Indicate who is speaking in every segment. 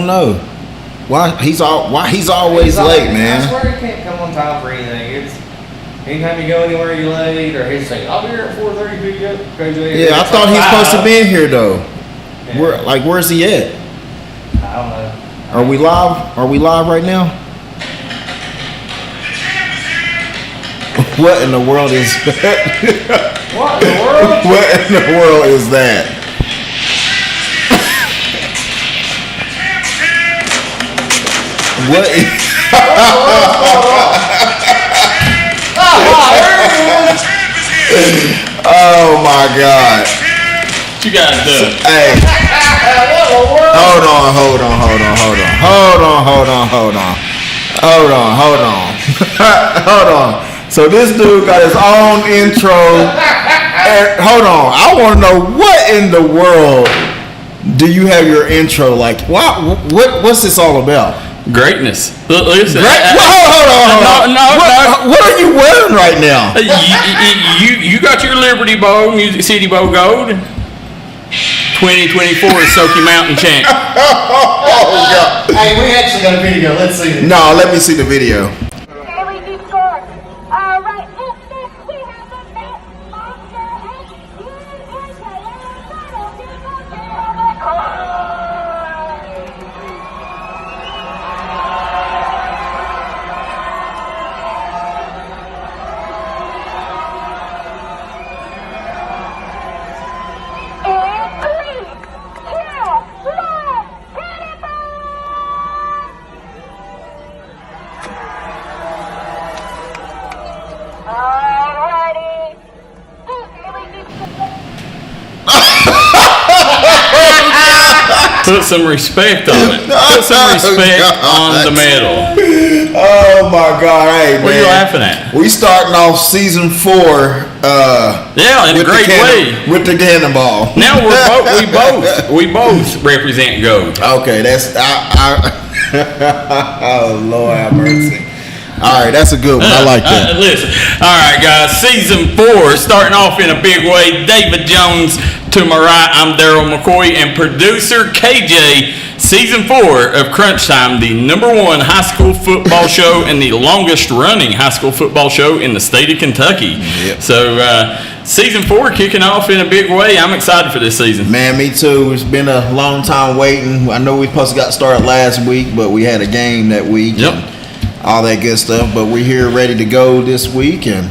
Speaker 1: don't know. Why he's always late, man.
Speaker 2: I swear he can't come on time for anything. Anytime you go anywhere you late, or he's saying, "I'll be here at 4:30, pick you up."
Speaker 1: Yeah, I thought he's supposed to be in here though.
Speaker 2: Yeah.
Speaker 1: Where's he at?
Speaker 2: I don't know.
Speaker 1: Are we live? Are we live right now? What in the world is that?
Speaker 2: What in the world?
Speaker 1: What in the world is that? What is... Oh my God.
Speaker 3: What you guys doing?
Speaker 1: Hey. Hold on. So this dude got his own intro. Hold on. I want to know what in the world do you have your intro like? What's this all about?
Speaker 3: Greatness. Listen.
Speaker 1: Hold on.
Speaker 3: No.
Speaker 1: What are you wearing right now?
Speaker 3: You got your Liberty Bowl, Music City Bowl Gold. 2024 Soaky Mountain champ.
Speaker 1: Oh God.
Speaker 2: Hey, we actually got a video. Let's see it.
Speaker 1: No, let me see the video.
Speaker 4: D&D Sports. All right, up next we have the best monster
Speaker 3: Put some respect on it. Put some respect on the medal.
Speaker 1: Oh my God! Hey, man.
Speaker 3: What are you laughing at?
Speaker 1: We starting off season 4.
Speaker 3: Yeah, in a great way.
Speaker 1: With the cannonball.
Speaker 3: Now we both represent gold.
Speaker 1: Okay, that's oh Lord have mercy. All right, that's a good one. I like that.
Speaker 3: Listen, all right, guys. Season 4 starting off in a big way. David Jones to my right. I'm Darryl McCoy and producer KJ. Season 4 of Crunch Time, the #1 high school football show and the longest running high school football show in the state of Kentucky.
Speaker 1: Yep.
Speaker 3: So season 4 kicking off in a big way. I'm excited for this season.
Speaker 1: Man, me too. It's been a long time waiting. I know we supposed to got started last week, but we had a game that week.
Speaker 3: Yep.
Speaker 1: And all that good stuff. But we're here ready to go this week. And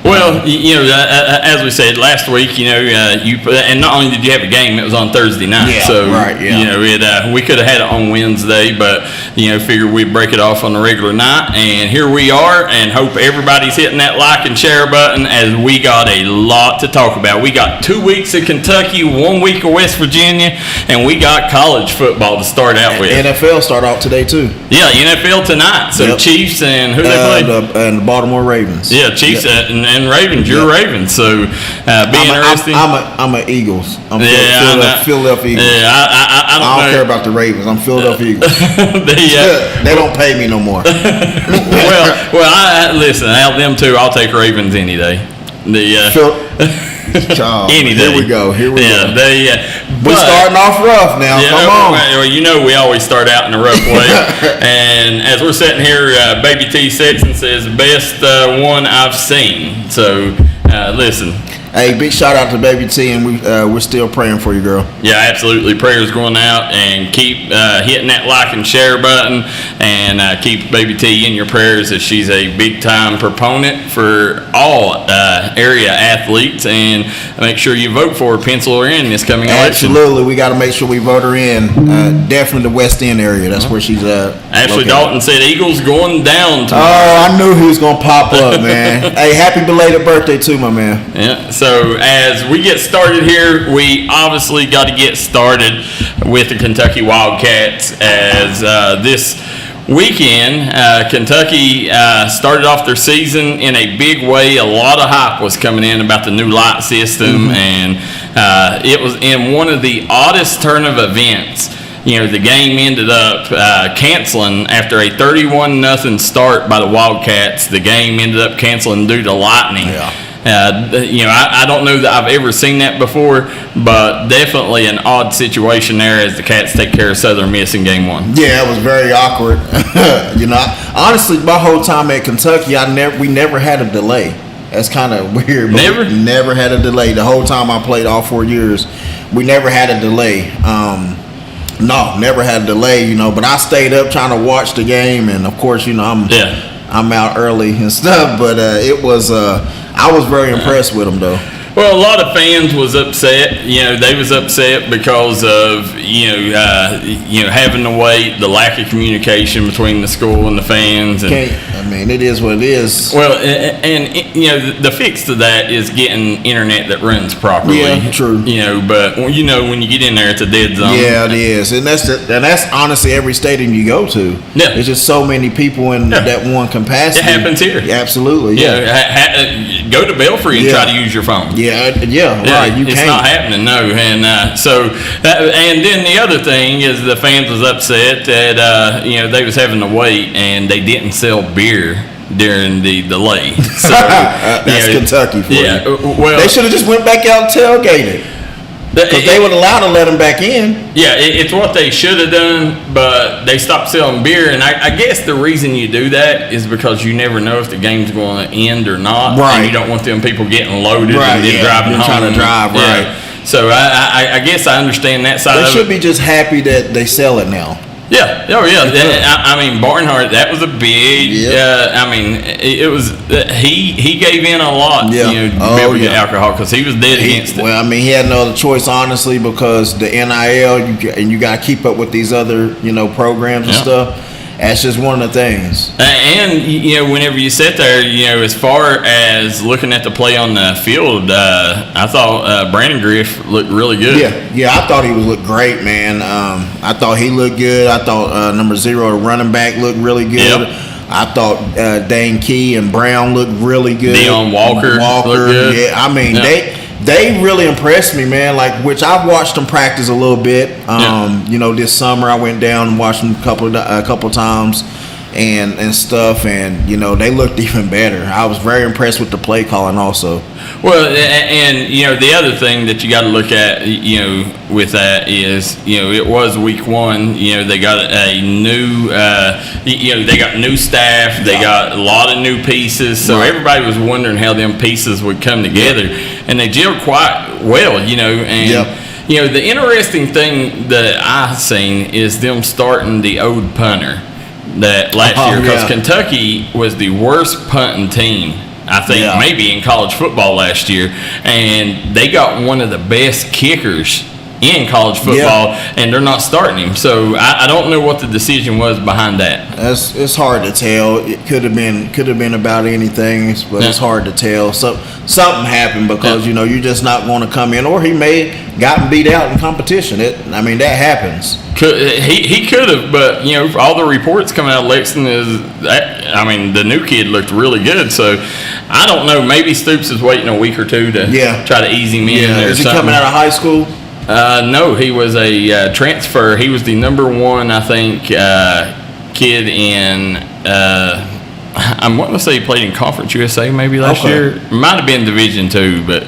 Speaker 3: well, as we said last week, and not only did you have a game, it was on Thursday night.
Speaker 1: Yeah,
Speaker 3: so,
Speaker 1: right, yeah.
Speaker 3: we could have had it on Wednesday, but, figured we'd break it off on the regular night. And here we are, and hope everybody's hitting that like and share button as we got a lot to talk about. We got 2 weeks of Kentucky, 1 week of West Virginia, and we got college football to start out with.
Speaker 1: NFL start out today, too.
Speaker 3: Yeah, NFL tonight. So,
Speaker 1: Yep.
Speaker 3: Chiefs and who they play?
Speaker 1: And the Baltimore Ravens.
Speaker 3: Yeah, Chiefs
Speaker 1: Yep.
Speaker 3: and Ravens. You're Ravens, so be interesting.
Speaker 1: I'm a Eagles. I'm
Speaker 3: Yeah,
Speaker 1: Philadelphia Eagles.
Speaker 3: Yeah, I
Speaker 1: I don't
Speaker 3: know.
Speaker 1: care about the Ravens. I'm Philadelphia Eagles. They don't pay me no more.
Speaker 3: I listen. Out of them two, I'll take Ravens any day. Any day.
Speaker 1: Here we go.
Speaker 3: Yeah,
Speaker 1: we're starting off rough now.
Speaker 3: Yeah,
Speaker 1: come on.
Speaker 3: Well, we always start out in a rough way. And as we're sitting here, Baby T Sexton says best one I've seen. So listen.
Speaker 1: Hey, big shout out to Baby T, and we're still praying for you, girl.
Speaker 3: Yeah, absolutely. Prayers going out, and keep hitting that like and share button, and keep Baby T in your prayers as she's a big time proponent for all area athletes, and make sure you vote for her, pencil her in this coming election.
Speaker 1: Absolutely, we got to make sure we vote her in. Definitely the West End area. That's where she's at.
Speaker 3: Ashley Dalton said Eagles going down tomorrow.
Speaker 1: Oh, I knew he was gonna pop up, man. Hey, happy belated birthday too, my man.
Speaker 3: Yeah. So as we get started here, we obviously got to get started with the Kentucky Wildcats as this weekend, Kentucky started off their season in a big way. A lot of hype was coming in about the new light system, and it was in one of the oddest turn of events. The game ended up canceling after a 31-0 start by the Wildcats. The game ended up canceling due to lightning.
Speaker 1: Yeah.
Speaker 3: I don't know that I've ever seen that before, but definitely an odd situation there as the Cats take care of Southern Miss in game 1.
Speaker 1: Yeah, it was very awkward. Honestly, my whole time at Kentucky, we never had a delay. That's kind of weird. But we never had a delay. The whole time I played, all 4 years, we never had a delay. No, never had a delay. But I stayed up trying to watch the game, and of course, I'm out early and stuff. But it was. I was very impressed with them, though.
Speaker 3: Well, a lot of fans was upset. They was upset because of having to wait, the lack of communication between the school and the fans. And,
Speaker 1: it is what it is.
Speaker 3: Well, and the fix to that is getting internet that runs properly.
Speaker 1: Yeah, true.
Speaker 3: But when you get in there, it's a dead zone.
Speaker 1: Yeah, it is, and that's honestly every stadium you go to.
Speaker 3: Yeah,
Speaker 1: there's just so many people in that one capacity.
Speaker 3: It happens here.
Speaker 1: Yeah, absolutely.
Speaker 3: Yeah. Go to Belfry and try to use your phone.
Speaker 1: Yeah, right.
Speaker 3: It's
Speaker 1: can't.
Speaker 3: not happening, no. And and then the other thing is the fans was upset that they was having to wait and they didn't sell beer during the delay. So
Speaker 1: that's Kentucky for you.
Speaker 3: Well,
Speaker 1: they should have just went back out and tailgated. Because they would allow to let them back in.
Speaker 3: Yeah, it's what they should have done, but they stopped selling beer. And I guess the reason you do that is because you never know if the game's going to end or not.
Speaker 1: Right.
Speaker 3: And you don't want them people getting loaded and then driving home.
Speaker 1: Trying to drive, right.
Speaker 3: So I guess I understand that side of it.
Speaker 1: They should be just happy that they sell it now.
Speaker 3: Yeah. Oh, yeah. Barnhart, that was a big. It was. He gave in a lot.
Speaker 1: Yeah.
Speaker 3: To be able to get alcohol because he was dead against it.
Speaker 1: Well, he had no other choice, honestly, because the NIL you got to keep up with these other programs and stuff. That's just one of the things.
Speaker 3: And whenever you sit there, as far as looking at the play on the field, I thought Brandon Griff looked really good.
Speaker 1: Yeah, I thought he looked great, man. I thought he looked good. I thought number 0, the running back, looked really good. Yep. I thought Dane Key and Brown looked really good.
Speaker 3: Deion Walker looked good.
Speaker 1: Yeah, They really impressed me, man. Which I've watched them practice a little bit. This summer I went down and watched them a couple times and stuff, and they looked even better. I was very impressed with the play calling also.
Speaker 3: Well, and the other thing that you got to look at, with that is, it was week 1. They got a new, they got new staff. They got a lot of new pieces. So everybody was wondering how them pieces would come together, and they gelled quite well. And the interesting thing that I've seen is them starting the old punter that last year, because Kentucky was the worst punting team, I think, maybe in college football last year, and they got one of the best kickers in college football, and they're not starting him. So I don't know what the decision was behind that.
Speaker 1: It's hard to tell. It could have been about anything, but it's hard to tell. So something happened because you're just not going to come in, or he may gotten beat out in competition. That happens.
Speaker 3: He could have, but all the reports coming out of Lexington is that, the new kid looked really good. So I don't know. Maybe Stoops is waiting a week or two to try to ease him in.
Speaker 1: Is he coming out of high school?
Speaker 3: No, he was a transfer. He was the number 1, I think, kid in. I'm wanting to say he played in Conference USA maybe last year. Might have been Division II, but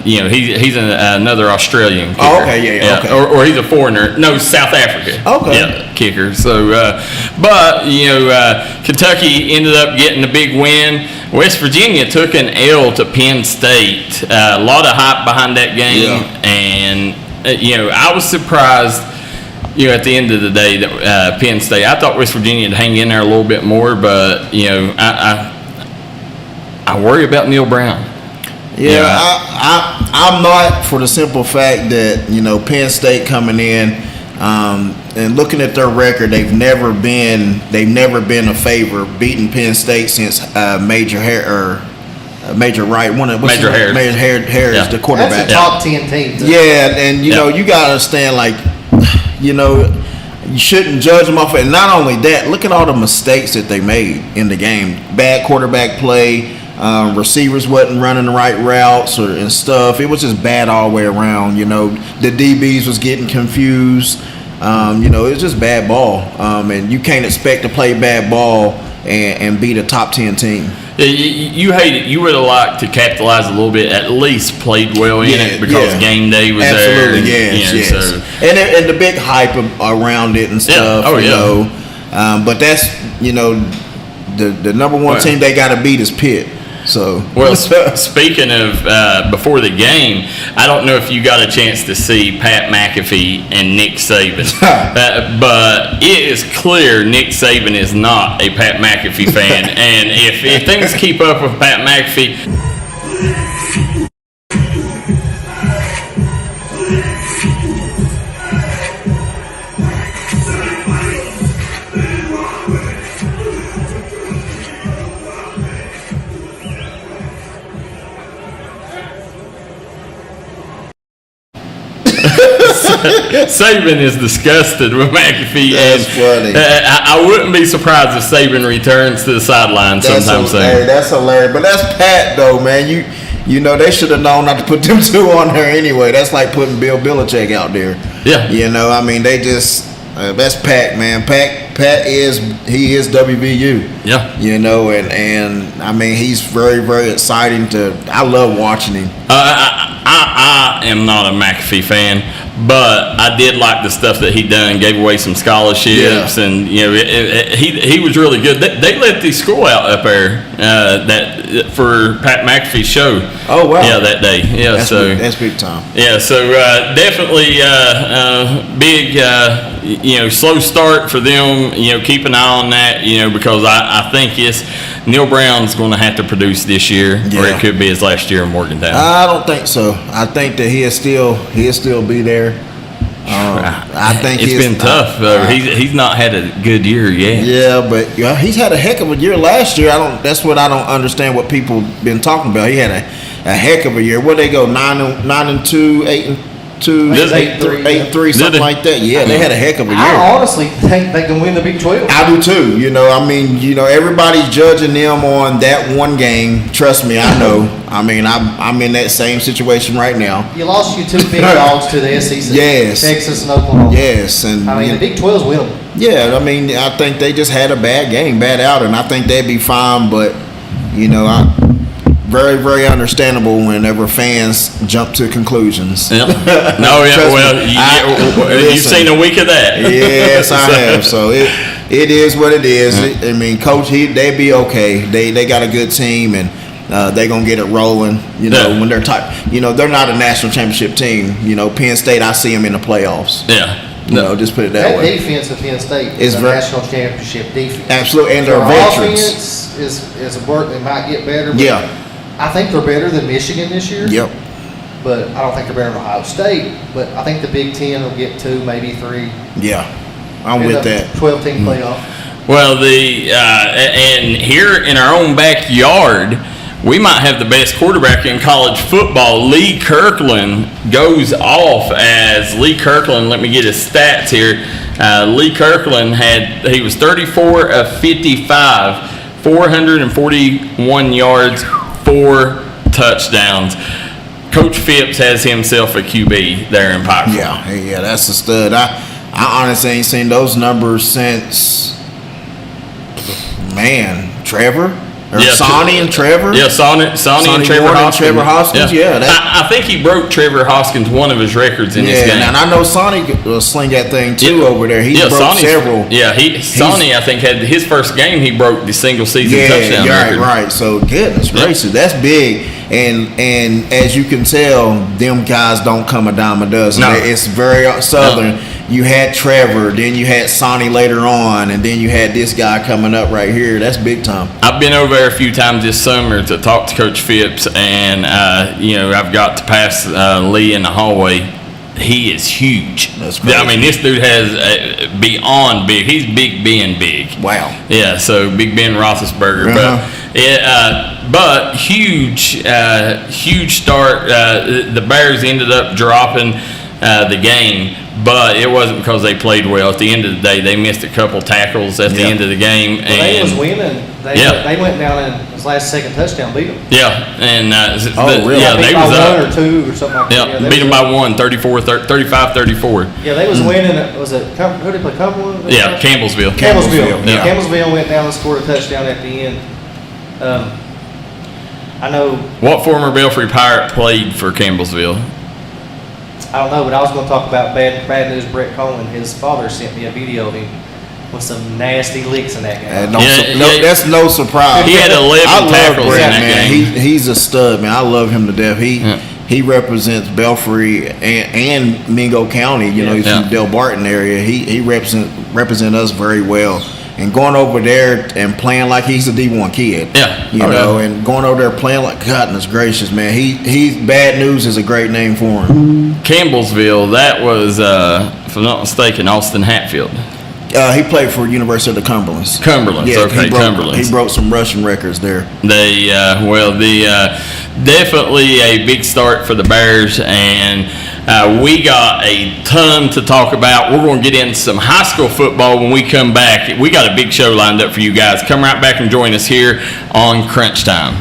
Speaker 3: he's another Australian kicker.
Speaker 1: Oh, okay, okay.
Speaker 3: Or he's a foreigner. No, South Africa.
Speaker 1: Okay.
Speaker 3: Kicker. So, but Kentucky ended up getting a big win. West Virginia took an L to Penn State. A lot of hype behind that game, and I was surprised. At the end of the day, that Penn State, I thought West Virginia would hang in there a little bit more, but I worry about Neil Brown.
Speaker 1: I'm not, for the simple fact that Penn State coming in and looking at their record, they've never been a favorite, beating Penn State since Major Harris, the quarterback.
Speaker 2: That's a top 10 team.
Speaker 1: And you gotta understand, you shouldn't judge them off it. And not only that, look at all the mistakes that they made in the game. Bad quarterback play, receivers wasn't running the right routes and stuff. It was just bad all the way around. The DBs was getting confused. It was just bad ball. And you can't expect to play bad ball and beat a top 10 team.
Speaker 3: Yeah, you hate it. You would have liked to capitalize a little bit, at least played well in it because game day was there.
Speaker 1: Absolutely, yes.
Speaker 3: So.
Speaker 1: And the big hype around it and stuff. You know, but that's, you know, the number one team they got to beat is Pitt. So
Speaker 3: well, speaking of before the game, I don't know if you got a chance to see Pat McAfee and Nick Saban, but it is clear Nick Saban is not a Pat McAfee fan, and if things keep up with Pat McAfee. Saban is disgusted with McAfee.
Speaker 1: That's funny.
Speaker 3: I wouldn't be surprised if Saban returns to the sideline sometime soon.
Speaker 1: Hey, that's hilarious. But that's Pat, though, man. You know, they should have known not to put them two on there anyway. That's like putting Bill Belichick out there.
Speaker 3: Yeah.
Speaker 1: You know, I mean, they just that's Pat, man. Pat is WVU.
Speaker 3: Yeah.
Speaker 1: You know, and I mean, he's very, very exciting I love watching him.
Speaker 3: I am not a McAfee fan, but I did like the stuff that he done. Gave away some scholarships, and you know, he was really good. They let the school out up there that for Pat McAfee's show.
Speaker 1: Oh wow!
Speaker 3: Yeah, that day. Yeah,
Speaker 1: that's big time.
Speaker 3: Yeah, so definitely big. You know, slow start for them. You know, keep an eye on that. You know, because I think Neil Brown's going to have to produce this year, or it could be his last year in Morgantown.
Speaker 1: I don't think so. I think that he'll still be there. I think
Speaker 3: it's been tough. He's not had a good year yet.
Speaker 1: Yeah, but he's had a heck of a year last year. That's what I don't understand. What people been talking about. He had a heck of a year. Where they go 9-2, 8-2, 8-3, something like that. Yeah, they had a heck of a year.
Speaker 2: I honestly think they can win the Big 12.
Speaker 1: I do too. You know, I mean, you know, everybody's judging them on that one game. Trust me, I know. I mean, I'm in that same situation right now.
Speaker 2: You lost your two big dogs to the SEC.
Speaker 1: Yes.
Speaker 2: Texas and Oklahoma.
Speaker 1: Yes, and
Speaker 2: I mean, the Big 12's winnable.
Speaker 1: Yeah, I mean, I think they just had a bad game, bad out, and I think they'd be fine. But you know, very, very understandable whenever fans jump to conclusions.
Speaker 3: Yeah. No, yeah. You've seen a week of that.
Speaker 1: Yes, I have. So it is what it is. I mean, Coach, they'd be okay. They got a good team, and they're gonna get it rolling. You know, when they're you know, they're not a national championship team. You know, Penn State, I see them in the playoffs.
Speaker 3: Yeah.
Speaker 1: No, just put it that way.
Speaker 2: That defense of Penn State is a national championship defense.
Speaker 1: Absolutely, and they're veterans.
Speaker 2: Offense is a work that might get better. But
Speaker 1: yeah.
Speaker 2: I think they're better than Michigan this year.
Speaker 1: Yep.
Speaker 2: But I don't think they're better than Ohio State. But I think the Big Ten will get 2, maybe 3.
Speaker 1: Yeah, I'm with that.
Speaker 2: 12-team playoff.
Speaker 3: Well, and here in our own backyard, we might have the best quarterback in college football. Lee Kirkland goes off as Lee Kirkland. Let me get his stats here. Lee Kirkland he was 34 of 55, 441 yards, 4 touchdowns. Coach Phipps has himself a QB there in Pikeville.
Speaker 1: Yeah, that's a stud. I honestly ain't seen those numbers since, Trevor. Sonny and Trevor?
Speaker 3: Yeah, Sonny and Trevor Hoskins.
Speaker 1: Yeah.
Speaker 3: I think he broke Trevor Hoskins one of his records in this game.
Speaker 1: And I know Sonny will sling that thing too over there. He broke several.
Speaker 3: Yeah, Sonny, I think, had his first game, he broke the single season touchdown record.
Speaker 1: Right. So, goodness gracious, that's big. And as you can tell, them guys don't come a dime a dozen. No. It's very southern. No. You had Trevor, then you had Sonny later on, and then you had this guy coming up right here. That's big time.
Speaker 3: I've been over there a few times this summer to talk to Coach Phipps, and I've got to pass Lee in the hallway. He is huge.
Speaker 1: That's crazy.
Speaker 3: I mean, this dude has beyond big. He's Big Ben big.
Speaker 1: Wow.
Speaker 3: Yeah, so Big Ben Roethlisberger. But huge start. The Bears ended up dropping the game, but it wasn't because they played well. At the end of the day, they missed a couple tackles at the end of the game.
Speaker 2: Well, they was winning. They went down and his last second touchdown beat them.
Speaker 3: Yeah, and
Speaker 1: really?
Speaker 3: yeah, they was up.
Speaker 2: 1 or 2 or something like that.
Speaker 3: Yeah, beat them by 1, 35-34.
Speaker 2: Yeah, they was winning. Was it who did they play? Cumberland?
Speaker 3: Yeah, Campbellsville.
Speaker 1: Yeah.
Speaker 2: Campbellsville went down and scored a touchdown at the end. I know.
Speaker 3: What former Belfry Pirate played for Campbellsville?
Speaker 2: I don't know, but I was going to talk about bad news. Brett Coleman, his father sent me a video of him with some nasty licks in that game.
Speaker 1: That's no surprise.
Speaker 3: He had 11 tackles in that game.
Speaker 1: He's a stud, man. I love him to death. He represents Belfry and Mingo County. You know, he's from the Del Barton area. He represent us very well. And going over there and playing like he's a D1 kid.
Speaker 3: Yeah.
Speaker 1: You know, and going over there playing like, goodness gracious, man. He's Bad News is a great name for him.
Speaker 3: Campbellsville, that was, if I'm not mistaken, Austin Hatfield.
Speaker 1: He played for University of the Cumberlands.
Speaker 3: Cumberlands, okay, Cumberlands.
Speaker 1: He broke some rushing records there.
Speaker 3: They, definitely a big start for the Bears, and we got a ton to talk about. We're going to get into some high school football when we come back. We got a big show lined up for you guys. Come right back and join us here on Crunch Time.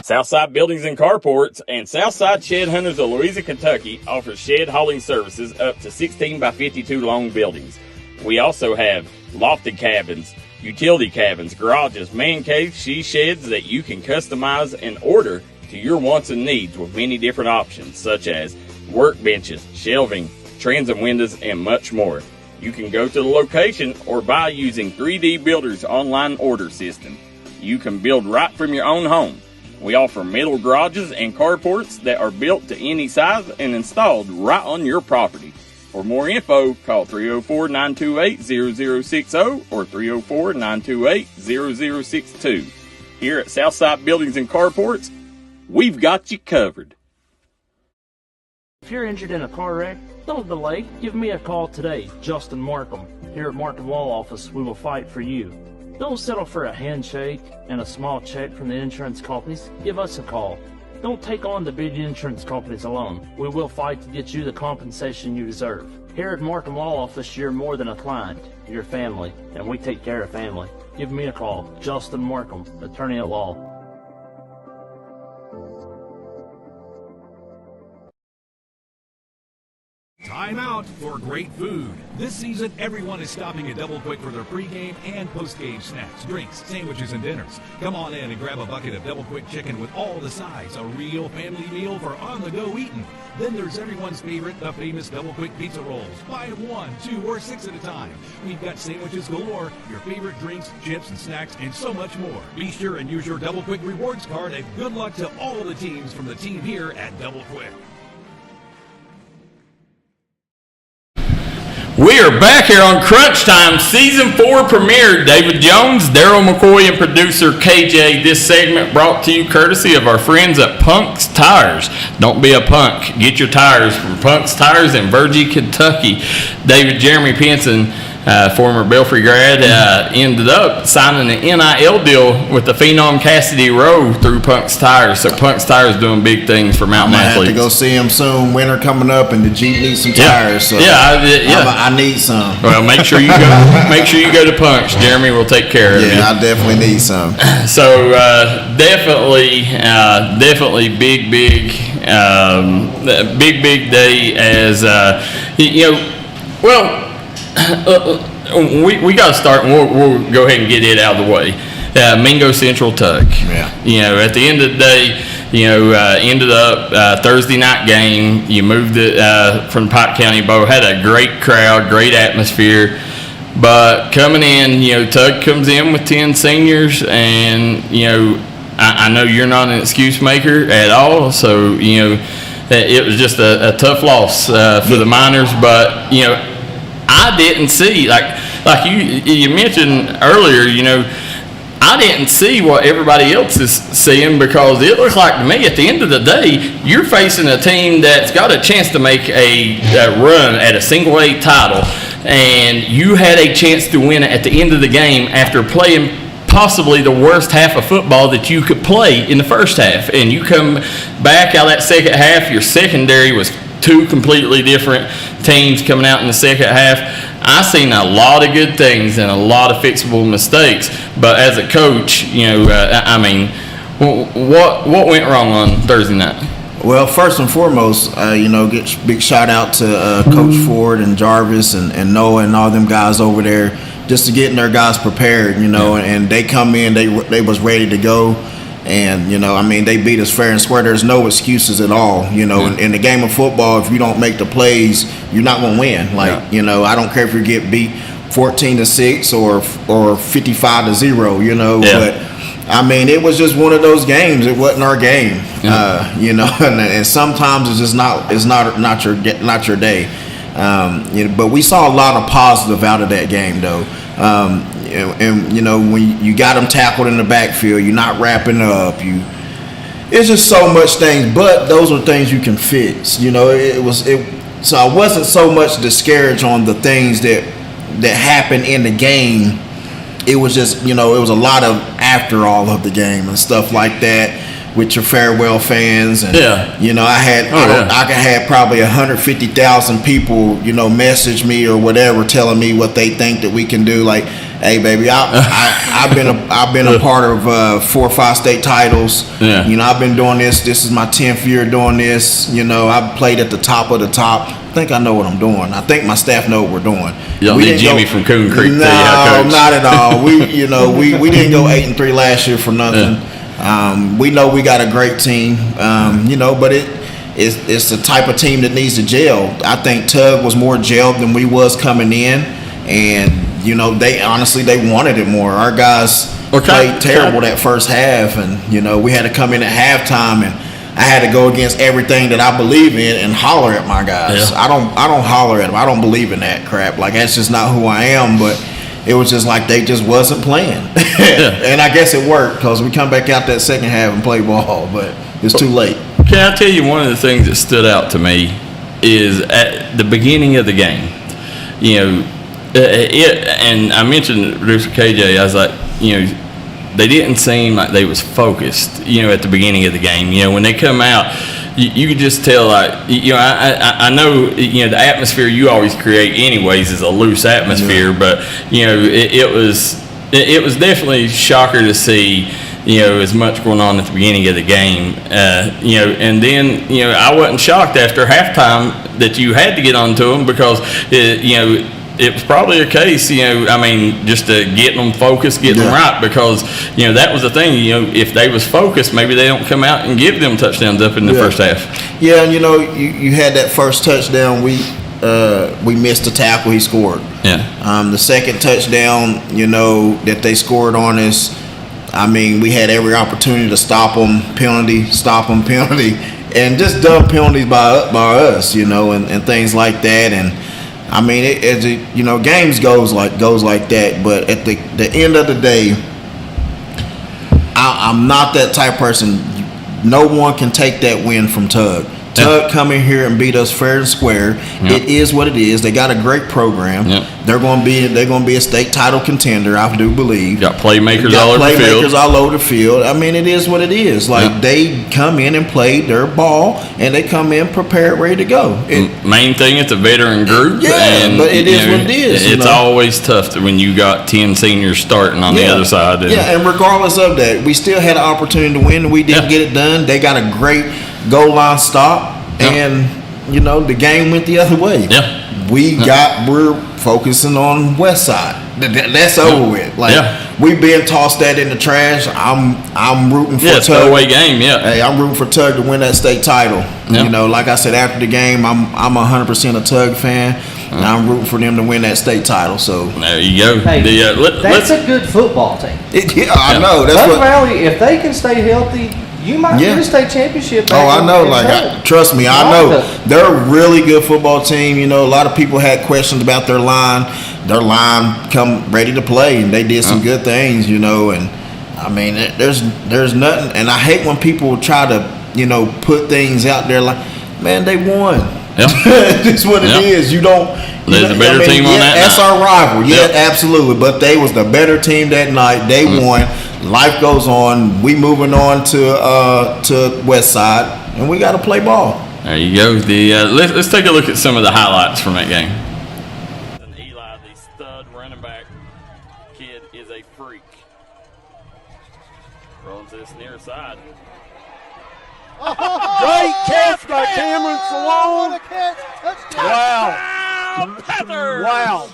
Speaker 3: Southside Buildings and Carports and Southside Shed Hunters of Louisa, Kentucky offers shed hauling services up to 16 by 52 long buildings. We also have lofted cabins, utility cabins, garages, man caves, she sheds that you can customize and order to your wants and needs with many different options such as workbenches, shelving, transom windows, and much more. You can go to the location or buy using 3D Builder's online order system. You can build right from your own home. We offer metal garages and carports that are built to any size and installed right on your property. For more info, call 304-928-0060 or 304-928-0062. Here at Southside Buildings and Carports, we've got you covered.
Speaker 5: If you're injured in a car wreck, don't delay. Give me a call today, Justin Markham. Here at Markham Law Office, we will fight for you. Don't settle for a handshake and a small check from the insurance companies. Give us a call. Don't take on the big insurance companies alone. We will fight to get you the compensation you deserve. Here at Markham Law Office, you're more than a client. You're family, and we take care of family. Give me a call, Justin Markham, attorney at law.
Speaker 6: Time out for great food. This season, everyone is stopping at Double Quick for their pregame and postgame snacks, drinks, sandwiches, and dinners. Come on in and grab a bucket of Double Quick chicken with all the sides, a real family meal for on-the-go eating. Then there's everyone's favorite, the famous Double Quick pizza rolls. Buy 1, 2, or 6 at a time. We've got sandwiches galore, your favorite drinks, chips, and snacks, and so much more. Be sure and use your Double Quick rewards card, and good luck to all the teams from the team here at Double Quick.
Speaker 3: We are back here on Crunch Time, Season 4 premiere. David Jones, Darryl, McCoy, and producer KJ. This segment brought to you courtesy of our friends at Punk's Tires. Don't be a punk. Get your tires from Punk's Tires in Virgie, Kentucky. David Jeremy Pinson, former Belfry grad, ended up signing an NIL deal with the Phenom Cassidy Rowe through Punk's Tires. So Punk's Tires doing big things for mountain athletes.
Speaker 1: I have to go see him soon. Winter coming up, and the Jeep needs some tires. So I need some.
Speaker 3: Well, make sure you go. Make sure you go to Punk's. Jeremy will take care of you.
Speaker 1: Yeah, I definitely need some.
Speaker 3: So definitely big day as we got to start, and we'll go ahead and get it out of the way. Mingo Central Tuck.
Speaker 1: Yeah.
Speaker 3: At the end of the day, ended up Thursday night game. You moved it from Pike County Bowl. Had a great crowd, great atmosphere. But coming in, Tuck comes in with 10 seniors, and I know you're not an excuse maker at all. So it was just a tough loss for the Miners. But I didn't see like you mentioned earlier. I didn't see what everybody else is seeing, because it looked like to me at the end of the day you're facing a team that's got a chance to make a run at a single A title, and you had a chance to win at the end of the game after playing possibly the worst half of football that you could play in the first half, and you come back out that second half. Your secondary was two completely different teams coming out in the second half. I seen a lot of good things and a lot of fixable mistakes. But as a coach, I mean, what went wrong on Thursday night?
Speaker 1: Well, first and foremost, get big shout out to Coach Ford and Jarvis and Noah and all them guys over there, just to getting their guys prepared, and they come in, they was ready to go. And, they beat us fair and square. There's no excuses at all. In the game of football, if you don't make the plays, you're not going to win. I don't care if you get beat 14-6 or 55-0, but, it was just one of those games. It wasn't our game, and sometimes it's just not your day. But we saw a lot of positive out of that game, though. And when you got them tackled in the backfield, you're not wrapping up. It's just so much things, but those are things you can fix. So I wasn't so much discouraged on the things that happened in the game. It was just it was a lot of after all of the game and stuff like that with your farewell fans and I had probably 150,000 people message me or whatever telling me what they think that we can do. Like, hey baby, I've been a part of 4 or 5 state titles. I've been doing this is my 10th year doing this. I've played at the top of the top. I think I know what I'm doing. I think my staff know what we're doing.
Speaker 3: You don't need Jimmy from Coon Creek.
Speaker 1: No, not at all. We we didn't go 8-3 last year for nothing. We know we got a great team, but it's the type of team that needs to gel. I think Tug was more gelled than we was coming in, and they wanted it more. Our guys played terrible that first half, and we had to come in at halftime, and I had to go against everything that I believe in and holler at my guys. I don't holler at them. I don't believe in that crap. Like, that's just not who I am. But it was just like they just wasn't playing. And I guess it worked because we come back out that second half and play ball, but it's too late.
Speaker 3: Can I tell you one of the things that stood out to me is at the beginning of the game, and I mentioned producer KJ, I was like, they didn't seem like they was focused, at the beginning of the game. When they come out, you could just tell, like, I know, the atmosphere you always create anyways is a loose atmosphere, but, it was definitely a shocker to see, as much going on at the beginning of the game, and then, I wasn't shocked after halftime that you had to get onto them because, it was probably a case, just to get them focused, get them right, because, that was the thing, if they was focused, maybe they don't come out and give them touchdowns up in the first half.
Speaker 1: Yeah, and you had that first touchdown, we missed the tackle, he scored. The second touchdown, that they scored on us, we had every opportunity to stop them, penalty, and just dumb penalties by us, and things like that, and games goes like that. But at the end of the day, I'm not that type of person. No one can take that win from Tug. Tug come in here and beat us fair and square. It is what it is. They got a great program. They're going to be a state title contender, I do believe.
Speaker 3: Got playmakers all over the field.
Speaker 1: It is what it is. Like, they come in and play their ball, and they come in prepared, ready to go.
Speaker 3: Main thing, it's a veteran group.
Speaker 1: But it is what it is.
Speaker 3: It's always tough when you got 10 seniors starting on the other side.
Speaker 1: And regardless of that, we still had an opportunity to win, and we didn't get it done. They got a great goal line stop, and the game went the other way. We're focusing on West Side. That's over with. We've been tossed that in the trash. I'm rooting for Tug.
Speaker 3: It's a away game.
Speaker 1: Hey, I'm rooting for Tug to win that state title. Like I said, after the game, I'm 100% a Tug fan, and I'm rooting for them to win that state title. So
Speaker 3: there you go.
Speaker 2: Hey, that's a good football team.
Speaker 1: I know. That's
Speaker 2: Buck Valley, if they can stay healthy, you might win a state championship.
Speaker 1: I know. Trust me, I know. They're a really good football team. A lot of people had questions about their line. Their line come ready to play, and they did some good things, and there's nothing. And I hate when people try to, put things out there like, man, they won. That's what it is. You don't.
Speaker 3: There's a better team on that.
Speaker 1: That's our rival. Absolutely. But they was the better team that night. They won. Life goes on. We moving on to West Side, and we got to play ball.
Speaker 3: There you go. Let's take a look at some of the highlights from that game. And Eli, the stud running back kid, is a freak. Rolls this near side.
Speaker 7: Great catch by Cameron Salone. Wow.
Speaker 3: Panthers!
Speaker 7: Wow.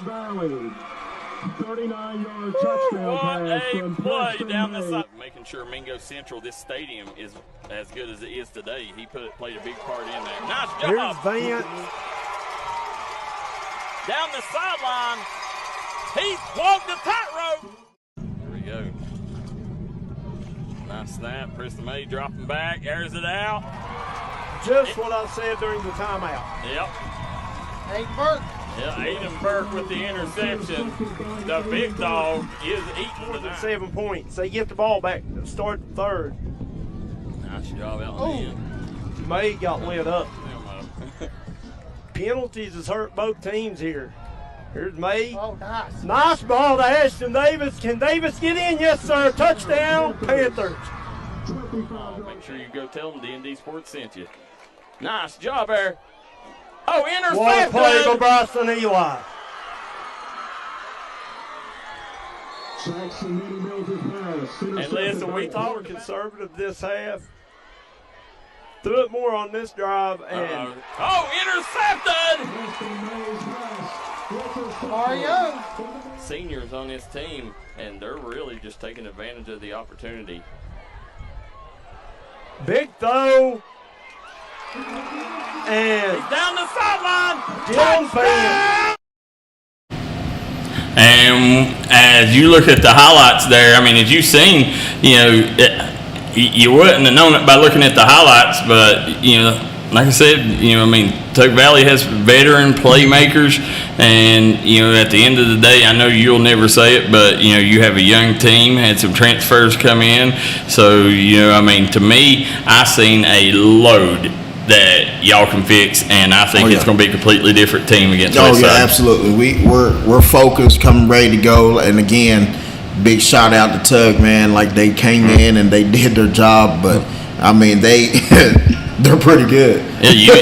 Speaker 5: 39-yard
Speaker 3: What a play down the side. Making sure Mingo Central, this stadium, is as good as it is today. He played a big part in that. Nice
Speaker 7: Here's
Speaker 3: job.
Speaker 7: Vance.
Speaker 3: Down the sideline. He walked the tightrope. Here we go. Nice snap. Preston May dropping back, airs it out.
Speaker 7: Just what I said during the timeout.
Speaker 3: Yep. Yeah, Aiden Burke with the interception. The big dog is eating
Speaker 7: More than
Speaker 3: tonight.
Speaker 7: 7 points. They get the ball back. Start the third.
Speaker 3: Nice job out in the end.
Speaker 7: May got lit up. Penalties has hurt both teams here. Here's May.
Speaker 8: Oh, nice.
Speaker 7: Nice ball to Ashton Davis. Can Davis get in? Yes, sir. Touchdown, Panthers.
Speaker 3: Oh, make sure you go tell them D&D Sports sent you. Nice job there. Oh,
Speaker 7: What a play by
Speaker 3: intercepted.
Speaker 7: Bryson Eli.
Speaker 3: And listen, we
Speaker 7: We're
Speaker 3: talked.
Speaker 7: conservative this half. Threw it more on this drive, and
Speaker 3: Oh, intercepted.
Speaker 8: Mario.
Speaker 3: Seniors on this team, and they're really just taking advantage of the opportunity.
Speaker 7: big throw. And
Speaker 3: He's down the sideline.
Speaker 7: Dylan Fan.
Speaker 3: And as you look at the highlights there, I mean, as you've seen, you wouldn't have known it by looking at the highlights, but, like I said, I mean, Tug Valley has veteran playmakers, and, at the end of the day, I know you'll never say it, but, you have a young team, had some transfers come in, so, I mean, to me, I seen a load that y'all can fix, and I think it's going to be a completely different team against
Speaker 1: Oh
Speaker 3: Westside.
Speaker 1: yeah, absolutely. We're focused, coming ready to go. And again, big shout out to Tug, man. Like, they came in and they did their job, but I mean they're pretty good.
Speaker 3: Yeah,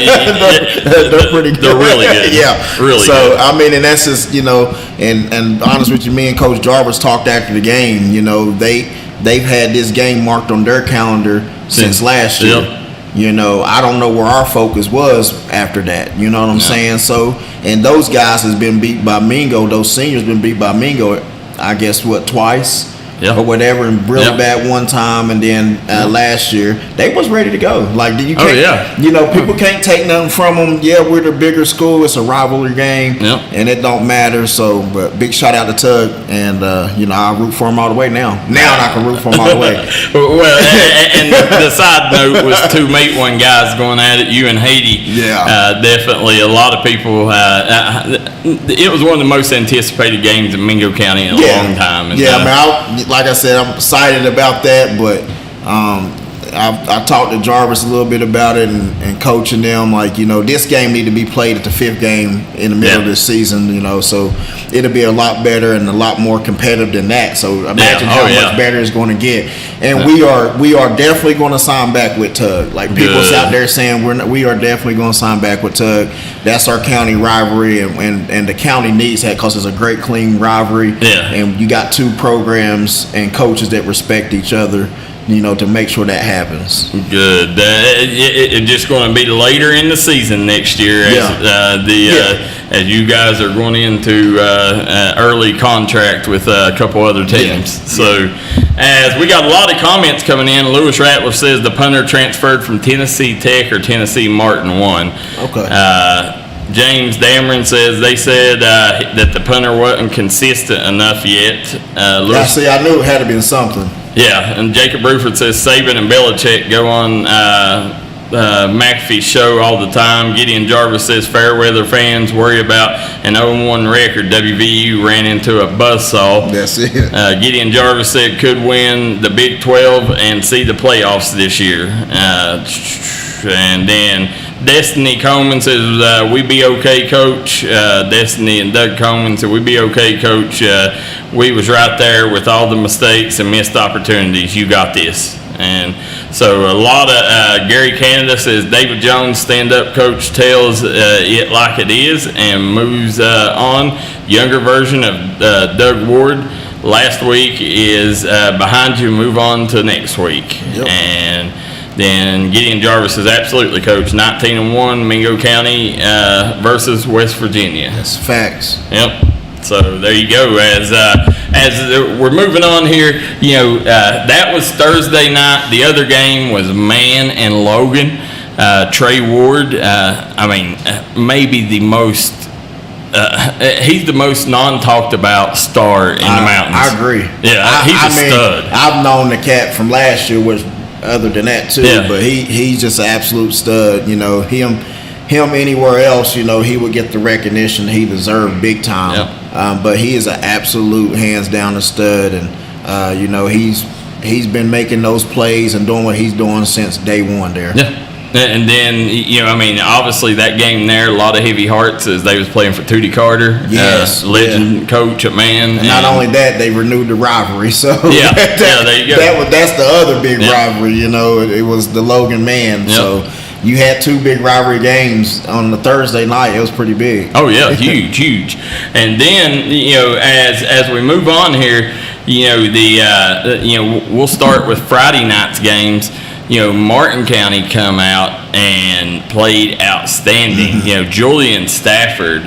Speaker 1: they're pretty good.
Speaker 3: They're really good.
Speaker 1: Yeah,
Speaker 3: really
Speaker 1: So
Speaker 3: good.
Speaker 1: I mean, and that's just and honest with you, me and Coach Jarvis talked after the game. They've had this game marked on their calendar since last year.
Speaker 3: Yep.
Speaker 1: I don't know where our focus was after that. You know what I'm saying? So, and those guys has been beat by Mingo. Those seniors been beat by Mingo, I guess, twice?
Speaker 3: Yeah.
Speaker 1: Or whatever, and really bad one time, and then last year they was ready to go. Like, you can't, people can't take nothing from them. Yeah, we're the bigger school. It's a rivalry game, and it don't matter. So, but big shout out to Tug, and I root for him all the way now. Now I can root for him all the way.
Speaker 3: Well, and the side note was 2 Mate-1 guys going at it, you and Haiti.
Speaker 1: Yeah.
Speaker 3: Definitely a lot of people. It was one of the most anticipated games in Mingo County in a long time. And,
Speaker 1: I mean, like I said, I'm excited about that, but I talked to Jarvis a little bit about it and coaching them, like, this game need to be played at the 5th game in the middle of this season, so it'll be a lot better and a lot more competitive than that. So imagine how much better it's going to get. And we are definitely going to sign back with Tug. Like, people's out there saying we are definitely going to sign back with Tug. That's our county rivalry, and the county needs that because it's a great, clean rivalry.
Speaker 3: Yeah.
Speaker 1: And you got 2 programs and coaches that respect each other, to make sure that happens.
Speaker 3: Good. It's just going to be later in the season next year as you guys are going into early contract with a couple other teams. So as we got a lot of comments coming in, Lewis Rattler says the punter transferred from Tennessee Tech or Tennessee Martin won.
Speaker 1: Okay.
Speaker 3: James Dameron says they said that the punter wasn't consistent enough yet.
Speaker 1: See, I knew it had to be something.
Speaker 3: Yeah, and Jacob Bruford says Saban and Belichick go on McAfee's show all the time. Gideon Jarvis says Fairweather fans worry about an 0-1 record. WVU ran into a buzzsaw.
Speaker 1: That's it.
Speaker 3: Gideon Jarvis said could win the Big 12 and see the playoffs this year. And then Destiny Coleman says, we be okay, Coach. Destiny and Doug Coleman said, we be okay, Coach. We was right there with all the mistakes and missed opportunities. You got this. And so a lot of Gary Canada says David Jones, stand-up coach, tells it like it is and moves on. Younger version of Doug Ward last week is behind you, move on to next week.
Speaker 1: Yep.
Speaker 3: And then Gideon Jarvis is absolutely, coach. 19-1 Mingo County versus West Virginia.
Speaker 1: That's facts.
Speaker 3: Yep. So there you go. As we're moving on here, that was Thursday night. The other game was Man and Logan. Trey Ward. Maybe the most. He's the most non-talked about star in the mountains.
Speaker 1: I agree.
Speaker 3: Yeah, he's a stud.
Speaker 1: I've known the cat from last year, which other than that too. Yeah. But he's just an absolute stud. Him anywhere else, he would get the recognition he deserved big time. Yep. But he is an absolute hands down a stud, and he's been making those plays and doing what he's doing since day one there.
Speaker 3: Yeah. And then obviously that game there, a lot of heavy hearts as they was playing for Tootie Carter, legend coach at Man.
Speaker 1: And not only that, they renewed the rivalry. So
Speaker 3: there you go.
Speaker 1: That's the other big rivalry. It was the Logan Man. Yep. So you had two big rivalry games on the Thursday night. It was pretty big.
Speaker 3: Oh yeah, huge. And then as we move on here, we'll start with Friday night's games. Martin County come out and played outstanding. Julian Stafford,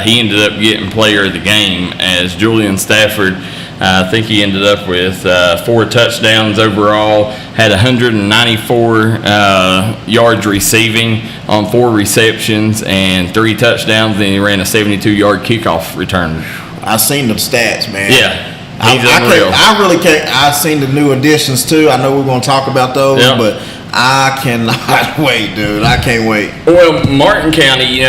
Speaker 3: he ended up getting player of the game, as Julian Stafford, I think he ended up with 4 touchdowns overall, had 194 yards receiving on 4 receptions and 3 touchdowns. Then he ran a 72-yard kickoff return.
Speaker 1: I seen the stats, man.
Speaker 3: Yeah.
Speaker 1: I really can't. I've seen the new additions too. I know we're going to talk about those, but I cannot wait, dude. I can't wait.
Speaker 3: Well, Martin County,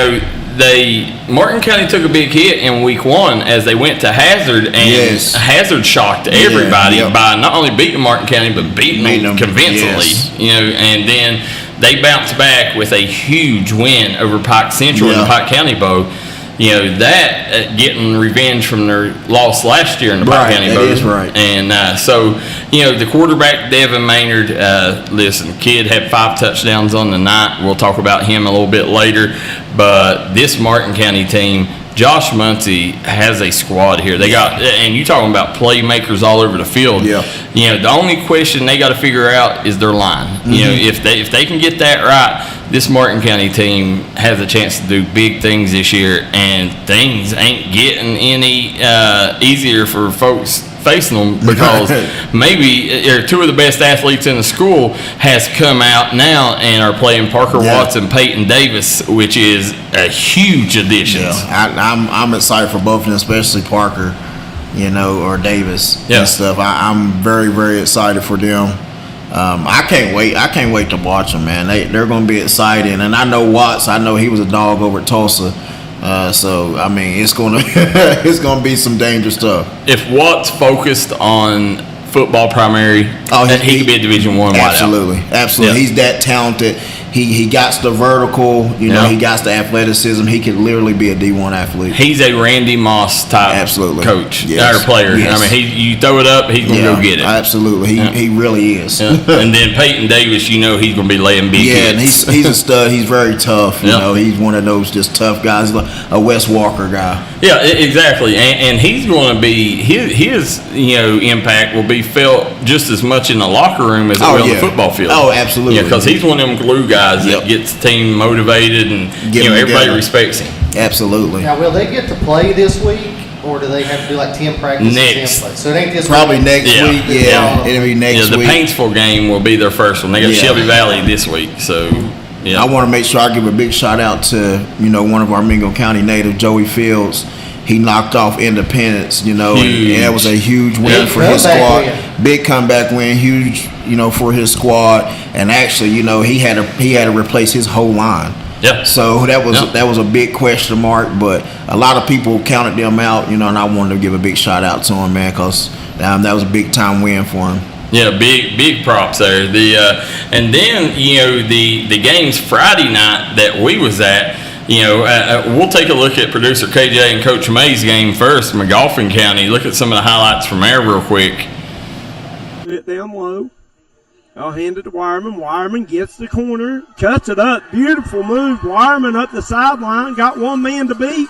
Speaker 3: Martin County took a big hit in week 1 as they went to Hazard, and Hazard shocked everybody by not only beating Martin County but beating them convincingly. And then they bounced back with a huge win over Pike Central in the Pike County Bowl. Getting revenge from their loss last year in the Pike County Bowl.
Speaker 1: Is right.
Speaker 3: And the quarterback, Devin Maynard, kid had 5 touchdowns on the night. We'll talk about him a little bit later. But this Martin County team, Josh Muncie has a squad here. They got, and you talking about playmakers all over the field.
Speaker 1: Yeah.
Speaker 3: The only question they got to figure out is their line. If they can get that right, this Martin County team has a chance to do big things this year, and things ain't getting any easier for folks facing them, because maybe 2 of the best athletes in the school has come out now and are playing Parker Watson, Peyton Davis, which is a huge addition.
Speaker 1: I'm excited for both of them, especially Parker, or Davis and stuff. I'm very, very excited for them. I can't wait. I can't wait to watch them, man. They're going to be exciting. And I know Watts. I know he was a dog over at Tulsa. So it's going to be some dangerous stuff.
Speaker 3: If Watts focused on football primary, he could be a Division I
Speaker 1: wideout. Absolutely. He's that talented. He got the vertical, he got the athleticism. He could literally be a D1 athlete.
Speaker 3: He's a Randy Moss type coach or player.
Speaker 1: Yes.
Speaker 3: You throw it up, he's going to go get it.
Speaker 1: Absolutely. He really is.
Speaker 3: And then Peyton Davis, he's going to be laying big hits.
Speaker 1: And he's a stud. He's very tough. He's one of those just tough guys, like a Wes Walker guy.
Speaker 3: Yeah, exactly. And he's going to be, his impact will be felt just as much in the locker room as it will on the football field.
Speaker 1: Oh, absolutely.
Speaker 3: Because he's one of them glue guys that gets the team motivated, and everybody respects him.
Speaker 1: Absolutely.
Speaker 2: Now, will they get to play this week, or do they have to do like 10 practices?
Speaker 3: Next.
Speaker 2: So it ain't this
Speaker 1: probably
Speaker 2: week.
Speaker 1: Next week. It'll be next week.
Speaker 3: The Paintsville game will be their first one. They got Shelby Valley this week, so.
Speaker 1: I want to make sure I give a big shout out to one of our Mingo County native, Joey Fields. He knocked off Independence, and that was a huge win for his squad. Big comeback win, huge, for his squad. And actually, he had to replace his whole line.
Speaker 3: Yeah.
Speaker 1: So that was a big question mark, but a lot of people counted them out, and I wanted to give a big shout out to him, man, because that was a big time win for him.
Speaker 3: Yeah, big props there. And then the games Friday night that we was at. We'll take a look at producer KJ and Coach May's game first, McGoffin County. Look at some of the highlights from there real quick.
Speaker 7: Hit them low. I'll hand it to Wireman. Wireman gets the corner, cuts it up. Beautiful move. Wireman up the sideline. Got one man to beat.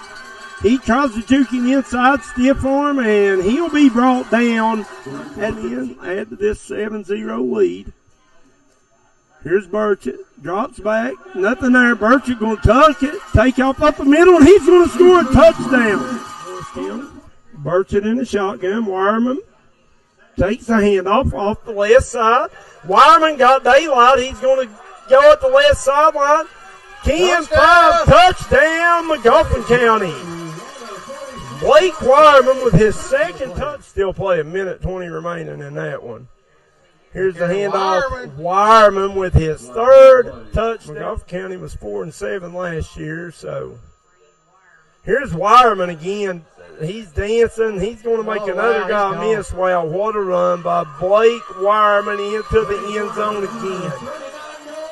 Speaker 7: He tries to juke him inside, stiff arm, and he'll be brought down at the end. Add to this 7-0 lead. Here's Burchett. Drops back. Nothing there. Burchett going to tuck it. Take off up the middle, and he's going to score a touchdown. Burchett in the shotgun. Wireman takes the handoff off the left side. Wireman got daylight. He's going to go at the left sideline. 10-5 touchdown, McGuffin County. Blake Wireman with his second touch. Still play a minute 20 remaining in that one. Here's the handoff. Wireman with his third touchdown. McGuffin County was 4-7 last year, so here's Wireman again. He's dancing. He's going to make another guy miss. Wow, what a run by Blake Wireman into the end zone again.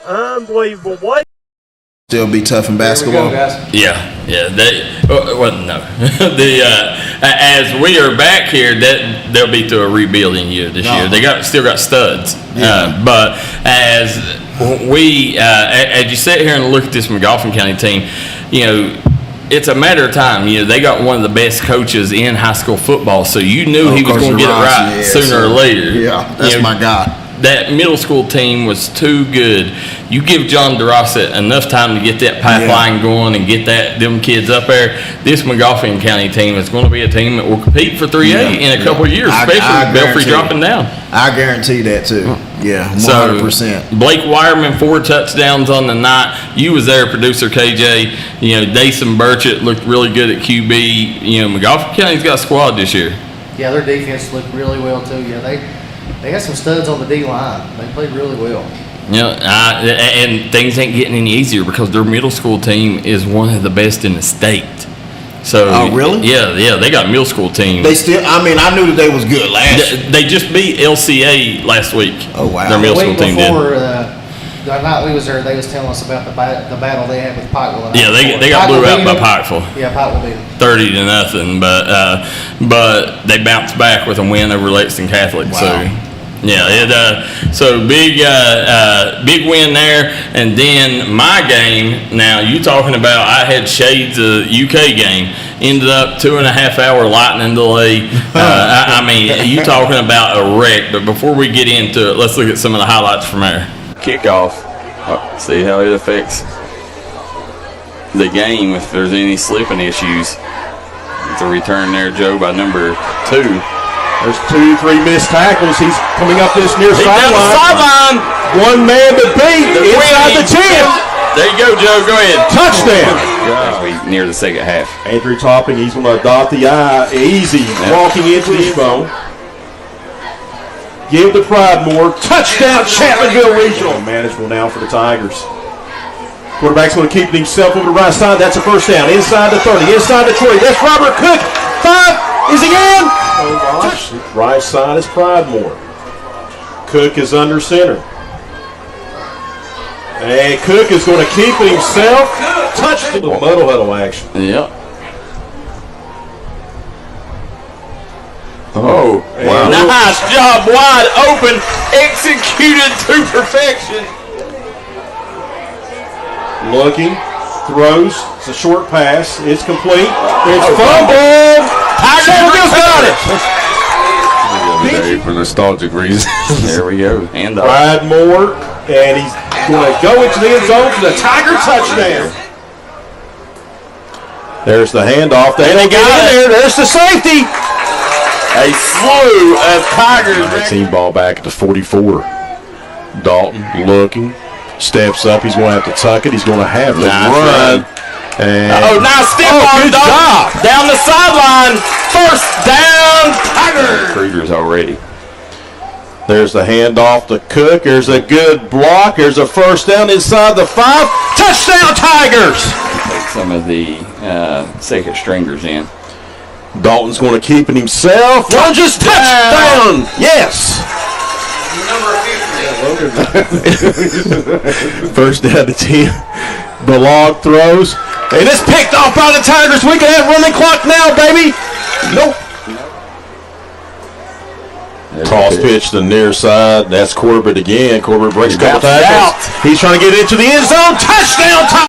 Speaker 7: Unbelievable. Blake.
Speaker 1: Still be tough in basketball.
Speaker 3: Yeah. As we are back here, that they'll be through a rebuilding year this year. They still got studs, but as you sit here and look at this McGuffin County team, it's a matter of time. They got one of the best coaches in high school football, so you knew he was going to get it right sooner or later.
Speaker 1: Yeah, that's my guy.
Speaker 3: That middle school team was too good. You give John DeRosset enough time to get that pipeline going and get them kids up there. This McGuffin County team is going to be a team that will compete for 3A in a couple of years, especially with Belfry dropping down.
Speaker 1: I guarantee that too. Yeah, 100%.
Speaker 3: So, Blake Wireman, 4 touchdowns on the night. You was there, producer KJ. Dason Burchett looked really good at QB. McGuffin County's got a squad this year.
Speaker 2: Yeah, their defense looked really well too. Yeah, they got some studs on the D-line. They played really well.
Speaker 3: And things ain't getting any easier because their middle school team is one of the best in the state. So,
Speaker 1: oh, really?
Speaker 3: Yeah, they got a middle school team.
Speaker 1: They still, I knew that they was good last year.
Speaker 3: They just beat LCA last week.
Speaker 1: Oh, wow.
Speaker 3: Their middle school team did.
Speaker 2: The night we was there, they was telling us about the battle they had with Pikeville.
Speaker 3: Yeah, they got blew out by Pikeville.
Speaker 2: Yeah, Pikeville beat them
Speaker 3: 30-0, but they bounced back with a win over Lexington Catholic.
Speaker 1: Wow.
Speaker 3: So. Yeah, so big win there, and then my game. Now you talking about? I had shades of UK game. Ended up 2.5 hour lightning delay. You talking about a wreck? But before we get into it, let's look at some of the highlights from there. Kickoff. See how it affects the game if there's any slipping issues. It's a return there, Joe, by number 2.
Speaker 8: There's 2-3 missed tackles. He's coming up this near sideline. One man to beat inside the 10.
Speaker 3: There you go, Joe. Go ahead.
Speaker 8: Touchdown.
Speaker 3: We near the second half.
Speaker 8: Andrew Topping, he's going to dot the I. Easy. Walking into the end zone. Give to Pridemore. Touchdown, Chapmanville Regional. Manageable now for the Tigers. Quarterback's going to keep it himself over the right side. That's a first down. Inside the 30. Inside the 20. That's Robert Cook. 5. Is he in? Oh, gosh. Right side is Pridemore. Cook is under center. And Cook is going to keep it himself. Touchdown. Muddle huddle action.
Speaker 3: Yep. Oh, wow. Nice job, wide open, executed to perfection.
Speaker 8: Looking, throws, it's a short pass, it's complete, it's fumbled. Tigers got it.
Speaker 9: For nostalgic reasons.
Speaker 3: There we go. And
Speaker 8: Pridemore, and he's going to go into the end zone for the Tiger touchdown. There's the handoff. They got it there. There's the safety.
Speaker 3: A slew of Tigers.
Speaker 8: Team ball back at the 44. Dalton looking, steps up. He's going to have to tuck it. He's going to have to run. And
Speaker 3: nice step on Dalton. Down the sideline. First down, Tigers.
Speaker 9: Krieger's already.
Speaker 8: There's the handoff to Cook. There's a good block. There's a first down inside the 5. Touchdown, Tigers.
Speaker 3: Take some of the second stringers in.
Speaker 8: Dalton's going to keep it himself. Lunges, touchdown. Yes. First down to 10. Balog throws. And it's picked off by the Tigers. We can have running clock now, baby. Nope. Toss pitch to the near side. That's Corbett again. Corbett breaks a couple tackles. He's trying to get into the end zone. Touchdown!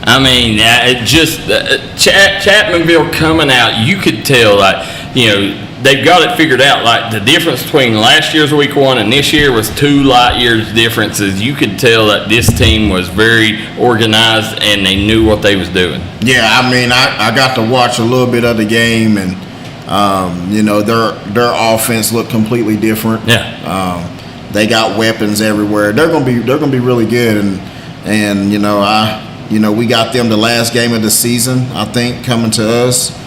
Speaker 3: I mean, it just Chapmanville coming out, you could tell, like, you know, they've got it figured out. Like, the difference between last year's week 1 and this year was 2 light years differences. You could tell that this team was very organized and they knew what they was doing.
Speaker 1: Yeah, I mean, I got to watch a little bit of the game, and you know, their offense looked completely different.
Speaker 3: Yeah.
Speaker 1: They got weapons everywhere. They're gonna be really good, and you know, we got them the last game of the season, I think, coming to us.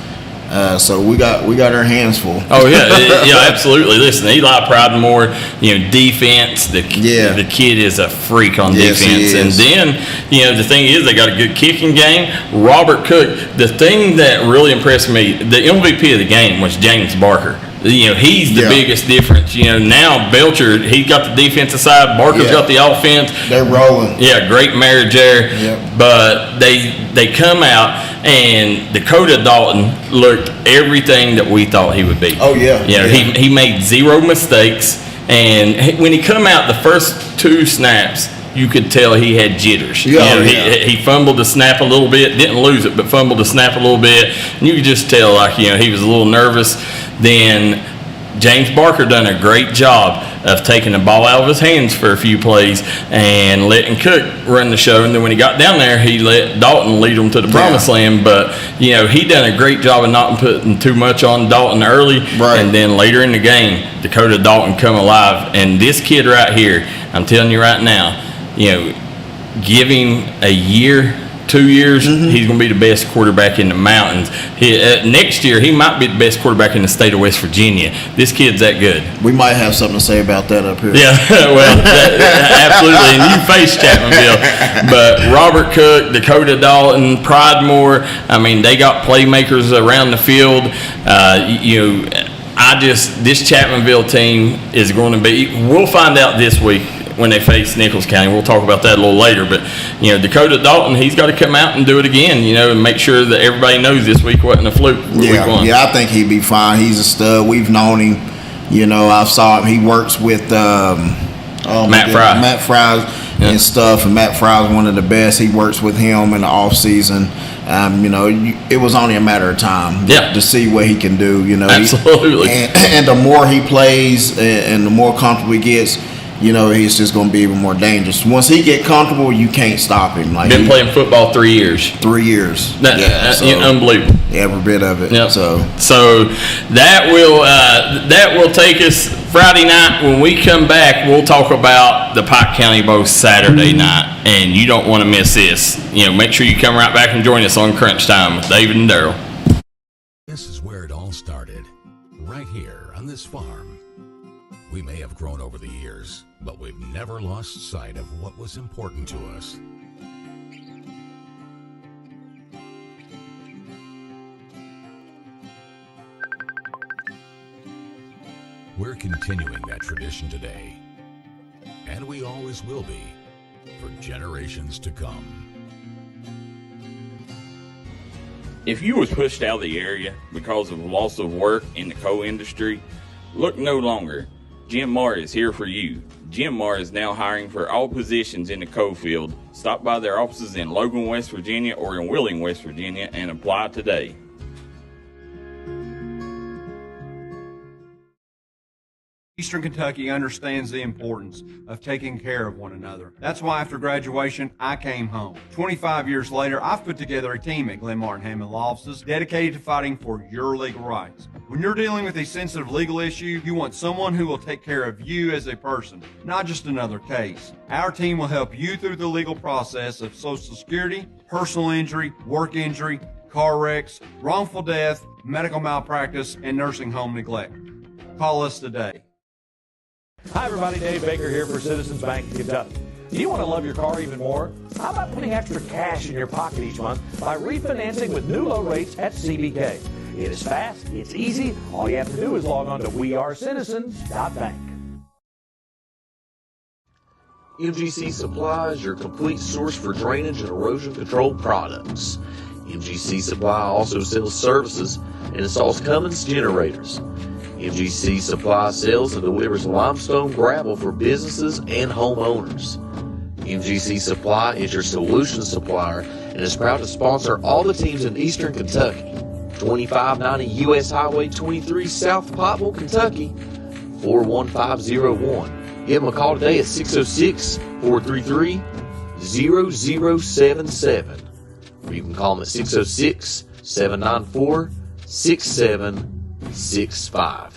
Speaker 1: So we got our hands full.
Speaker 3: Oh yeah, absolutely. Listen, Eli Pridemore, you know, defense. The kid is a freak on defense. And then, you know, the thing is, they got a good kicking game. Robert Cook. The thing that really impressed me, the MVP of the game was James Barker. You know, he's the biggest difference. You know, now Belcher, he got the defensive side. Barker's got the offense.
Speaker 1: They're rolling.
Speaker 3: Yeah, great marriage there.
Speaker 1: Yep.
Speaker 3: But they come out, and Dakota Dalton looked everything that we thought he would be.
Speaker 1: Oh, yeah.
Speaker 3: You know, he made 0 mistakes. And when he come out, the first 2 snaps, you could tell he had jitters.
Speaker 1: Yeah,
Speaker 3: He fumbled the snap a little bit, didn't lose it, but fumbled the snap a little bit. And you could just tell, like, you know, he was a little nervous. Then James Barker done a great job of taking the ball out of his hands for a few plays and letting Cook run the show. And then when he got down there, he let Dalton lead him to the promised land. But, you know, he done a great job of not putting too much on Dalton early.
Speaker 1: Right.
Speaker 3: And then later in the game, Dakota Dalton come alive. And this kid right here, I'm telling you right now, you know, give him a year, 2 years, he's going to be the best quarterback in the mountains. Next year, he might be the best quarterback in the state of West Virginia. This kid's that good.
Speaker 1: We might have something to say about that up here.
Speaker 3: Yeah, well, absolutely. And you face Chapmanville. But Robert Cook, Dakota Dalton, Pridemore, I mean, they got playmakers around the field. You know, this Chapmanville team is going to be, we'll find out this week when they face Nichols County. We'll talk about that a little later. But, you know, Dakota Dalton, he's got to come out and do it again, you know, and make sure that everybody knows this week wasn't a fluke.
Speaker 1: Yeah, I think he'd be fine. He's a stud. We've known him. You know, I saw him. He works with Matt Fry and stuff. And Matt Fry is one of the best. He works with him in the off season. You know, it was only a matter of time to see what he can do. You know,
Speaker 3: absolutely.
Speaker 1: And the more he plays and the more comfortable he gets, you know, he's just going to be even more dangerous. Once he get comfortable, you can't stop him. Like,
Speaker 3: been playing football 3 years.
Speaker 1: 3 years.
Speaker 3: So, unbelievable.
Speaker 1: Every bit of it.
Speaker 3: Yep.
Speaker 1: So
Speaker 3: that will take us Friday night. When we come back, we'll talk about the Pike County Bowl Saturday night, and you don't want to miss this. You know, make sure you come right back and join us on Crunch Time with David and Darryl.
Speaker 6: This is where it all started, right here on this farm. We may have grown over the years, but we've never lost sight of what was important to us. We're continuing that tradition today, and we always will be for generations to come.
Speaker 3: If you was pushed out of the area because of loss of work in the coal industry, look no longer. Jim Marr is here for you. Jim Marr is now hiring for all positions in the coal field. Stop by their offices in Logan, West Virginia or in Wheeling, West Virginia and apply today.
Speaker 10: Eastern Kentucky understands the importance of taking care of one another. That's why after graduation, I came home. 25 years later, I've put together a team at Glenn Martin Hammond Law Offices dedicated to fighting for your legal rights. When you're dealing with a sensitive legal issue, you want someone who will take care of you as a person, not just another case. Our team will help you through the legal process of Social Security, personal injury, work injury, car wrecks, wrongful death, medical malpractice, and nursing home neglect. Call us today.
Speaker 11: Hi everybody, Dave Baker here for Citizens Bank of Kentucky. Do you want to love your car even more? How about putting extra cash in your pocket each month by refinancing with new low rates at CBK? It is fast, it's easy, all you have to do is log on to wearecitizens.bank.
Speaker 12: MGC Supply is your complete source for drainage and erosion control products. MGC Supply also sells services and installs Cummins generators. MGC supplies, sells, and delivers limestone gravel for businesses and homeowners. MGC Supply is your solution supplier and is proud to sponsor all the teams in Eastern Kentucky. 2590 U.S. Highway 23, South Pottsville, Kentucky, 41501. Give them a call today at 606-433-0077. Or you can call them at 606-794-6765.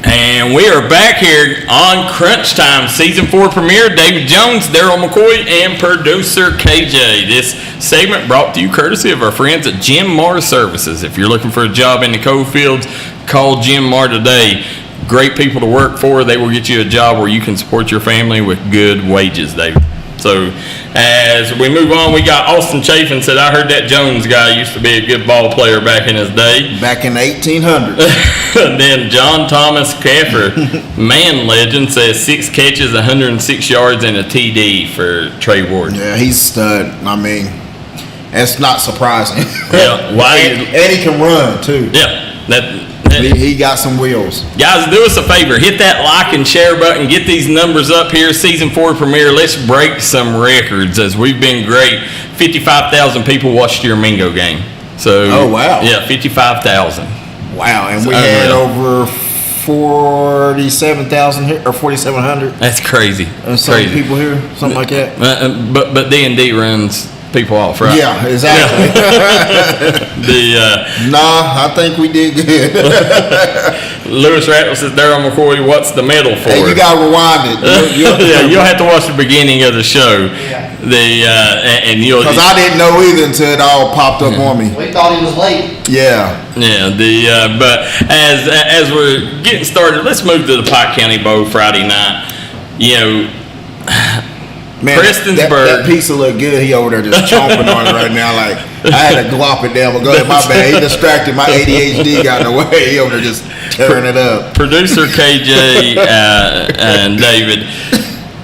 Speaker 3: And we are back here on Crunch Time, Season 4 premiere. David Jones, Darryl McCoy, and producer KJ. This segment brought to you courtesy of our friends at Jim Marr Services. If you're looking for a job in the coal fields, call Jim Marr today. Great people to work for. They will get you a job where you can support your family with good wages, David. So as we move on, we got Austin Chafin said, I heard that Jones guy used to be a good ball player back in his day.
Speaker 1: Back in the 1800s.
Speaker 3: And then John Thomas Caffer, man legend, says 6 catches, 106 yards, and a TD for Trey Ward.
Speaker 1: Yeah, he's stud. I mean, that's not surprising.
Speaker 3: Yeah, why?
Speaker 1: And he can run, too.
Speaker 3: Yeah,
Speaker 1: he got some wheels.
Speaker 3: Guys, do us a favor. Hit that like and share button. Get these numbers up here. Season 4 premiere. Let's break some records as we've been great. 55,000 people watched your Mingo game. So,
Speaker 1: oh, wow.
Speaker 3: Yeah, 55,000.
Speaker 1: Wow, and we had over 47,000 here, or 4,700.
Speaker 3: That's crazy.
Speaker 1: Some people here, something like that.
Speaker 3: But D&D runs people off, right?
Speaker 1: Yeah, exactly. I think we did good.
Speaker 3: Lewis Rattle says, Darryl McCoy, what's the medal for?
Speaker 1: Hey, you got to rewind it.
Speaker 3: You'll have to watch the beginning of the show.
Speaker 1: Yeah.
Speaker 3: You'll
Speaker 1: because I didn't know either until it all popped up on me.
Speaker 2: We thought he was late.
Speaker 1: Yeah.
Speaker 3: Yeah. But as we're getting started, let's move to the Pike County Bowl Friday night.
Speaker 1: Man, that pizza look good. He over there just chomping on it right now. Like, I had to glop it down. But go ahead, my bad. He distracted. My ADHD got in the way. He over there just tearing it up.
Speaker 3: Producer KJ and David,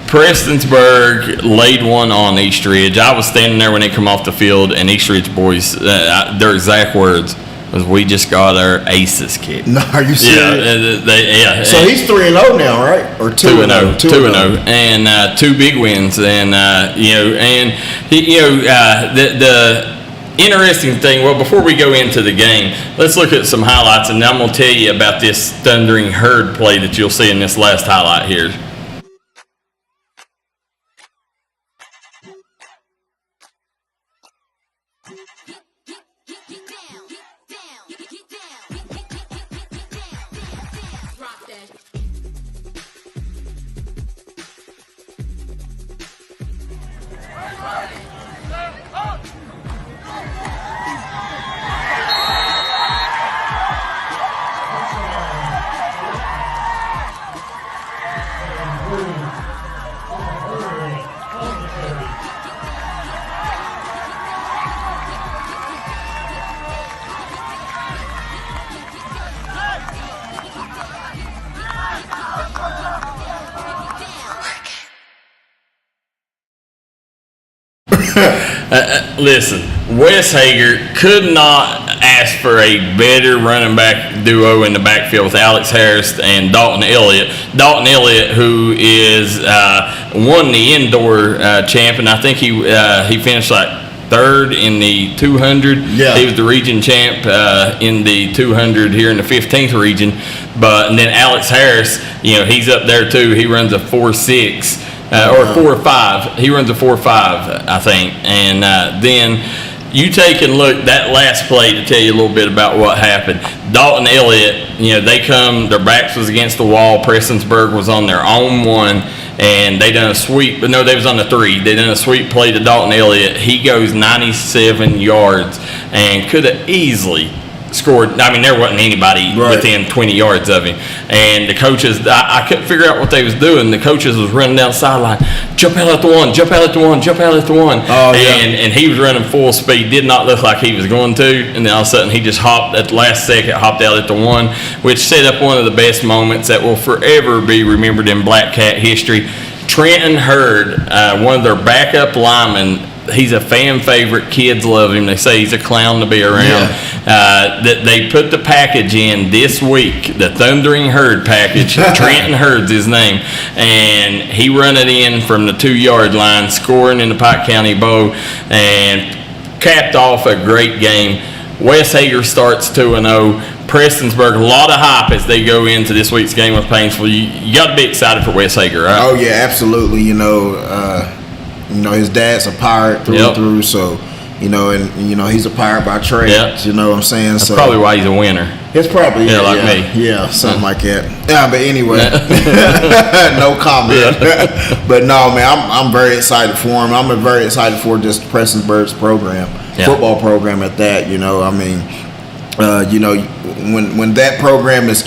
Speaker 3: Prestonsburg laid one on East Ridge. I was standing there when they come off the field, and East Ridge boys, their exact words was, "We just got our aces kicked."
Speaker 1: No, are you serious?
Speaker 3: Yeah.
Speaker 1: So he's 3-0 now, right? Or 2-0.
Speaker 3: 2-0, and 2 big wins, and the interesting thing. Well, before we go into the game, let's look at some highlights, and I'm gonna tell you about this thundering herd play that you'll see in this last highlight here. Listen, Wes Hager could not ask for a better running back duo in the backfield with Alex Harris and Dalton Elliott. Dalton Elliott, who is won the indoor champion. I think he finished like 3rd in the 200.
Speaker 1: Yeah.
Speaker 3: He was the region champ in the 200 here in the 15th region. And then Alex Harris, he's up there too. He runs a 4.6. Or 4.5. He runs a 4.5, I think. And then you take and look that last play to tell you a little bit about what happened. Dalton Elliott, they come, their backs was against the wall. Prestonsburg was on their own one, and they done a sweep. But no, they was on the 3. They done a sweep play to Dalton Elliott. He goes 97 yards and could have easily scored. I mean, there wasn't anybody within 20 yards of him. And the coaches, I couldn't figure out what they was doing. The coaches was running down the sideline, jump out at the 1, jump out at the 1, jump out at the 1.
Speaker 1: Oh, yeah.
Speaker 3: And he was running full speed. Did not look like he was going to. And then all of a sudden, he just hopped at the last second, hopped out at the 1, which set up one of the best moments that will forever be remembered in Black Cat history. Trenton Hurd, one of their backup linemen, he's a fan favorite. Kids love him. They say he's a clown to be around. That they put the package in this week, the Thundering Herd package. Trenton Herd's his name, and he run it in from the 2-yard line, scoring in the Pike County Bowl, and capped off a great game. Wes Hager starts 2-0. Prestonsburg, a lot of hype as they go into this week's game with Paintsville. You got to be excited for Wes Hager, right?
Speaker 1: Oh yeah, absolutely. His dad's a pirate through and through, so he's a pirate by trade.
Speaker 3: Yep.
Speaker 1: You know what I'm saying?
Speaker 3: That's
Speaker 1: so
Speaker 3: probably why he's a winner.
Speaker 1: It's probably
Speaker 3: like me.
Speaker 1: Yeah, something like that. Yeah, but anyway, no comment. But no, man, I'm very excited for him. I'm very excited for just Prestonsburg's program, football program at that. When that program is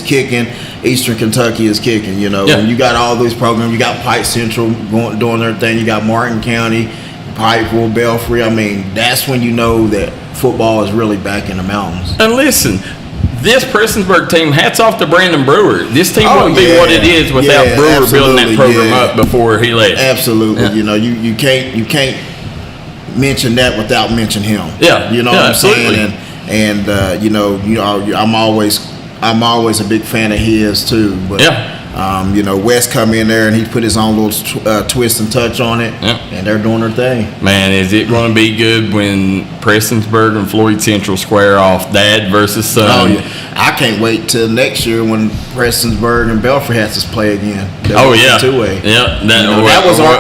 Speaker 1: kicking, Eastern Kentucky is kicking. When you got all these programs, you got Pike Central doing their thing. You got Martin County, Pikeville, Belfry. I mean, that's when you know that football is really back in the mountains.
Speaker 3: And listen, this Prestonsburg team, hats off to Brandon Brewer. This team wouldn't be what it is without Brewer building that program up before he left.
Speaker 1: Absolutely. You can't mention that without mentioning him.
Speaker 3: Yeah.
Speaker 1: You know what I'm saying? And I'm always a big fan of his too. But Wes come in there and he put his own little twist and touch on it, and they're doing their thing.
Speaker 3: Man, is it going to be good when Prestonsburg and Floyd Central square off, dad versus son?
Speaker 1: Oh yeah, I can't wait till next year when Prestonsburg and Belfry has to play again. Two-way.
Speaker 3: Yeah,
Speaker 1: that was our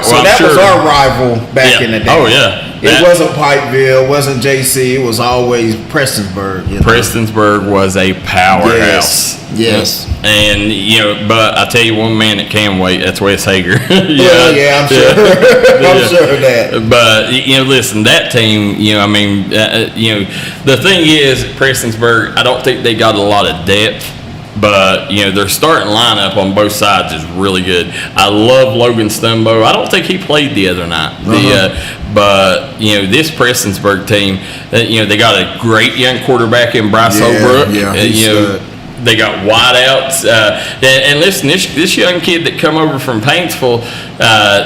Speaker 1: rival back in the day.
Speaker 3: Oh yeah.
Speaker 1: It wasn't Pikeville, it wasn't JC, it was always Prestonsburg.
Speaker 3: Prestonsburg was a powerhouse.
Speaker 1: Yes.
Speaker 3: And, but I tell you one man that can wait, that's Wes Hager.
Speaker 1: I'm sure. I'm sure of that.
Speaker 3: But, listen, that team, the thing is, Prestonsburg, I don't think they got a lot of depth. But, their starting lineup on both sides is really good. I love Logan Stumbo. I don't think he played the other night. But, this Prestonsburg team, they got a great young quarterback in Bryce Holbrook. They got wideouts. And listen, this young kid that come over from Paintsville,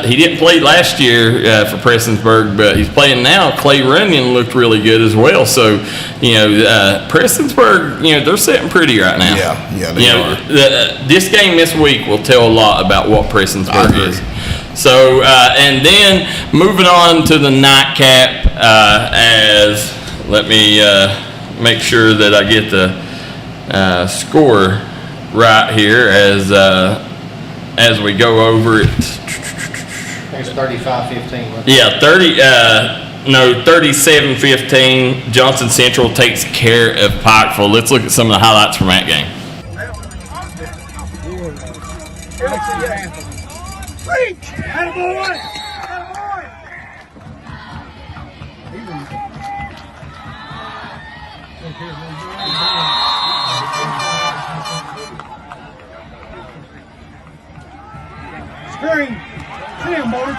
Speaker 3: he didn't play last year for Prestonsburg, but he's playing now. Clay Runyon looked really good as well. So, Prestonsburg, they're sitting pretty right now.
Speaker 1: Yeah, they are.
Speaker 3: This game this week will tell a lot about what Prestonsburg is. So, and then moving on to the nightcap, let me make sure that I get the score right here as we go over it.
Speaker 2: It's 35-15.
Speaker 3: Yeah, 37-15. Johnson Central takes care of Pikeville. Let's look at some of the highlights from that game.
Speaker 7: Screen. Damn, boys.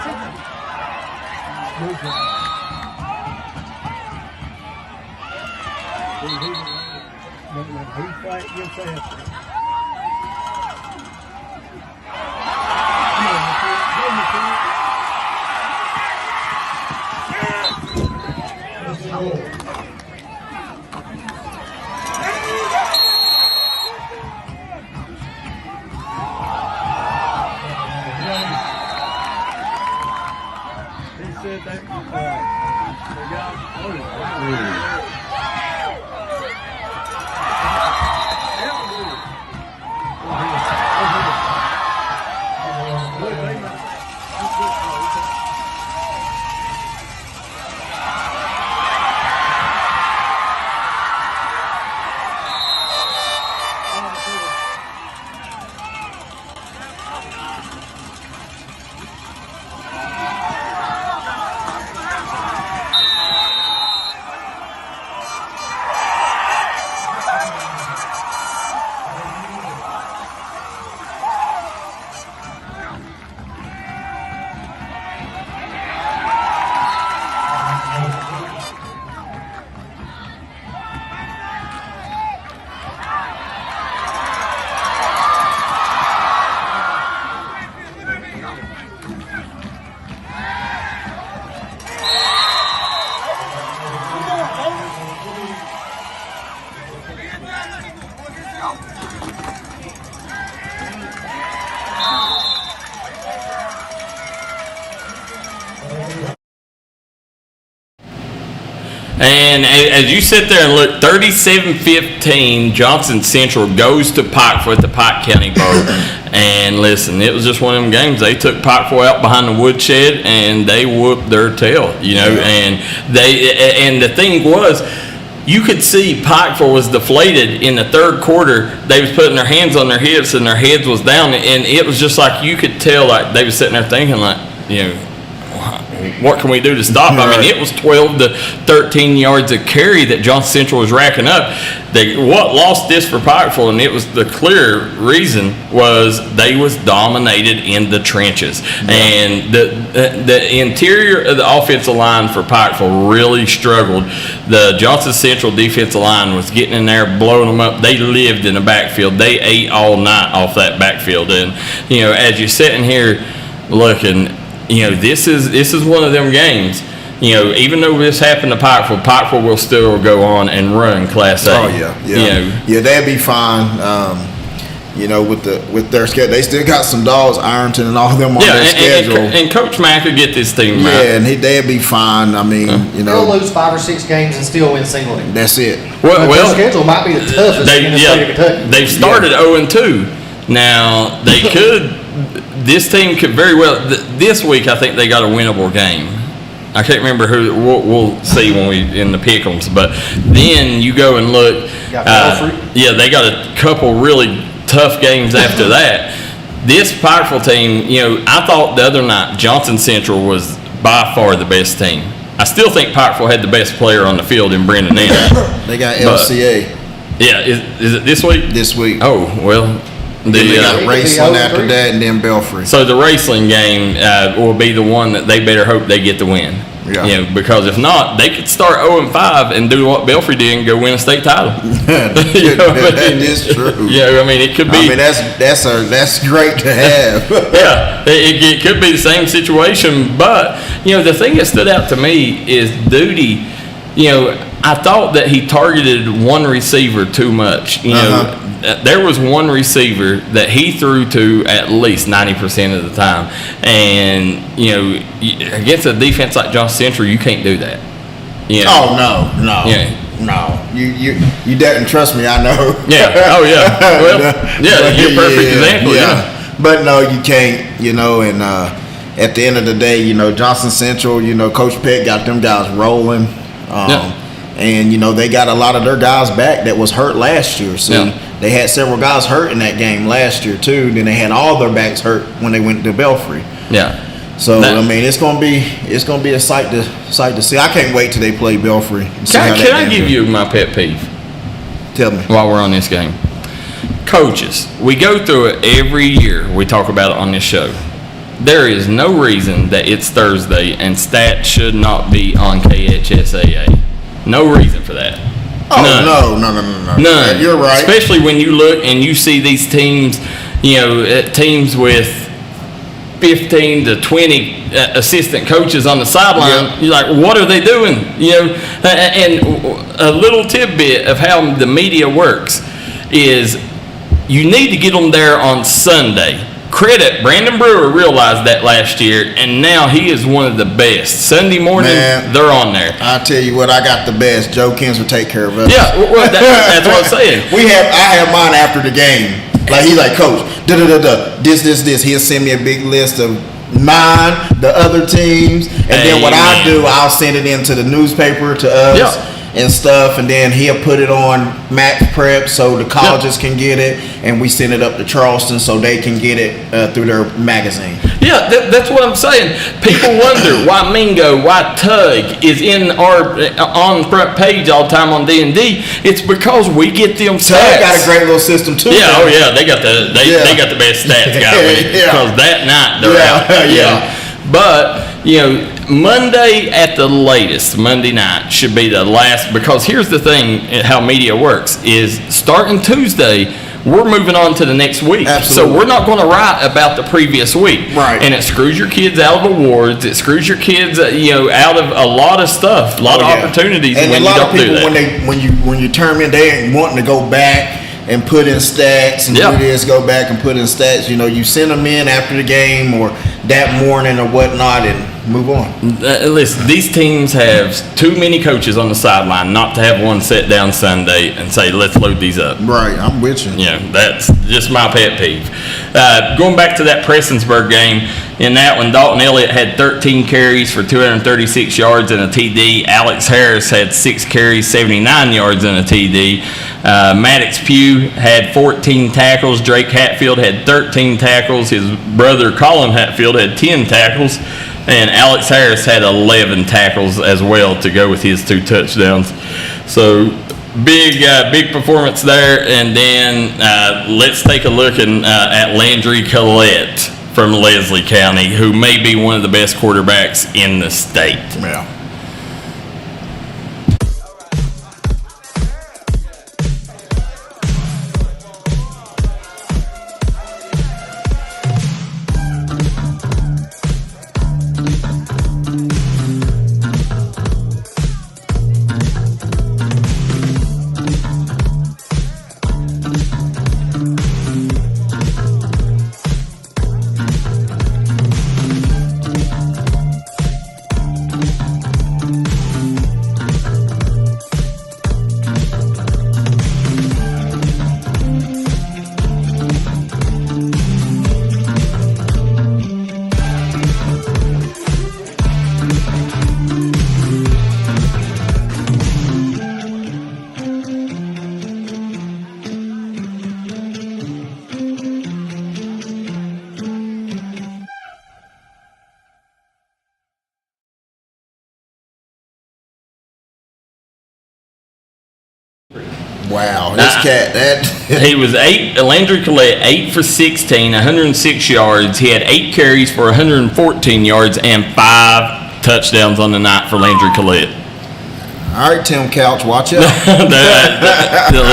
Speaker 3: And as you sit there and look, 37-15, Johnson Central goes to Pikeville at the Pike County Bowl. And listen, it was just one of them games. They took Pikeville out behind the woodshed and they whooped their tail, And the thing was, you could see Pikeville was deflated in the third quarter. They was putting their hands on their hips and their heads was down, and it was just like you could tell, like they was sitting there thinking, like, what can we do to stop? I mean, it was 12 to 13 yards of carry that Johnson Central was racking up. What lost this for Pikeville, and it was the clear reason, was they was dominated in the trenches. Yeah. And the interior of the offensive line for Pikeville really struggled. The Johnson Central defensive line was getting in there, blowing them up. They lived in the backfield. They ate all night off that backfield. And, as you're sitting here looking, this is one of them games. Even though this happened to Pikeville will still go on and run Class A.
Speaker 1: Oh yeah. They'll be fine. With their schedule, they still got some dogs, Ironton and all of them on their schedule.
Speaker 3: And Coach Mack could get this team right.
Speaker 1: Yeah, and they'll be fine. I mean,
Speaker 2: they'll lose 5 or 6 games and still win single A.
Speaker 1: That's it.
Speaker 2: Well, their schedule might be the toughest in the state of Kentucky.
Speaker 3: They've started 0-2. Now they could. This team could very well. This week, I think they got a winnable game. I can't remember who. We'll see when we in the pick'ems. But then you go and look. They got a couple really tough games after that. This Pikeville team, I thought the other night Johnson Central was by far the best team. I still think Pikeville had the best player on the field in Brendan Anderson.
Speaker 1: They got LCA.
Speaker 3: Is it this week?
Speaker 1: This week.
Speaker 3: Oh well.
Speaker 1: They got Raceland after that, and then Belfry.
Speaker 3: So the Raceland game will be the one that they better hope they get the win. Yeah. Because if not, they could start 0-5 and do what Belfry did and go win a state title.
Speaker 1: That is true.
Speaker 3: It could be.
Speaker 1: That's great to have.
Speaker 3: It could be the same situation, but the thing that stood out to me is Duty. I thought that he targeted one receiver too much. There was one receiver that he threw to at least 90% of the time, and against a defense like Johnson Central, you can't do that.
Speaker 1: Oh no. No, you didn't trust me. I know.
Speaker 3: Yeah. Oh yeah. Well, you're a perfect example. Yeah.
Speaker 1: But no, you can't. And at the end of the day, Johnson Central, Coach Peck got them guys rolling. And they got a lot of their guys back that was hurt last year. So they had several guys hurt in that game last year too. Then they had all their backs hurt when they went to Belfry.
Speaker 3: Yeah.
Speaker 1: So it's gonna be a sight to see. I can't wait till they play Belfry.
Speaker 3: Can I give you my pet peeve?
Speaker 1: Tell me.
Speaker 3: While we're on this game, coaches, we go through it every year. We talk about it on this show. There is no reason that it's Thursday and stats should not be on KHSAA. No reason for that.
Speaker 1: Oh,
Speaker 3: none.
Speaker 1: No.
Speaker 3: None.
Speaker 1: You're right.
Speaker 3: Especially when you look and you see these teams, teams with 15 to 20 assistant coaches on the sideline. Yeah. You're like, what are they doing? And a little tidbit of how the media works is you need to get them there on Sunday. Credit, Brandon Brewer realized that last year, and now he is one of the best. Sunday morning, they're on there.
Speaker 1: I tell you what, I got the best. Joe Kins will take care of us.
Speaker 3: Yeah, well, that's what I'm saying.
Speaker 1: I have mine after the game. Like he's like, Coach, this. He'll send me a big list of mine, the other teams, and then what I do, I'll send it into the newspaper to us. Yeah. And stuff, and then he'll put it on Mac Prep so the colleges can get it, and we send it up to Charleston so they can get it through their magazine.
Speaker 3: Yeah, that's what I'm saying. People wonder why Mingo, why Tug is in our on front page all the time on D&D. It's because we get them stats.
Speaker 1: Tug got a great little system too.
Speaker 3: Yeah, oh yeah, they got the best stats guy because that night they're out.
Speaker 1: Yeah.
Speaker 3: But Monday at the latest, Monday night should be the last, because here's the thing, how media works is starting Tuesday, we're moving on to the next week.
Speaker 1: Absolutely.
Speaker 3: So we're not going to write about the previous week.
Speaker 1: Right.
Speaker 3: And it screws your kids out of awards. It screws your kids, out of a lot of stuff, a lot of opportunities
Speaker 1: and
Speaker 3: when
Speaker 1: a lot
Speaker 3: you don't
Speaker 1: of people,
Speaker 3: do that.
Speaker 1: when you turn in, they ain't wanting to go back and put in stats and do this, go back and put in stats. You know, you send them in after the game or that morning or whatnot and move on.
Speaker 3: Listen, these teams have too many coaches on the sideline not to have one sit down Sunday and say, let's load these up.
Speaker 1: Right, I'm with you.
Speaker 3: Yeah, that's just my pet peeve. Going back to that Prestonsburg game, in that one, Dalton Elliott had 13 carries for 236 yards and a TD. Alex Harris had 6 carries, 79 yards and a TD. Maddox Pugh had 14 tackles. Drake Hatfield had 13 tackles. His brother Colin Hatfield had 10 tackles. And Alex Harris had 11 tackles as well to go with his 2 touchdowns. So big performance there. And then let's take a look at Landry Collette from Leslie County, who may be one of the best quarterbacks in the state.
Speaker 1: Yeah. Wow, this cat,
Speaker 3: he was Landry Collette, 8 for 16, 106 yards. He had 8 carries for 114 yards and 5 touchdowns on the night for Landry Collette.
Speaker 1: All right, Tim Couch, watch out.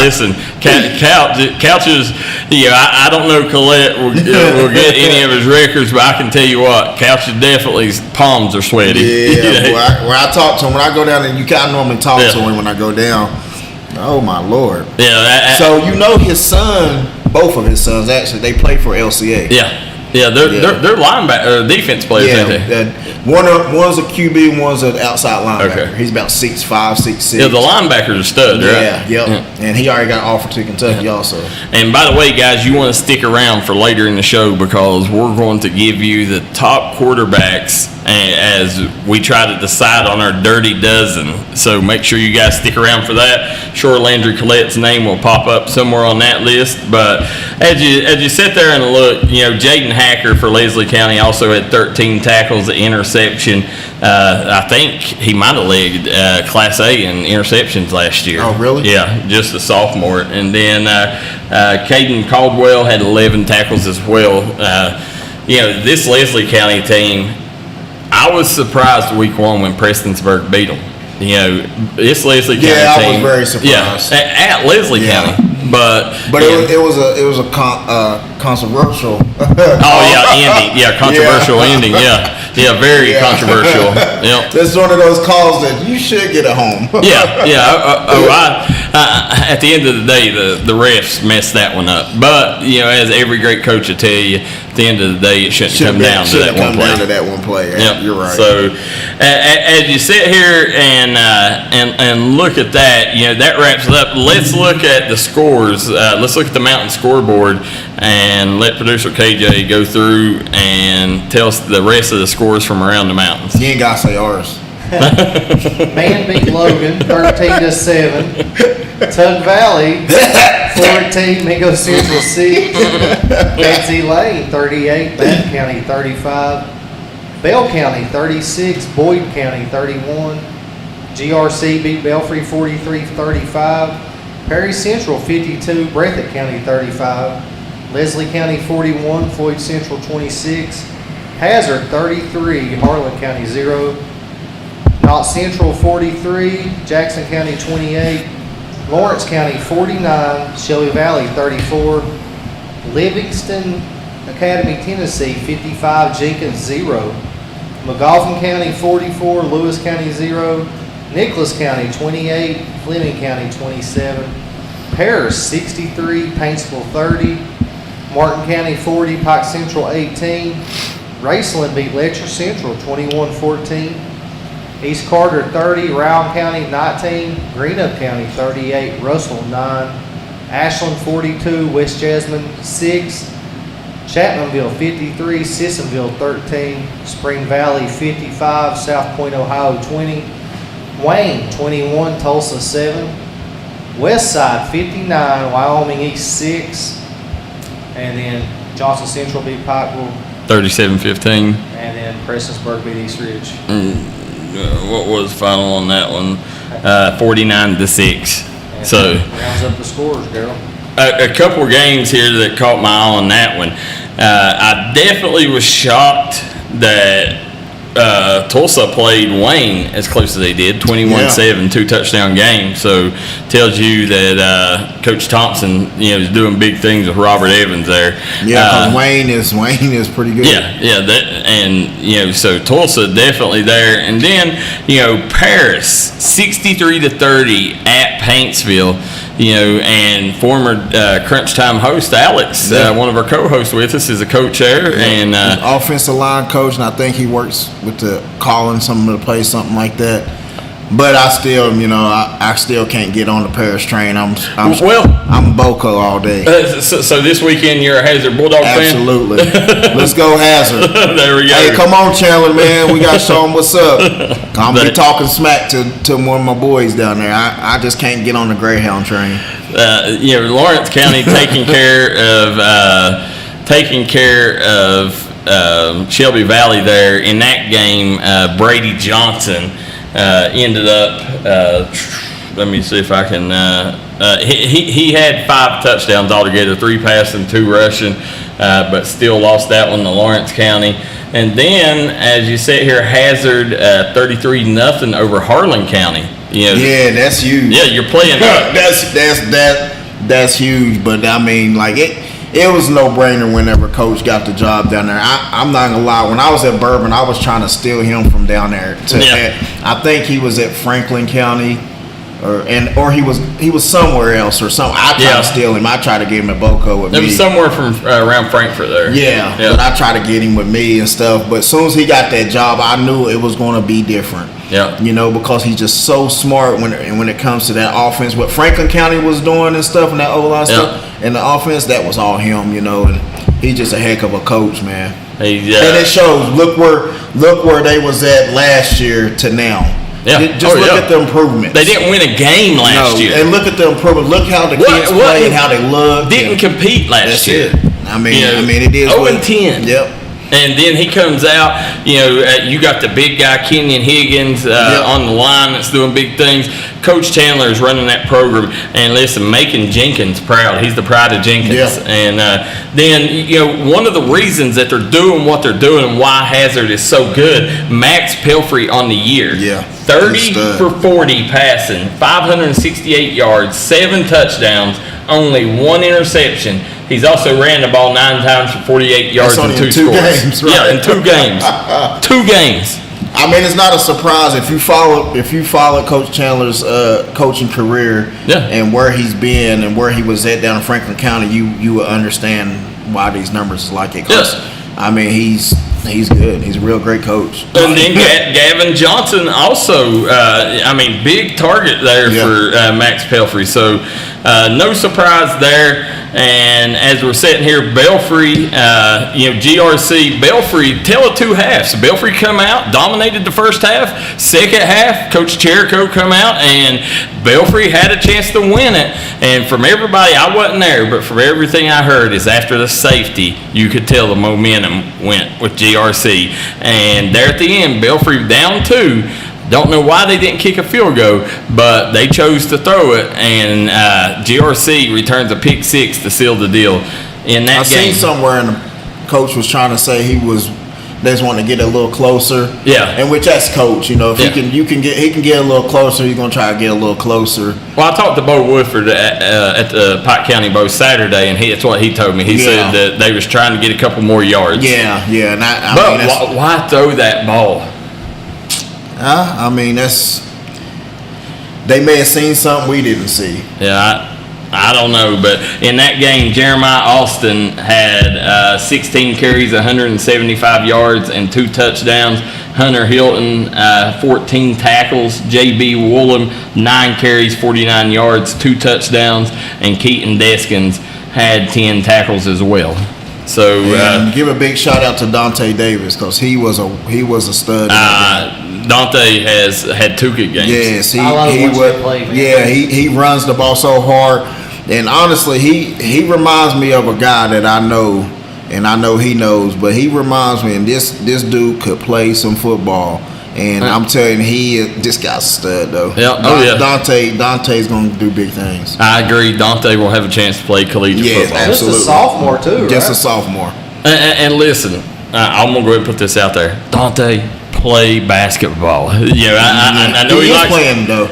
Speaker 3: Listen, Couch is, I don't know Collette will get any of his records, but I can tell you what, Couch is definitely, his palms are sweaty.
Speaker 1: Yeah, when I talk to him, when I go down there, I normally talk to him when I go down. Oh my Lord!
Speaker 3: Yeah.
Speaker 1: So his son, both of his sons actually, they play for LCA.
Speaker 3: Yeah, they're linebacker, defense players.
Speaker 1: Yeah, one's a QB, one's an outside linebacker. Okay. He's about 6'5", 6'6".
Speaker 3: Yeah, the linebacker's a stud, right?
Speaker 1: Yeah, yep. Yeah. And he already got offered to Kentucky also.
Speaker 3: And by the way, guys, you want to stick around for later in the show because we're going to give you the top quarterbacks as we try to decide on our Dirty Dozen. So make sure you guys stick around for that. Sure, Landry Collette's name will pop up somewhere on that list. But as you sit there and look, Jaden Hacker for Leslie County also had 13 tackles, an interception. I think he might have led Class A in interceptions last year.
Speaker 1: Oh, really?
Speaker 3: Yeah, just a sophomore. And then Caden Caldwell had 11 tackles as well. This Leslie County team, I was surprised week 1 when Prestonsburg beat them. This Leslie County team.
Speaker 1: Yeah, I was very surprised.
Speaker 3: Yeah, at Leslie County. But
Speaker 1: it was a controversial.
Speaker 3: Ending. Yeah, controversial ending. Yeah, very controversial. Yep.
Speaker 1: That's one of those calls that you should get at home.
Speaker 3: At the end of the day, the refs messed that one up. But as every great coach will tell you, at the end of the day, it shouldn't come down to that one play.
Speaker 1: Yep. You're right.
Speaker 3: So as you sit here and look at that, that wraps it up. Let's look at the scores. Let's look at the mountain scoreboard and let producer KJ go through and tell us the rest of the scores from around the mountains.
Speaker 1: You ain't got to say ours.
Speaker 2: Man beat Logan 13-7. Tug Valley 14. Mingo Central 6. Betsy Lane 38. Bath County 35. Bell County 36. Boyd County 31. GRC beat Belfry 43-35. Perry Central 52, Breathitt County 35, Leslie County 41, Floyd Central 26, Hazard 33, Harlan County 0, Knott Central 43, Jackson County 28, Lawrence County 49, Shelby Valley 34, Livingston Academy, Tennessee 55, Jenkins 0, McGoffin County 44, Lewis County 0, Nicholas County 28, Fleming County 27, Paris 63, Paintsville 30, Martin County 40, Pike Central 18. Raceland beat Letcher Central 21-14. East Carter 30, Rowan County 19, Greenup County 38, Russell 9, Ashland 42, West Jasmine 6, Chapmanville 53, Sissonville 13, Spring Valley 55, South Point, Ohio 20, Wayne 21, Tulsa 7, Westside 59, Wyoming East 6, and then Johnson Central beat Pikeville
Speaker 3: 37-15.
Speaker 2: And then Prestonsburg beat East Ridge.
Speaker 3: What was final on that one? 49-6. So
Speaker 2: rounds up the scores, Darryl.
Speaker 3: A couple of games here that caught my eye on that one. I definitely was shocked that Tulsa played Wayne as close as they did, 21-7, 2-touchdown game. So tells you that Coach Thompson, is doing big things with Robert Evans there.
Speaker 1: Yeah, because Wayne is pretty good.
Speaker 3: So Tulsa definitely there, and then Paris 63-30 at Paintsville. And former Crunch Time host Alex, one of our co-hosts with us, is a coach there, and
Speaker 1: offensive line coach, and I think he works with the calling some of the plays, something like that. But I still, I still can't get on the Paris train. I'm Boco all day.
Speaker 3: So this weekend you're a Hazard Bulldog fan?
Speaker 1: Absolutely. Let's go Hazard.
Speaker 3: There we go.
Speaker 1: Hey, come on, Chandler, man. We got to show them what's up. I'm be talking smack to one of my boys down there. I just can't get on the Greyhound train.
Speaker 3: Lawrence County taking care of Shelby Valley there. In that game, Brady Johnson ended up, let me see if I can, he had 5 touchdowns altogether, 3 passing, 2 rushing, but still lost that one to Lawrence County. And then, as you sit here, Hazard 33-0 over Harlan County.
Speaker 1: Yeah, that's huge.
Speaker 3: Yeah, you're playing up.
Speaker 1: That's huge, but I mean, like it was no brainer whenever Coach got the job down there. I'm not gonna lie. When I was at Bourbon, I was trying to steal him from down there. I think he was at Franklin County, or he was somewhere else or something. I tried to steal him. I tried to get him at Boco with me.
Speaker 3: It was somewhere from around Frankfort there.
Speaker 1: Yeah, but I tried to get him with me and stuff. But as soon as he got that job, I knew it was going to be different.
Speaker 3: Yeah,
Speaker 1: because he's just so smart when it comes to that offense. What Franklin County was doing and stuff, and that O-line stuff, and the offense, that was all him. And he's just a heck of a coach, man. And it shows. Look where they was at last year to now.
Speaker 3: Yeah.
Speaker 1: Just look at the improvements.
Speaker 3: They didn't win a game last year.
Speaker 1: And look at the improvement. Look how the kids play and how they look.
Speaker 3: Didn't compete last year.
Speaker 1: I mean, it is
Speaker 3: 0-10.
Speaker 1: Yep.
Speaker 3: And then he comes out, you got the big guy, Kenyon Higgins, on the line that's doing big things. Coach Chandler is running that program. And listen, making Jenkins proud. He's the pride of Jenkins.
Speaker 1: Yeah.
Speaker 3: And then, one of the reasons that they're doing what they're doing and why Hazard is so good, Max Pelfrey on the year.
Speaker 1: Yeah.
Speaker 3: 30 for 40 passing, 568 yards, 7 touchdowns, only 1 interception. He's also ran the ball 9 times for 48 yards and 2 scores.
Speaker 1: Games, right?
Speaker 3: Yeah, in 2 games. 2 games.
Speaker 1: I mean, it's not a surprise if you follow Coach Chandler's coaching career and where he's been and where he was at down in Franklin County. You will understand why these numbers is like it. I mean, he's good. He's a real great coach.
Speaker 3: And then Gavin Johnson also, big target there for Max Pelfrey. So no surprise there. And as we're sitting here, Belfry, GRC, Belfry, tell it 2 halves. Belfry come out, dominated the first half. Second half, Coach Cherico come out, and Belfry had a chance to win it. And from everybody, I wasn't there, but from everything I heard is after the safety, you could tell the momentum went with GRC. And there at the end, Belfry down 2. Don't know why they didn't kick a field goal, but they chose to throw it, and GRC returns a pick 6 to seal the deal in that game.
Speaker 1: I seen somewhere, and the coach was trying to say they just want to get a little closer.
Speaker 3: Yeah,
Speaker 1: and which that's coach. If he can get a little closer. He's gonna try to get a little closer.
Speaker 3: Well, I talked to Bo Woodford at the Pike County Bowl Saturday, and that's what he told me. He said that they was trying to get a couple more yards.
Speaker 1: Yeah. And
Speaker 3: but why throw that ball?
Speaker 1: They may have seen something we didn't see.
Speaker 3: Yeah, I don't know, but in that game, Jeremiah Austin had 16 carries, 175 yards, and 2 touchdowns. Hunter Hilton, 14 tackles. J.B. Woolham, 9 carries, 49 yards, 2 touchdowns. And Keaton Deskins had 10 tackles as well. So
Speaker 1: give a big shout out to Dante Davis because he was a stud.
Speaker 3: Dante has had 2 good games.
Speaker 1: Yes, he
Speaker 2: he
Speaker 1: runs the ball so hard, and honestly, he reminds me of a guy that I know, and I know he knows, but he reminds me, and this dude could play some football, and I'm telling you, this guy's a stud though.
Speaker 3: Yeah,
Speaker 1: Dante's gonna do big things.
Speaker 3: I agree. Dante will have a chance to play collegiate football.
Speaker 1: Absolutely.
Speaker 2: Just a sophomore too.
Speaker 1: Just
Speaker 2: right?
Speaker 1: a sophomore.
Speaker 3: And listen, I'm gonna go ahead and put this out there. Dante, play basketball. I know he likes
Speaker 1: playing though.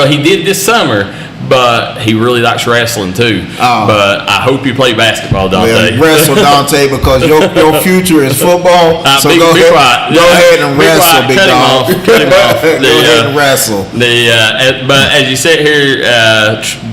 Speaker 3: He did this summer, but he really likes wrestling too. But I hope you play basketball, Dante.
Speaker 1: Well, wrestle, Dante, because your future is football. So go ahead and wrestle, big dog.
Speaker 3: Cut him off.
Speaker 1: Go ahead and wrestle.
Speaker 3: But as you sit here,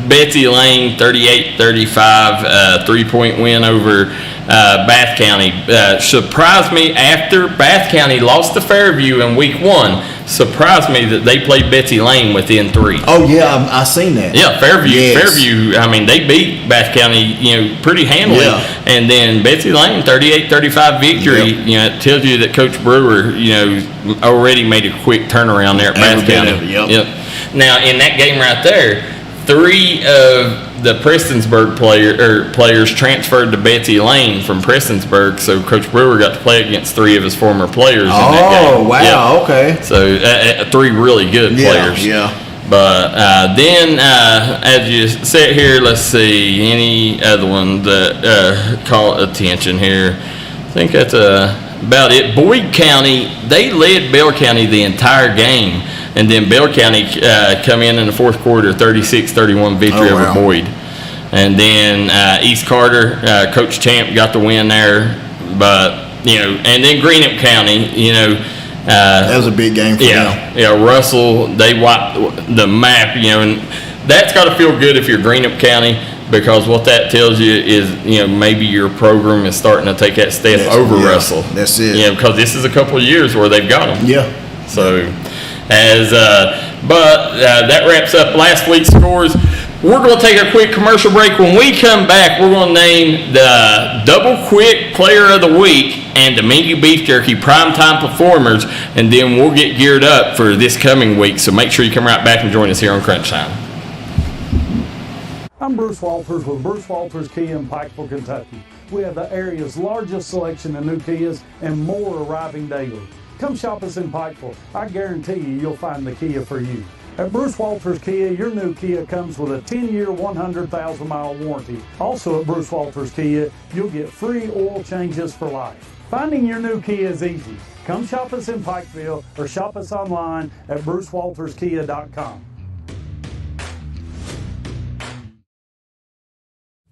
Speaker 3: Betsy Lane, 38-35, 3-point win over Bath County. Surprised me after Bath County lost to Fairview in week 1. Surprised me that they played Betsy Lane within 3.
Speaker 1: Oh yeah, I seen that.
Speaker 3: Yeah, Fairview. I mean, they beat Bath County, pretty handily.
Speaker 1: Yeah.
Speaker 3: And then Betsy Lane, 38-35 victory.
Speaker 1: Yep.
Speaker 3: It tells you that Coach Brewer, already made a quick turnaround there at Bath County.
Speaker 1: Yep.
Speaker 3: Now in that game right there, 3 of the Prestonsburg players transferred to Betsy Lane from Prestonsburg, so Coach Brewer got to play against 3 of his former players in that game.
Speaker 1: Oh, wow, okay.
Speaker 3: So 3 really good players.
Speaker 1: Yeah.
Speaker 3: But then, as you sit here, let's see, any other one that caught attention here. I think that's about it. Boyd County, they led Bell County the entire game. And then Bell County come in the fourth quarter, 36-31 victory over Boyd. And then East Carter, Coach Champ got the win there. But, and then Greenup County,
Speaker 1: that was a big game for them.
Speaker 3: Yeah, Russell, they wiped the map, and that's got to feel good if you're Greenup County, because what that tells you is, maybe your program is starting to take that step over Russell.
Speaker 1: That's it.
Speaker 3: Because this is a couple of years where they've got them.
Speaker 1: Yeah.
Speaker 3: So, that wraps up last week's scores. We're going to take a quick commercial break. When we come back, we're going to name the Double Quick Player of the Week and the Mingy Beef Jerky Primetime Performers, and then we'll get geared up for this coming week. So make sure you come right back and join us here on Crunch Time.
Speaker 13: I'm Bruce Walters with Bruce Walters Kia in Pikeville, Kentucky. We have the area's largest selection of new Kias and more arriving daily. Come shop us in Pikeville. I guarantee you'll find the Kia for you. At Bruce Walters Kia, your new Kia comes with a 10-year, 100,000-mile warranty. Also at Bruce Walters Kia, you'll get free oil changes for life. Finding your new Kia is easy. Come shop us in Pikeville or shop us online at brucewalterskia.com.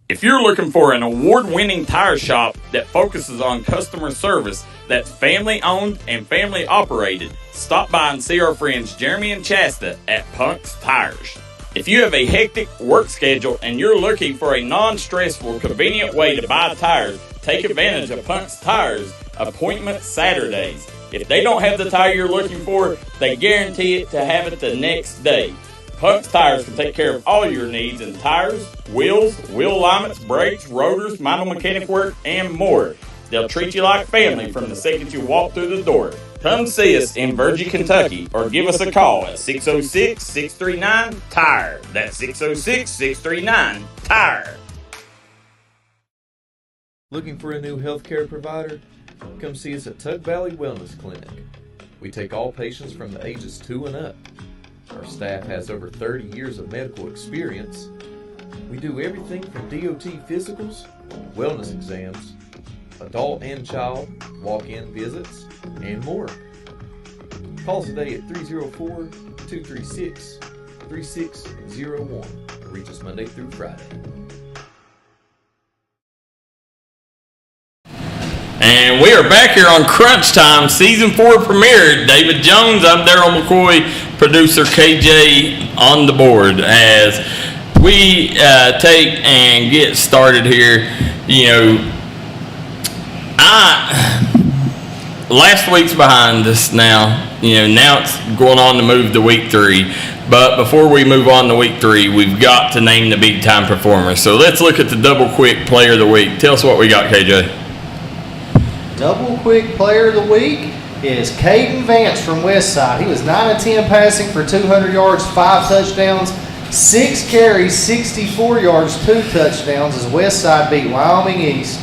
Speaker 3: If you're looking for an award-winning tire shop that focuses on customer service that's family-owned and family-operated, stop by and see our friends Jeremy and Chasta at Punk's Tires. If you have a hectic work schedule and you're looking for a non-stressful, convenient way to buy tires, take advantage of Punk's Tires Appointment Saturdays. If they don't have the tire you're looking for, they guarantee it to have it the next day. Punk's Tires can take care of all your needs in tires, wheels, wheel alignments, brakes, rotors, minor mechanic work, and more. They'll treat you like family from the second you walk through the door. Come see us in Virgie, Kentucky, or give us a call at 606-639-TIRE. That's 606-639-TIRE.
Speaker 14: Looking for a new healthcare provider? Come see us at Tug Valley Wellness Clinic. We take all patients from the ages 2 and up. Our staff has over 30 years of medical experience. We do everything from DOT physicals, wellness exams, adult and child, walk-in visits, and more. Call us today at 304-236-3601 or reach us Monday through Friday.
Speaker 3: And we are back here on Crunch Time, Season 4 premiere. David Jones, I'm Darryl McCoy, producer KJ on the board. As we take and get started here, last week's behind us now. Now it's going on to move to week 3. But before we move on to week 3, we've got to name the big time performers. So let's look at the double quick player of the week. Tell us what we got, KJ.
Speaker 2: Double quick player of the week is Caden Vance from Westside. He was 9 of 10 passing for 200 yards, 5 touchdowns, 6 carries, 64 yards, 2 touchdowns as Westside beat Wyoming East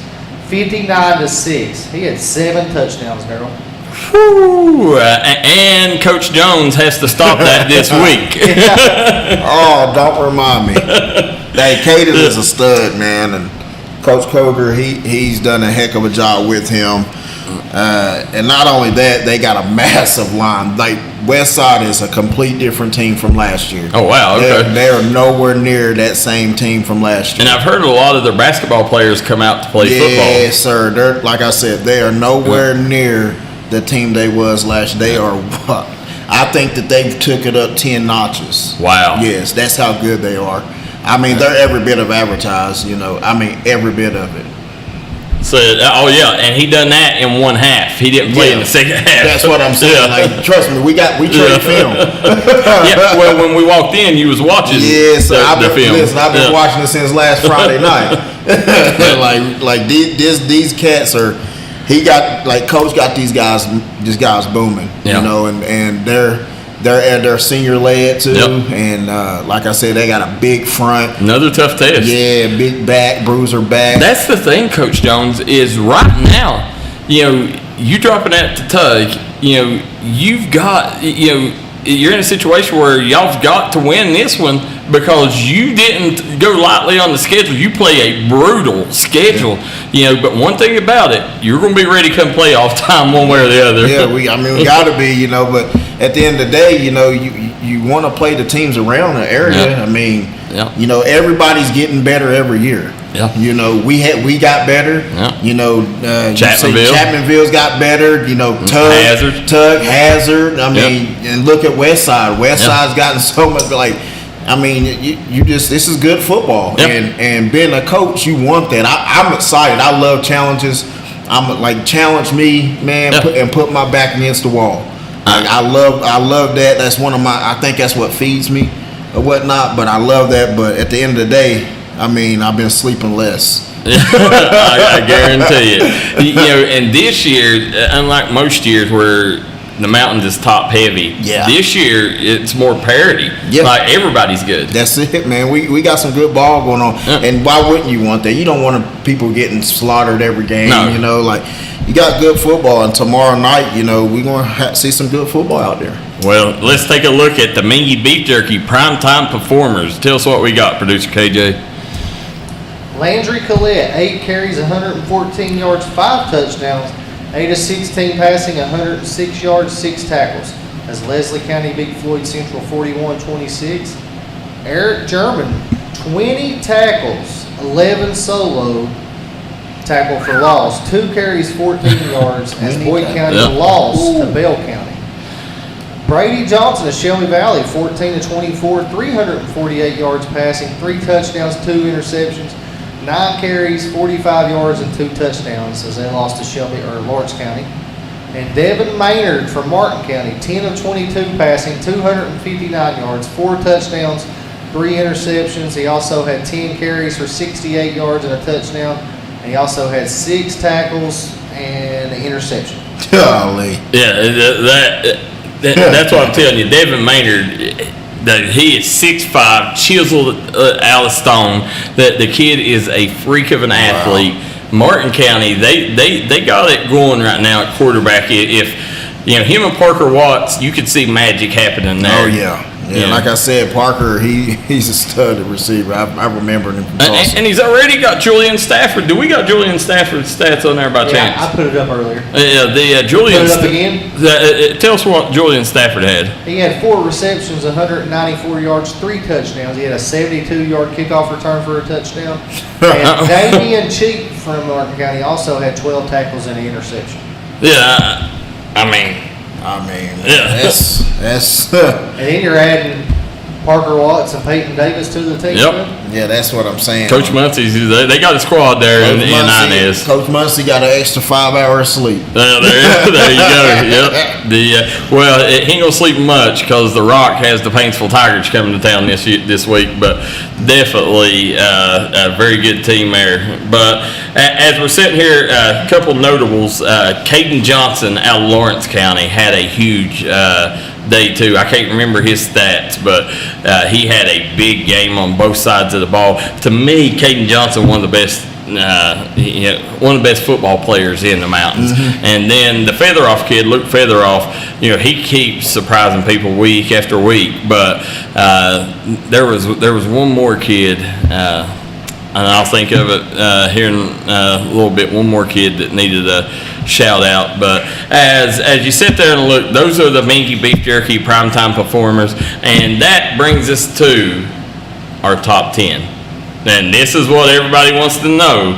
Speaker 2: 59-6. He had 7 touchdowns, Darryl.
Speaker 3: Whew, and Coach Jones has to stop that this week.
Speaker 1: Oh, don't remind me. Hey, Caden is a stud, man, and Coach Koger, he's done a heck of a job with him. And not only that, they got a massive line. Like, Westside is a complete different team from last year.
Speaker 3: Oh, wow, okay.
Speaker 1: They're nowhere near that same team from last year.
Speaker 3: And I've heard a lot of their basketball players come out to play football.
Speaker 1: Yes, sir. They're, like I said, they are nowhere near the team they was last year. They are, I think that they've took it up 10 notches.
Speaker 3: Wow.
Speaker 1: Yes, that's how good they are. I mean, they're every bit of advertised, every bit of it.
Speaker 3: So, and he done that in one half. He didn't play in the second half.
Speaker 1: That's what I'm saying.
Speaker 3: Yeah.
Speaker 1: Like, trust me, we trade film.
Speaker 3: Well, when we walked in, you was watching the film.
Speaker 1: Listen, I've been watching it since last Friday night. like these cats are. He got Coach got these guys booming. And they're at their senior lead too.
Speaker 3: Yep.
Speaker 1: And like I said, they got a big front.
Speaker 3: Another tough test.
Speaker 1: Yeah, big back, bruiser back.
Speaker 3: That's the thing, Coach Jones, is right now, you dropping that to Tug, you've got, you're in a situation where y'all've got to win this one because you didn't go lightly on the schedule. You play a brutal schedule, but one thing about it, you're going to be ready to come playoff time one way or the other.
Speaker 1: Yeah, we got to be, but at the end of the day, you want to play the teams around the area.
Speaker 3: Yeah.
Speaker 1: I mean, everybody's getting better every year.
Speaker 3: Yeah.
Speaker 1: We got better.
Speaker 3: Yeah.
Speaker 1: Chapmanville's got better. Tug, Hazard. I mean, and look at Westside. Westside's gotten so much. This is good football.
Speaker 3: Yep.
Speaker 1: And being a coach, you want that. I'm excited. I love challenges. I'm like, challenge me, man, and put my back against the wall. I love that. That's one of I think that's what feeds me or whatnot. But I love that. But at the end of the day, I've been sleeping less.
Speaker 3: I guarantee it. And this year, unlike most years where the mountain is top heavy, this year it's more parity. Yeah. Like, everybody's good.
Speaker 1: That's it, man. We got some good ball going on. Yeah. And why wouldn't you want that? You don't want people getting slaughtered every game.
Speaker 3: No.
Speaker 1: You got good football, and tomorrow night, we're going to see some good football out there.
Speaker 3: Well, let's take a look at the Mingy Beef Jerky primetime performers. Tell us what we got, producer KJ.
Speaker 2: Landry Collette, 8 carries, 114 yards, 5 touchdowns, 8 of 16 passing, 106 yards, 6 tackles. As Leslie County beat Floyd Central 41-26. Eric German, 20 tackles, 11 solo, tackle for loss, 2 carries, 14 yards, as Boyd County lost to Bell County. Brady Johnson of Shelby Valley, 14-24, 348 yards passing, 3 touchdowns, 2 interceptions, 9 carries, 45 yards, and 2 touchdowns as they lost to Lawrence County. And Devin Maynard from Martin County, 10 of 22 passing, 259 yards, 4 touchdowns, 3 interceptions. He also had 10 carries for 68 yards and a touchdown. And he also had 6 tackles and an interception.
Speaker 1: Golly.
Speaker 3: Yeah, that's what I'm telling you. Devin Maynard, he is 6'5", chiseled out of stone. The kid is a freak of an athlete. Wow. Martin County, they got it going right now at quarterback. If him and Parker Watts, you could see magic happening there.
Speaker 1: Oh yeah. Like I said, Parker, he's a stud receiver. I remember him.
Speaker 3: And he's already got Julian Stafford. Do we got Julian Stafford's stats on there by chance?
Speaker 2: I put it up earlier.
Speaker 3: Julian.
Speaker 2: Put it up again.
Speaker 3: Tell us what Julian Stafford had.
Speaker 2: He had 4 receptions, 194 yards, 3 touchdowns. He had a 72-yard kickoff return for a touchdown. And Damian Cheek from Martin County also had 12 tackles and an interception.
Speaker 3: Yeah,
Speaker 1: that's
Speaker 2: and then you're adding Parker Watts and Peyton Davis to the team.
Speaker 3: Yep.
Speaker 1: Yeah, that's what I'm saying.
Speaker 3: Coach Muncie's, they got a squad there in Inez.
Speaker 1: Coach Muncie got an extra 5 hours of sleep.
Speaker 3: There you go. Yep. Well, he ain't gonna sleep much because the Rock has the Paintsville Tigers coming to town this week. But definitely a very good team there. But as we're sitting here, a couple notables. Caden Johnson out of Lawrence County had a huge day too. I can't remember his stats, but he had a big game on both sides of the ball. To me, Caden Johnson, one of the best football players in the mountains.
Speaker 1: Mm-hmm.
Speaker 3: And then the Featheroff kid, Luke Featheroff, he keeps surprising people week after week. But there was one more kid, and I'll think of it here in a little bit. One more kid that needed a shout out. But as you sit there and look, those are the Minky Beef Jerky primetime performers, and that brings us to our top 10. And this is what everybody wants to know.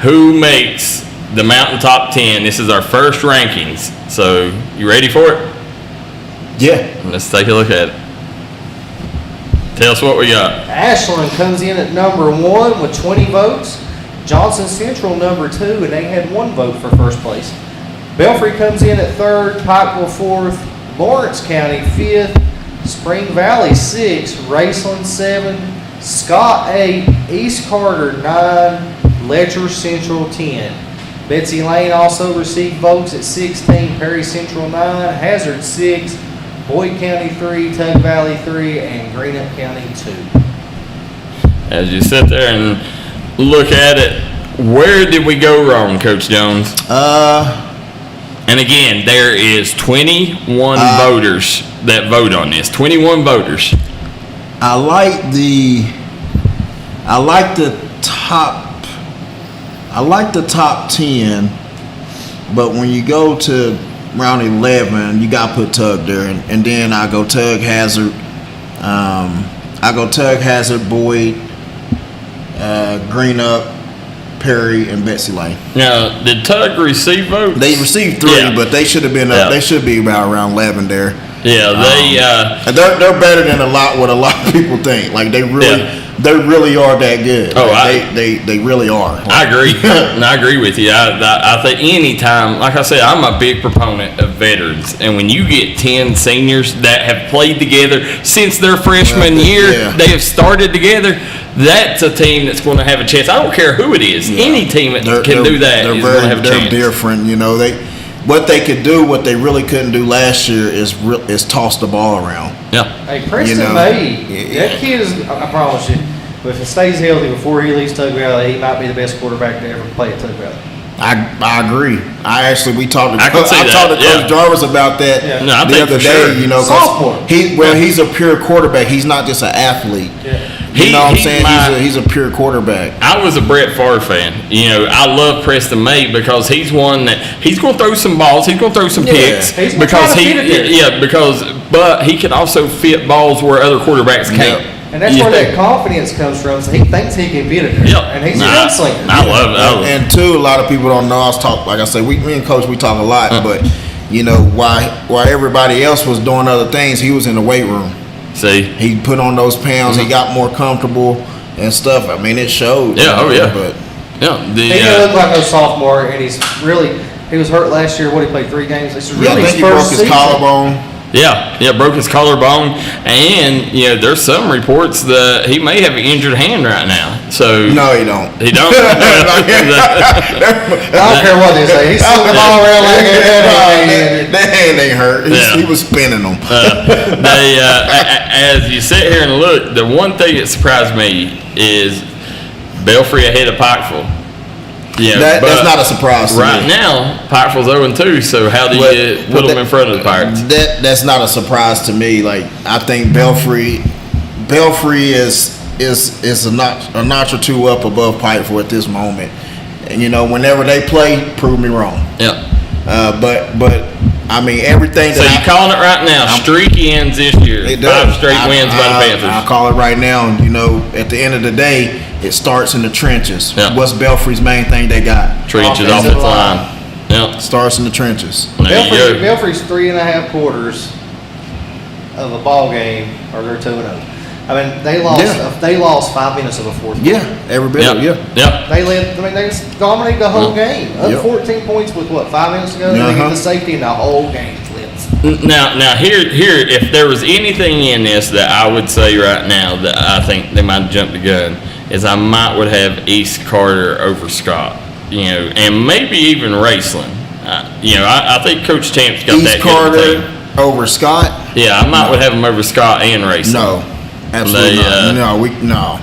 Speaker 3: Who makes the Mountain Top 10? This is our first rankings. So you ready for it?
Speaker 1: Yeah.
Speaker 3: Let's take a look at it. Tell us what we got.
Speaker 2: Ashland comes in at number 1 with 20 votes. Johnson Central number 2, and they had 1 vote for first place. Belfry comes in at 3rd, Pikeville 4th, Lawrence County 5th, Spring Valley 6th, Raceland 7, Scott 8, East Carter 9, Letcher Central 10. Betsy Lane also received votes at 16, Perry Central 9, Hazard 6, Boyd County 3, Tug Valley 3, and Greenup County 2.
Speaker 3: As you sit there and look at it, where did we go wrong, Coach Jones? And again, there is 21 voters that vote on this. 21 voters.
Speaker 1: I like the top 10, but when you go to round 11, you got to put Tug there, and then I go Tug Hazard. Boyd, Greenup, Perry, and Betsy Lane.
Speaker 3: Now, did Tug receive votes?
Speaker 1: They received 3, but they should have been. They should be around 11 there.
Speaker 3: Yeah,
Speaker 1: they're better than a lot of people think. Like they really are that good.
Speaker 3: Oh,
Speaker 1: they really are.
Speaker 3: I agree. I agree with you. I think anytime, like I said, I'm a big proponent of veterans, and when you get 10 seniors that have played together since their freshman year, they have started together. That's a team that's going to have a chance. I don't care who it is. Any team that can do that is going to have a chance.
Speaker 1: They're different. What they could do, what they really couldn't do last year is toss the ball around.
Speaker 3: Yeah.
Speaker 2: Hey, Preston May, that kid is, I promise you, if he stays healthy before he leaves Tug Valley, he might be the best quarterback to ever play at Tug Valley.
Speaker 1: I agree. We talked to
Speaker 3: Coach
Speaker 1: Jarvis about that the other day.
Speaker 2: Sophomore.
Speaker 1: He's a pure quarterback. He's not just an athlete.
Speaker 2: Yeah.
Speaker 1: You know what I'm saying? He's a pure quarterback.
Speaker 3: I was a Brett Favre fan. I love Preston May because he's one that he's going to throw some balls. He's going to throw some picks but he can also fit balls where other quartrbacks can't.
Speaker 2: And that's where that confidence comes from. So he thinks he can fit it there.
Speaker 3: Yep.
Speaker 2: And he's a gunslinger.
Speaker 3: I love it.
Speaker 1: And two, a lot of people don't know. Like I said, me and Coach, we talk a lot, but while everybody else was doing other things, he was in the weight room.
Speaker 3: See,
Speaker 1: he put on those pounds. He got more comfortable and stuff. I mean, it showed.
Speaker 2: He didn't look like a sophomore, and he was hurt last year. He played 3 games. This is really his first
Speaker 1: broke his
Speaker 2: season.
Speaker 1: collarbone.
Speaker 3: Yeah, broke his collarbone, and there's some reports that he may have an injured hand right now. So
Speaker 1: no, he don't.
Speaker 3: He don't.
Speaker 2: I don't care what they say. He's swinging the ball around like
Speaker 1: that hand ain't hurt. He was spinning them.
Speaker 3: As you sit here and look, the one thing that surprised me is Belfry ahead of Pikeville.
Speaker 1: That's not a surprise to me.
Speaker 3: Right now, Pikeville's 0-2, so how do you put them in front of the Pirates?
Speaker 1: That's not a surprise to me. Like, I think Belfry is a notch or two up above Pikeville at this moment. And whenever they play, prove me wrong.
Speaker 3: Yeah.
Speaker 1: But I mean everything.
Speaker 3: So you're calling it right now? Streak ends this year. 5 straight wins by the Panthers.
Speaker 1: I call it right now. At the end of the day, it starts in the trenches.
Speaker 3: Yeah.
Speaker 1: What's Belfry's main thing they got?
Speaker 3: Trenches, offensive line. Yeah.
Speaker 1: Starts in the trenches.
Speaker 2: Belfry's 3.5 quarters. of a ball game, or they're 2-0. I mean, they lost 5 minutes of the fourth quarter.
Speaker 1: Yeah, every bit.
Speaker 3: Yep.
Speaker 2: They led. I mean, they just dominated the whole game. Up 14 points with 5 minutes to go. They get the safety, and the whole game flips.
Speaker 3: Now here, if there was anything in this that I would say right now that I think they might jump the gun, is I would have East Carter over Scott, and maybe even Raceland. I think Coach Champ's got
Speaker 1: East
Speaker 3: that
Speaker 1: Carter over Scott.
Speaker 3: Yeah, I would have him over Scott and Raceland.
Speaker 1: No. Absolutely not. No.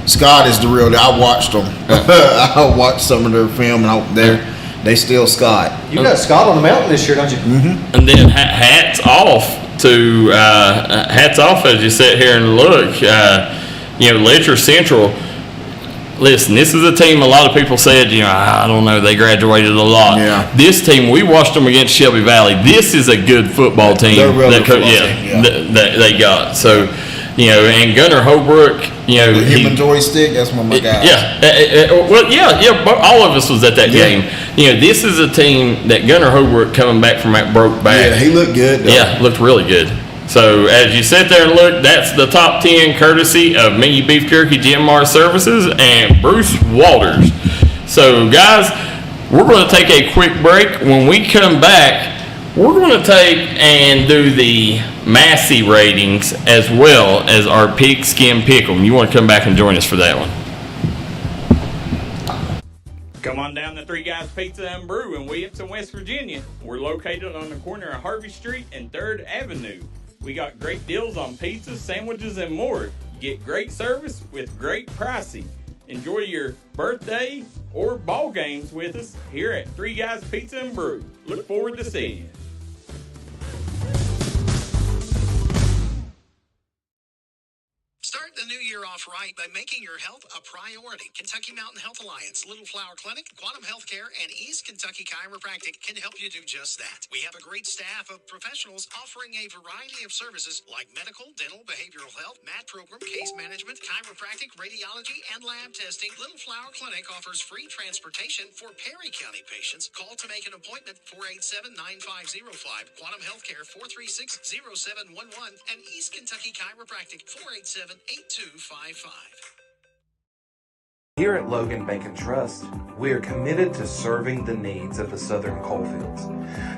Speaker 1: Scott is the real deal. I watched them. I watched some of their film, and they still Scott.
Speaker 2: You got Scott on the mountain this year, don't you?
Speaker 1: Mm-hmm.
Speaker 3: And then hats off as you sit here and look. Letcher Central. Listen, this is a team a lot of people said, I don't know, they graduated a lot.
Speaker 1: Yeah.
Speaker 3: This team, we watched them against Shelby Valley. This is a good football team.
Speaker 1: They're really team.
Speaker 3: That they got. So. And Gunnar Holbrook,
Speaker 1: the human joystick, that's one of my guys.
Speaker 3: But all of us was at that game. This is a team that Gunnar Holbrook coming back from that broke back.
Speaker 1: Yeah, he looked good, though.
Speaker 3: Yeah, looked really good. So as you sit there and look, that's the top 10 courtesy of Mingy Beef Jerky GMR Services and Bruce Walters. So guys, we're going to take a quick break. When we come back, we're going to take and do the Massey ratings as well as our Pigskin Pick'em. You want to come back and join us for that one.
Speaker 15: Come on down to Three Guys Pizza and Brew in Williamson, West Virginia. We're located on the corner of Harvey Street and 3rd Avenue. We got great deals on pizzas, sandwiches, and more. Get great service with great pricing. Enjoy your birthday or ball games with us here at Three Guys Pizza and Brew. Look forward to seeing you.
Speaker 16: Start the new year off right by making your health a priority. Kentucky Mountain Health Alliance, Little Flower Clinic, Quantum Healthcare, and East Kentucky Chiropractic can help you do just that. We have a great staff of professionals offering a variety of services like medical, dental, behavioral health, mat program, case management, chiropractic, radiology, and lab testing. Little Flower Clinic offers free transportation for Perry County patients. Call to make an appointment, 487-9505. Quantum Healthcare, 436-0711. And East Kentucky Chiropractic, 487-8255.
Speaker 17: Here at Logan Bank and Trust, we are committed to serving the needs of the Southern coalfields.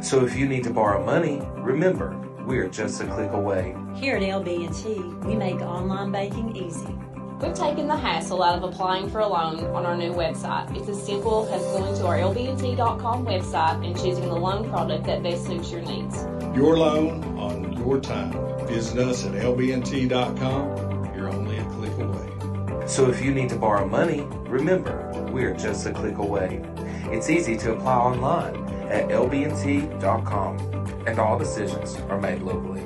Speaker 17: So if you need to borrow money, remember, we are just a click away.
Speaker 18: Here at LB&T, we make online banking easy.
Speaker 19: We've taken the hassle out of applying for a loan on our new website. It's as simple as going to our lbnt.com website and choosing the loan product that best suits your needs.
Speaker 20: Your loan on your time. Visit us at lbnt.com. You're only a click away.
Speaker 17: So if you need to borrow money, remember, we are just a click away. It's easy to apply online at lbnt.com, and all decisions are made locally.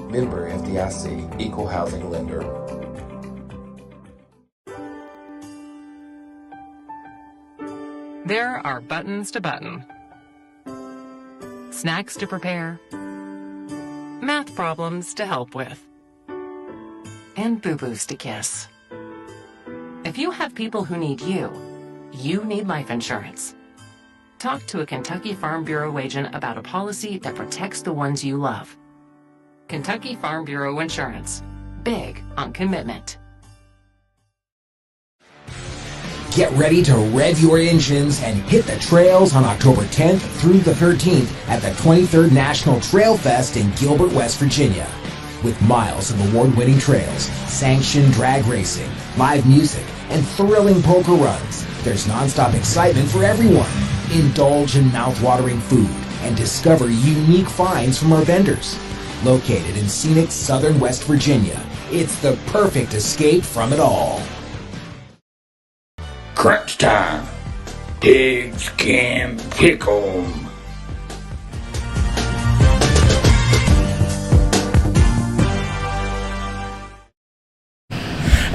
Speaker 17: Member FDIC, Equal Housing Lender.
Speaker 21: There are buttons to button, snacks to prepare, math problems to help with, and boo-boos to kiss. If you have people who need you, you need life insurance. Talk to a Kentucky Farm Bureau agent about a policy that protects the ones you love. Kentucky Farm Bureau Insurance. Big on commitment.
Speaker 22: Get ready to rev your engines and hit the trails on October 10th through the 13th at the 23rd National Trail Fest in Gilbert, West Virginia. With miles of award-winning trails, sanctioned drag racing, live music, and thrilling poker runs, there's nonstop excitement for everyone. Indulge in mouth-watering food and discover unique finds from our vendors. Located in scenic southern West Virginia, it's the perfect escape from it all.
Speaker 23: Crunch time. Pigskin Pick'em.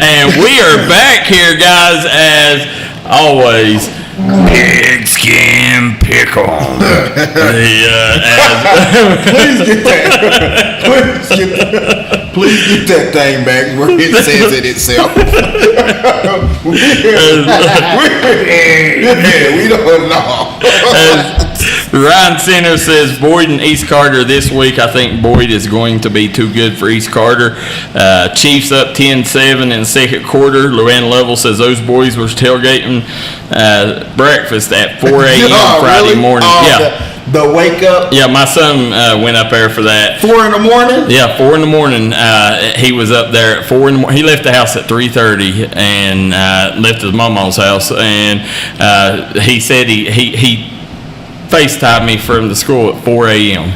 Speaker 3: And we are back here, guys, as always.
Speaker 23: Pigskin Pick'em.
Speaker 1: Please get that thing back where it says it itself. We don't know.
Speaker 3: Ryan Center says Boyd and East Carter this week. I think Boyd is going to be too good for East Carter. Chiefs up 10-7 in the second quarter. Luann Lovell says those boys were tailgating breakfast at 4 a.m. Friday morning.
Speaker 1: The wake up.
Speaker 3: Yeah, my son went up there for that.
Speaker 1: 4 in the morning?
Speaker 3: Yeah, 4 in the morning. He was up there at 4 in the morning. He left the house at 3:30 and left his mama's house. And he said he FaceTimed me from the school at 4 a.m.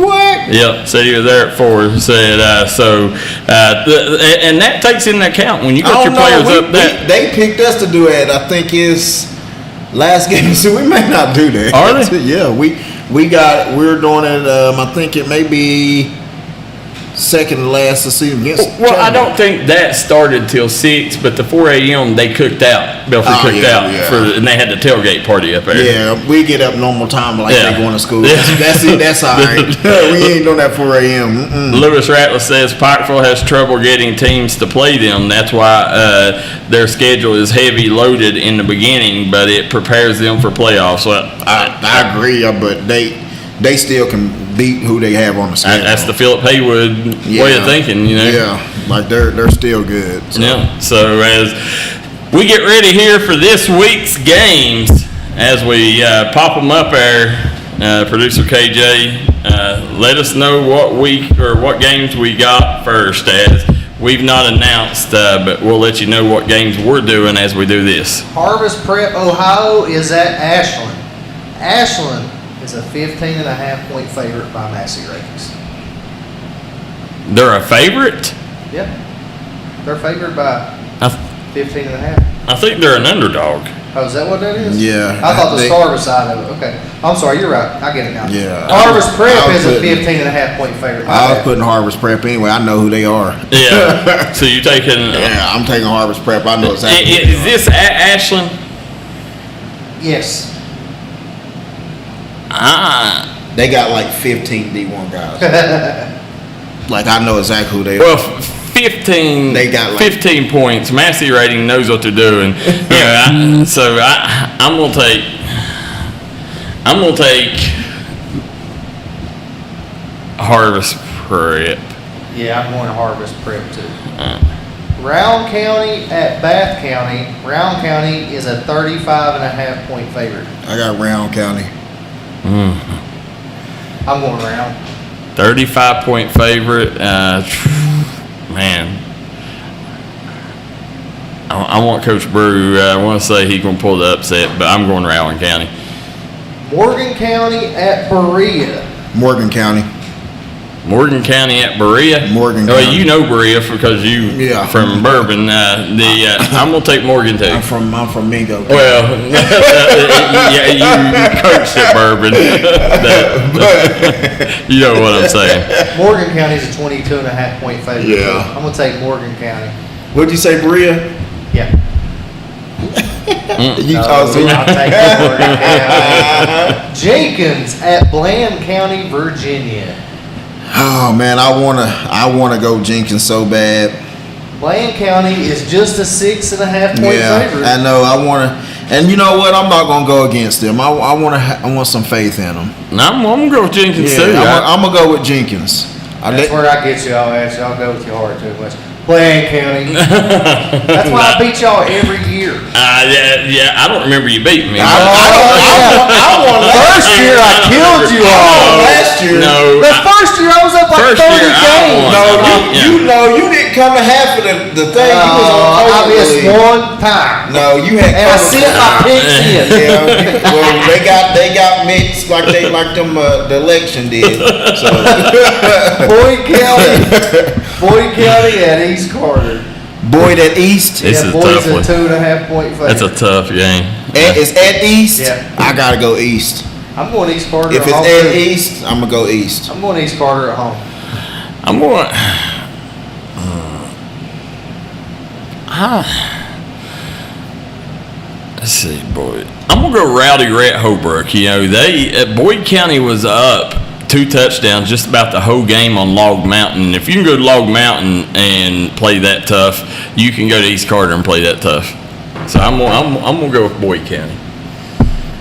Speaker 1: What?
Speaker 3: Yep, said he was there at 4. Said and that takes into account when you got your players up there.
Speaker 1: They picked us to do it. I think it's last game, so we may not do that.
Speaker 3: Are they?
Speaker 1: Yeah, we're doing it. I think it may be second to last to see against.
Speaker 3: Well, I don't think that started till 6, but the 4 a.m. they cooked out. Belfry cooked out and they had the tailgate party up there.
Speaker 1: Yeah, we get up normal time like they going to school. That's it. That's all right. We ain't doing that 4 a.m.
Speaker 3: Lewis Ratliff says Pikeville has trouble getting teams to play them. That's why their schedule is heavy loaded in the beginning, but it prepares them for playoffs. Well,
Speaker 1: I agree, but they still can beat who they have on the schedule.
Speaker 3: That's the Philip Haywood way of thinking, you know.
Speaker 1: Yeah, like they're still good. So.
Speaker 3: Yeah. So as we get ready here for this week's games, as we pop them up there, producer KJ, let us know what week or what games we got first. As we've not announced, but we'll let you know what games we're doing as we do this.
Speaker 2: Harvest Prep Ohio is at Ashland. Ashland is a 15.5-point favorite by Massey ratings.
Speaker 3: They're a favorite?
Speaker 2: Yep. They're favored by 15.5.
Speaker 3: I think they're an underdog.
Speaker 2: Oh, is that what that is?
Speaker 1: Yeah.
Speaker 2: I thought the Starter side of it. Okay. I'm sorry, you're right. I get it now.
Speaker 1: Yeah.
Speaker 2: Harvest Prep is a 15.5-point favorite.
Speaker 1: I was putting Harvest Prep anyway. I know who they are.
Speaker 3: Yeah. So you're taking...
Speaker 1: yeah, I'm taking Harvest Prep. I know exactly.
Speaker 3: Is this at Ashland?
Speaker 2: Yes.
Speaker 1: They got like 15 D1 guys. Like I know exactly who they are.
Speaker 3: Well, 15. They got like 15 points. Massey rating knows what they're doing. So I'm gonna take Harvest Prep.
Speaker 2: Yeah, I'm going to Harvest Prep too. Round County at Bath County. Round County is a 35.5-point favorite.
Speaker 1: I got Round County.
Speaker 2: I'm going Round.
Speaker 3: 35-point favorite. Man, I want Coach Brew. I want to say he's going to pull the upset, but I'm going Rowan County.
Speaker 2: Morgan County at Berea.
Speaker 1: Morgan County.
Speaker 3: Morgan County at Berea.
Speaker 1: Morgan
Speaker 3: County.
Speaker 1: Oh,
Speaker 3: you know Berea because you from Bourbon. I'm gonna take Morgan too.
Speaker 1: I'm from Mingo.
Speaker 3: Well, yeah, you coached at Bourbon. You know what I'm saying.
Speaker 2: Morgan County is a 22.5-point favorite.
Speaker 1: Yeah.
Speaker 2: I'm gonna take Morgan County.
Speaker 1: What'd you say, Berea?
Speaker 2: Yeah.
Speaker 1: I'll
Speaker 2: take Morgan County. Jenkins at Bland County, Virginia.
Speaker 1: Oh man, I wanna go Jenkins so bad.
Speaker 2: Bland County is just a 6.5-point favorite.
Speaker 1: I know. I wanna, and you know what? I'm not gonna go against them. I want some faith in them.
Speaker 3: I'm gonna go with Jenkins too.
Speaker 1: I'm gonna go with Jenkins.
Speaker 2: That's where I get y'all at. Y'all go with your heart too much. Bland County. That's why I beat y'all every year.
Speaker 3: Yeah, I don't remember you beating me.
Speaker 2: I won first year. I killed you all.
Speaker 1: Last year.
Speaker 3: No.
Speaker 2: The first year I was up like 30 games.
Speaker 1: No, you didn't come to half of the thing. You was on
Speaker 2: I missed one time.
Speaker 1: No, you had.
Speaker 2: And I sent my picks in.
Speaker 1: Yeah. Well, they got mixed like them the election did. So.
Speaker 2: Boyd County at East Carter.
Speaker 1: Boyd at East.
Speaker 3: This is
Speaker 2: Boyd's
Speaker 3: a tough
Speaker 2: a 2.5-point favorite.
Speaker 3: That's a tough game.
Speaker 1: It's at East.
Speaker 2: Yeah.
Speaker 1: I gotta go East.
Speaker 2: I'm going East Carter.
Speaker 1: If it's at East, I'm gonna go East.
Speaker 2: I'm going East Carter at home.
Speaker 3: I'm going. Let's see, Boyd. I'm gonna go Rowdy Rat Holbrook. You know, Boyd County was up 2 touchdowns just about the whole game on Log Mountain. If you can go to Log Mountain and play that tough, you can go to East Carter and play that tough. So I'm gonna go with Boyd County.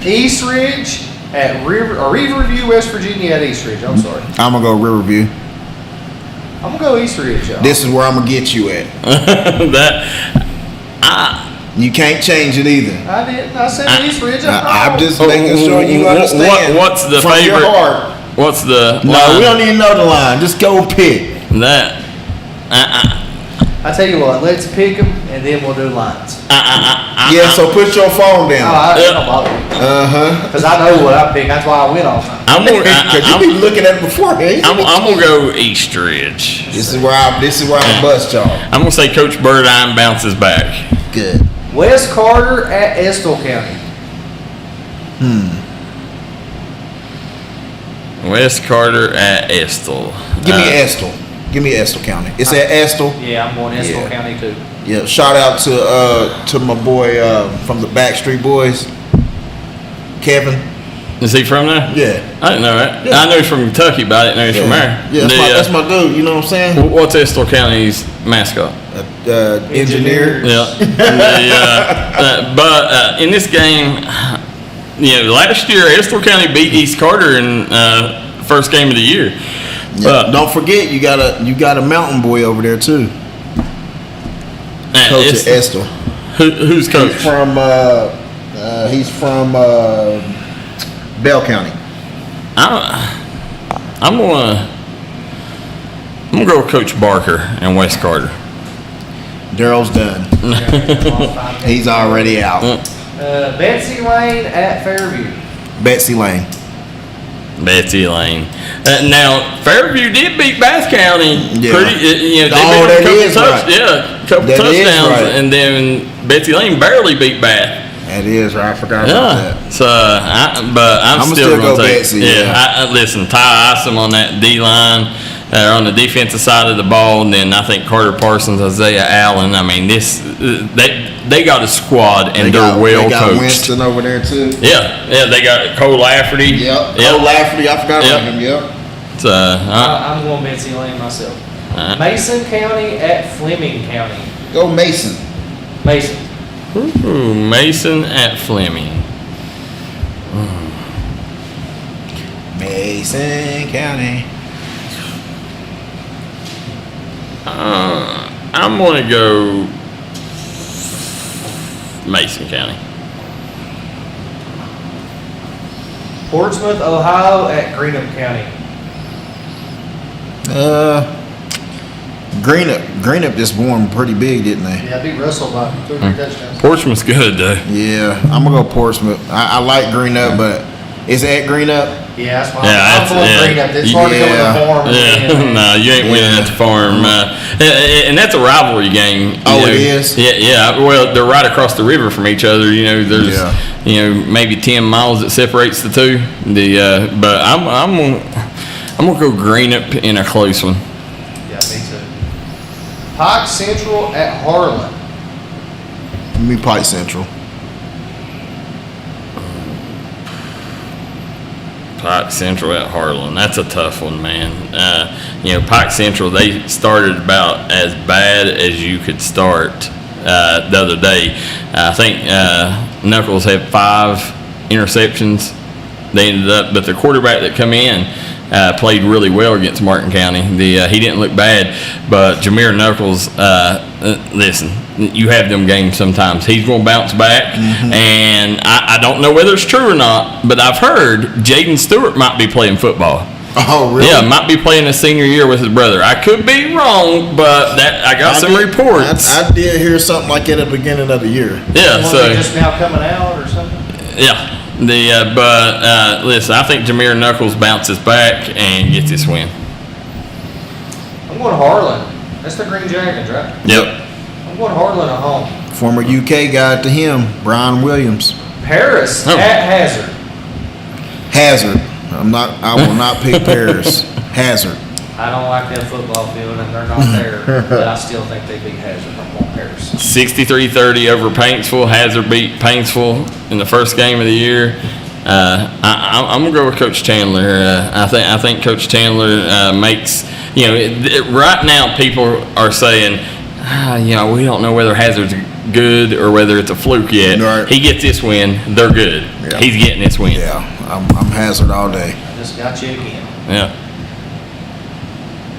Speaker 2: East Ridge at Riverview, West Virginia at East Ridge. I'm sorry.
Speaker 1: I'm going to go Riverview.
Speaker 2: I'm going to go East Ridge, y'all.
Speaker 1: This is where I'm going to get you at. You can't change it either.
Speaker 2: I didn't. I said East Ridge.
Speaker 1: I'm just making sure you understand.
Speaker 3: What's the
Speaker 1: from
Speaker 3: favorite?
Speaker 1: Your heart.
Speaker 3: What's the
Speaker 1: No,
Speaker 3: line?
Speaker 1: we don't even know the line. Just go pick.
Speaker 3: That.
Speaker 2: I tell you what, let's pick them and then we'll do lines.
Speaker 1: Yeah, so put your phone down.
Speaker 2: Don't bother me. Because I know what I pick. That's why I win all the time.
Speaker 1: Because you be looking at it beforehand.
Speaker 3: I'm gonna go East Ridge.
Speaker 1: This is where I bust y'all.
Speaker 3: I'm gonna say Coach Birdine bounces back.
Speaker 1: Good.
Speaker 2: Wes Carter at Estill County.
Speaker 3: Wes Carter at Estill.
Speaker 1: Give me Estill. Give me Estill County. It's at Estill.
Speaker 2: Yeah, I'm going Estill County too.
Speaker 1: Yeah, shout out to my boy from the Backstreet Boys, Kevin.
Speaker 3: Is he from there?
Speaker 1: Yeah.
Speaker 3: I didn't know that.
Speaker 1: Yeah.
Speaker 3: I know he's from Kentucky, but I didn't know he's from there.
Speaker 1: Yeah, that's my dude. You know what I'm saying?
Speaker 3: What's Estill County's mascot?
Speaker 1: Engineer.
Speaker 3: Yeah. But in this game, last year Estill County beat East Carter in first game of the year.
Speaker 1: Yeah. Don't forget, you got a mountain boy over there too. Coach at Estill.
Speaker 3: Who's coach?
Speaker 1: He's from Bell County.
Speaker 3: I'm gonna go with Coach Barker and Wes Carter.
Speaker 1: Darryl's done. He's already out.
Speaker 2: Betsy Lane at Fairview.
Speaker 1: Betsy Lane.
Speaker 3: Now Fairview did beat Bath County.
Speaker 1: Yeah.
Speaker 3: They beat a couple touchdowns,
Speaker 1: right.
Speaker 3: and then Betsy Lane barely beat Bath.
Speaker 1: That is right. I forgot about that.
Speaker 3: So, but I'm still going to take
Speaker 1: Betsy.
Speaker 3: Listen, Ty Isom on that D line, on the defensive side of the ball, and then I think Carter Parsons, Isaiah Allen. I mean, they got a squad and they're well coached.
Speaker 1: They got Winston over there too.
Speaker 3: Yeah, they got Cole Lafferty.
Speaker 1: Yep. Cole Lafferty. I forgot about him. Yep.
Speaker 3: So
Speaker 2: I'm going Betsy Lane myself. Mason County at Fleming County.
Speaker 1: Go Mason.
Speaker 2: Mason.
Speaker 3: Ooh, Mason at Fleming.
Speaker 1: Mason County.
Speaker 3: I'm going to go Mason County.
Speaker 2: Portsmouth, Ohio at Greenup County.
Speaker 1: Greenup just won pretty big, didn't they?
Speaker 2: Yeah, beat Russell by 2 or 3 touchdowns.
Speaker 3: Portsmouth's good though.
Speaker 1: Yeah, I'm gonna go Portsmouth. I like Greenup, but it's at Greenup.
Speaker 2: Yeah, that's why I'm going Greenup. It's hard to go in the farm.
Speaker 3: No, you ain't winning at the farm. And that's a rivalry game.
Speaker 1: It is?
Speaker 3: Yeah. Well, they're right across the river from each other. There's maybe 10 miles that separates the two. But I'm gonna go Greenup in a close one.
Speaker 2: Yeah, me too. Pike Central at Harlan.
Speaker 1: Give me Pike Central.
Speaker 3: Pike Central at Harlan. That's a tough one, man. Pike Central, they started about as bad as you could start the other day. I think Knuckles had 5 interceptions. They ended up, but the quarterback that come in played really well against Martin County. He didn't look bad, but Jameer Knuckles, listen, you have them games sometimes. He's going to bounce back, and I don't know whether it's true or not, but I've heard Jaden Stewart might be playing football.
Speaker 1: Oh, really?
Speaker 3: Yeah, might be playing his senior year with his brother. I could be wrong, but I got some reports.
Speaker 1: I did hear something like that at the beginning of the year.
Speaker 3: Yeah, so
Speaker 2: just now coming out or something.
Speaker 3: Yeah. But listen, I think Jameer Knuckles bounces back and gets this win.
Speaker 2: I'm going Harlan. That's the Green Dragons, right?
Speaker 3: Yep.
Speaker 2: I'm going Harlan at home.
Speaker 1: Former UK guy to him, Brian Williams.
Speaker 2: Paris at Hazard.
Speaker 1: Hazard. I will not pick Paris. Hazard.
Speaker 2: I don't like that football field, and they're not there. But I still think they beat Hazard. I'm going Paris.
Speaker 3: 63-30 over Paintsville. Hazard beat Paintsville in the first game of the year. I'm gonna go with Coach Chandler. I think Coach Chandler makes right now people are saying we don't know whether Hazard's good or whether it's a fluke yet.
Speaker 1: Right.
Speaker 3: He gets this win, they're good.
Speaker 1: Yeah.
Speaker 3: He's getting this win.
Speaker 1: Yeah, I'm Hazard all day.
Speaker 2: I just got you again.
Speaker 3: Yeah.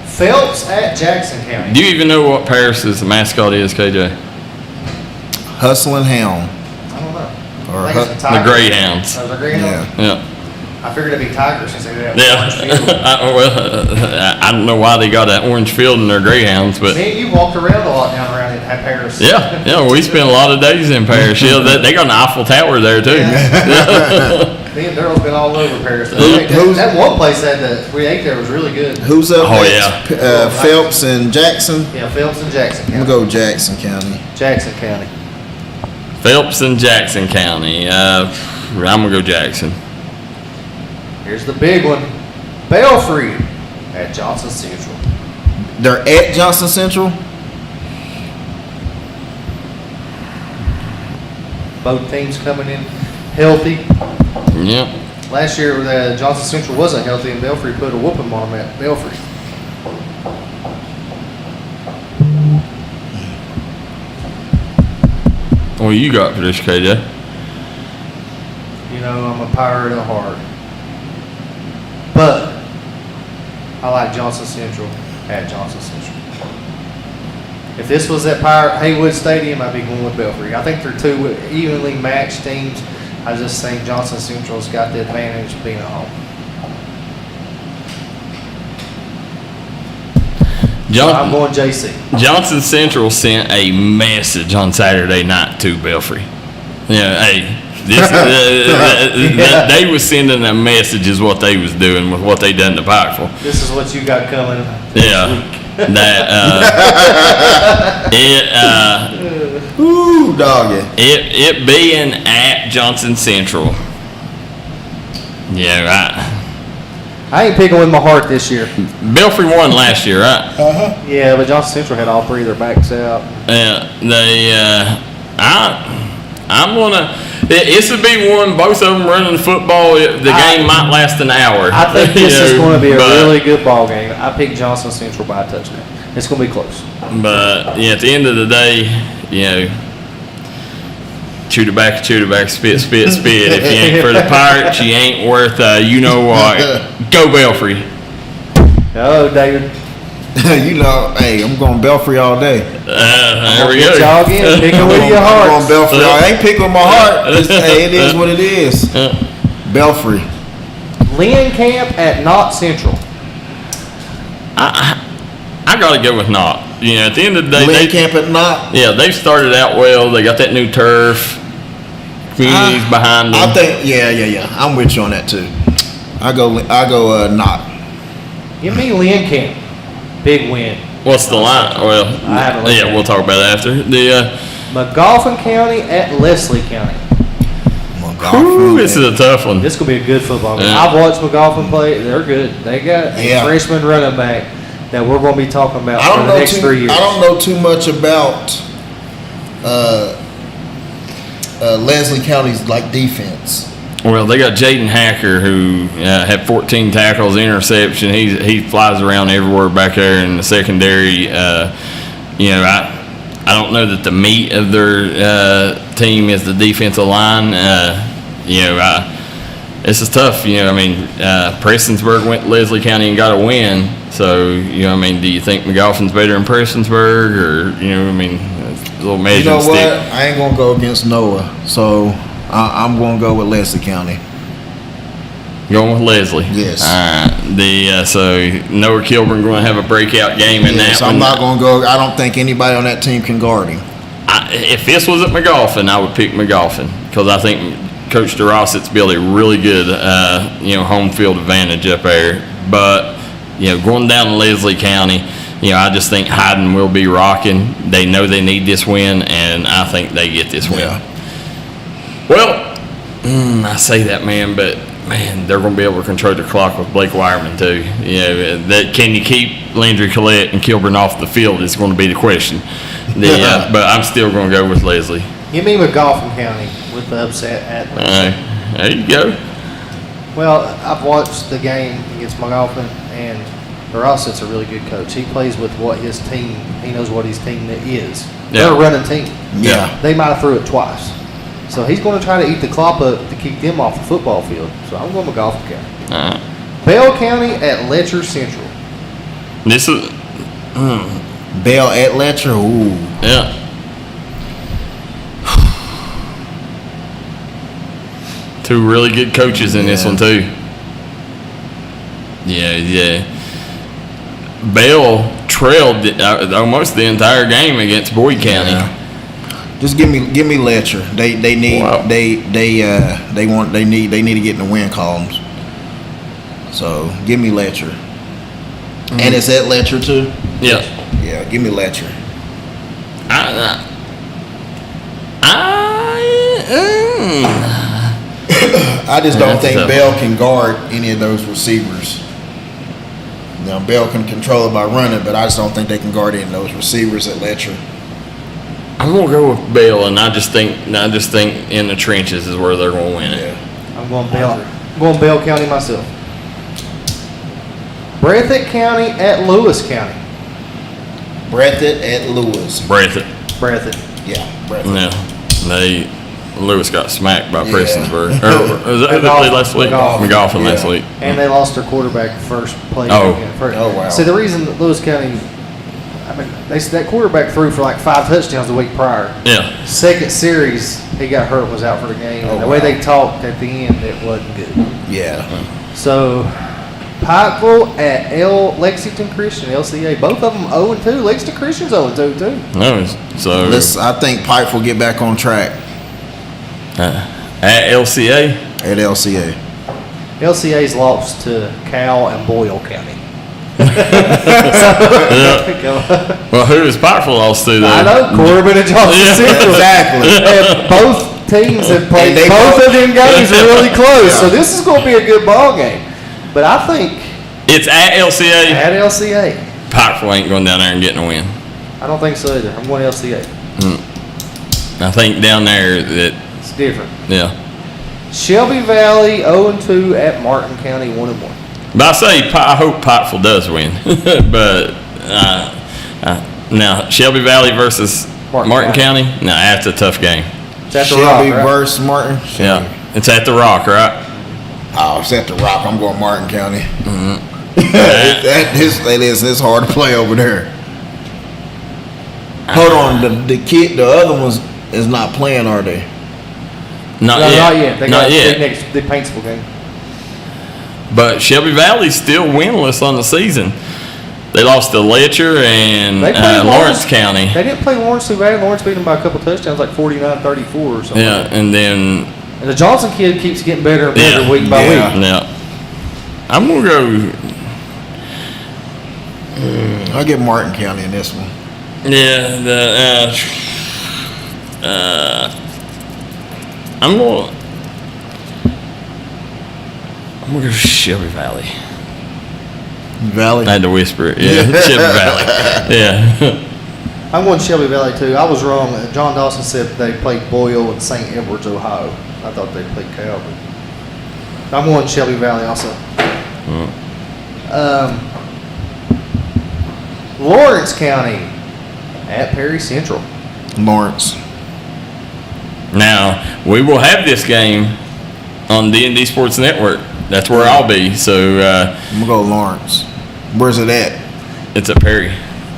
Speaker 2: Phelps at Jackson County.
Speaker 3: Do you even know what Paris's mascot is, KJ?
Speaker 1: Hustling Hound.
Speaker 2: I don't know.
Speaker 1: Or
Speaker 2: I think it's
Speaker 3: the
Speaker 2: Tigers.
Speaker 3: Greyhounds.
Speaker 2: Oh, the Greyhounds?
Speaker 3: Yeah.
Speaker 2: I figured it'd be Tigers since they have
Speaker 3: Yeah.
Speaker 2: orange field.
Speaker 3: I don't know why they got that orange field in their Greyhounds, but
Speaker 2: Man, you walked around a lot down around at Paris.
Speaker 3: yeah, we spent a lot of days in Paris. Yeah, they got an Eiffel Tower there too.
Speaker 2: Me and Darryl's been all over Paris. That one place we ate there was really good.
Speaker 1: Who's up
Speaker 3: Oh,
Speaker 1: next?
Speaker 3: yeah.
Speaker 1: Phelps and Jackson?
Speaker 2: Yeah, Phelps and Jackson
Speaker 1: I'm
Speaker 2: County.
Speaker 1: going to go Jackson County.
Speaker 2: Jackson County.
Speaker 3: Phelps and Jackson County. I'm gonna go Jackson.
Speaker 2: Here's the big one. Belfry at Johnson Central.
Speaker 1: They're at Johnson Central?
Speaker 2: Both teams coming in healthy.
Speaker 3: Yep.
Speaker 2: Last year, Johnson Central wasn't healthy, and Belfry put a whooping on them at Belfry.
Speaker 3: What you got for this, KJ?
Speaker 2: You know, I'm a pirate at heart. But I like Johnson Central at Johnson Central. If this was at Haywood Stadium, I'd be going with Belfry. I think they're two evenly matched teams. I just think Johnson Central's got the advantage of being at home. I'm going JC.
Speaker 3: Johnson Central sent a message on Saturday night to Belfry. Yeah, hey, they was sending a message is what they was doing with what they done to Pikeville.
Speaker 2: This is what you got coming.
Speaker 3: Yeah,
Speaker 1: Ooh, doggy.
Speaker 3: It being at Johnson Central. Yeah, right.
Speaker 2: I ain't picking with my heart this year.
Speaker 3: Belfry won last year, right?
Speaker 2: Yeah, but Johnson Central had all three of their backs out.
Speaker 3: Yeah, I'm gonna. This would be one. Both of them running the football. The game might last an hour.
Speaker 2: I think this is going to be a really good ball game. I picked Johnson Central by a touchdown. It's going to be close.
Speaker 3: But yeah, at the end of the day, chew tobacco, spit, spit, spit. If you ain't for the Pirates, you ain't worth. You know what? Go Belfry.
Speaker 2: Oh, David.
Speaker 1: You know, hey, I'm going Belfry all day.
Speaker 3: There we go.
Speaker 2: Y'all again, picking with your heart.
Speaker 1: I'm going Belfry. I ain't picking with my heart. Hey, it is what it is. Belfry.
Speaker 2: Lynn Camp at Knott Central.
Speaker 3: I got to go with Knott. At the end of the day,
Speaker 1: Lynn Camp at Knott.
Speaker 3: Yeah, they've started out well. They got that new turf. Communities behind them.
Speaker 1: I think, yeah. I'm with you on that too. I go Knott.
Speaker 2: Give me Lynn Camp. Big win.
Speaker 3: What's the line? Well, we'll talk about it after.
Speaker 2: McGoffin County at Leslie County.
Speaker 3: Ooh, this is a tough one.
Speaker 2: This is going to be a good football game.
Speaker 3: Yeah.
Speaker 2: I've watched McGoffin play. They're good. They got a freshman running back that we're going to be talking about for the next 3 years.
Speaker 1: I don't know too much about Leslie County's defense.
Speaker 3: Well, they got Jaden Hacker, who had 14 tackles, interception. He flies around everywhere back there in the secondary. I don't know that the meat of their team is the defensive line. This is tough. Prestonsburg went to Leslie County and got a win. So, do you think McGoffin's better than Prestonsburg? Or, it's a little measuring stick.
Speaker 1: You know what? I ain't going to go against Noah. So, I'm going to go with Leslie County.
Speaker 3: Going with Leslie.
Speaker 1: Yes.
Speaker 3: All right. So Noah Kilburn going to have a breakout game in that.
Speaker 1: I'm not going to go. I don't think anybody on that team can guard him.
Speaker 3: If this was at McGoffin, I would pick McGoffin because I think Coach DeRossett's built a really good, home field advantage up there. But going down to Leslie County, I just think Hyden will be rocking. They know they need this win, and I think they get this win.
Speaker 1: Yeah.
Speaker 3: Well, I say that, man, but they're going to be able to control the clock with Blake Wireman too. Can you keep Landry Collette and Kilburn off the field is going to be the question. But I'm still going to go with Leslie.
Speaker 2: Give me McGoffin County with the upset at Leslie.
Speaker 3: There you go.
Speaker 2: Well, I've watched the game against McGoffin, and DeRossett's a really good coach. He plays with what his team. He knows what his team is.
Speaker 3: Yeah.
Speaker 2: They're a running team.
Speaker 1: Yeah.
Speaker 2: They might have threw it twice. So he's going to try to eat the clop up to keep them off the football field. So I'm going with McGoffin County.
Speaker 3: All right.
Speaker 2: Bell County at Letcher Central.
Speaker 3: This is
Speaker 1: Bell at Letcher. Ooh.
Speaker 3: Yeah. Two really good coaches in this one too. Yeah. Bell trailed almost the entire game against Boyd County.
Speaker 1: Yeah. Just give me Letcher. They need they need to get in the win columns. So give me Letcher. Mm-hmm. And it's at Letcher too.
Speaker 3: Yeah.
Speaker 1: Yeah. Give me Letcher. I just don't think Bell can guard any of those receivers. Now Bell can control it by running, but I just don't think they can guard any of those receivers at Letcher.
Speaker 3: I'm gonna go with Bell, and I just think in the trenches is where they're gonna win it.
Speaker 1: Yeah.
Speaker 2: I'm going Bell. I'm going Bell County myself. Breathitt County at Lewis County.
Speaker 1: Breathitt at Lewis.
Speaker 3: Breathitt.
Speaker 1: Yeah, Breathitt.
Speaker 3: Yeah. Lewis got smacked by Prestonsburg. Who they played last week? McGoffin last week.
Speaker 2: And they lost their quarterback first play.
Speaker 3: Oh
Speaker 2: wow. So the reason that Lewis County, that quarterback threw for like 5 touchdowns the week prior.
Speaker 3: Yeah.
Speaker 2: Second series, he got hurt, was out for the game. And the way they talked at the end, it wasn't good.
Speaker 1: Yeah.
Speaker 2: So Pikeville at Lexington Christian, LCA. Both of them 0-2. Lexington Christian's 0-2 too.
Speaker 3: No, so
Speaker 1: I think Pike will get back on track.
Speaker 3: At LCA?
Speaker 1: At LCA.
Speaker 2: LCA's lost to Cal and Boyle County.
Speaker 3: Well, who is Pikeville lost to?
Speaker 2: I know, Corbin and Johnson Central.
Speaker 1: Exactly.
Speaker 2: And both teams have played both of them games really close. So this is going to be a good ball game. But I think
Speaker 3: it's at LCA.
Speaker 2: At LCA.
Speaker 3: Pikeville ain't going down there and getting a win.
Speaker 2: I don't think so either. I'm going LCA.
Speaker 3: I think down there that
Speaker 2: it's different.
Speaker 3: Yeah.
Speaker 2: Shelby Valley 0-2 at Martin County 1-1.
Speaker 3: But I hope Pikeville does win. But now Shelby Valley versus Martin County. No, that's a tough game.
Speaker 2: It's at the
Speaker 1: Shelby
Speaker 2: Rock, right?
Speaker 1: versus Martin.
Speaker 3: Yeah, it's at the Rock, right?
Speaker 1: Oh, it's at the Rock. I'm going Martin County.
Speaker 3: Mm-hmm.
Speaker 1: It's hard to play over there. Hold on, the other ones is not playing, are they?
Speaker 3: Not yet.
Speaker 2: They got the Paintsville game.
Speaker 3: But Shelby Valley's still winless on the season. They lost to Letcher and Lawrence County.
Speaker 2: They didn't play Lawrence too bad. Lawrence beat them by a couple touchdowns, like 49-34 or something.
Speaker 3: Yeah, and then
Speaker 2: and the Johnson kid keeps getting better and better week by week.
Speaker 3: Yeah. I'm gonna go.
Speaker 1: I'll get Martin County in this one.
Speaker 3: Yeah, I'm gonna go Shelby Valley.
Speaker 1: Valley?
Speaker 3: I had to whisper it. Yeah, Shelby Valley. Yeah.
Speaker 2: I'm going Shelby Valley too. I was wrong. John Dawson said they played Boyle and St. Edwards, Ohio. I thought they played Cal. But I'm going Shelby Valley also. Lawrence County at Perry Central.
Speaker 1: Lawrence.
Speaker 3: Now, we will have this game on D&D Sports Network. That's where I'll be. So
Speaker 1: I'm going to go Lawrence. Where's it at?
Speaker 3: It's at Perry.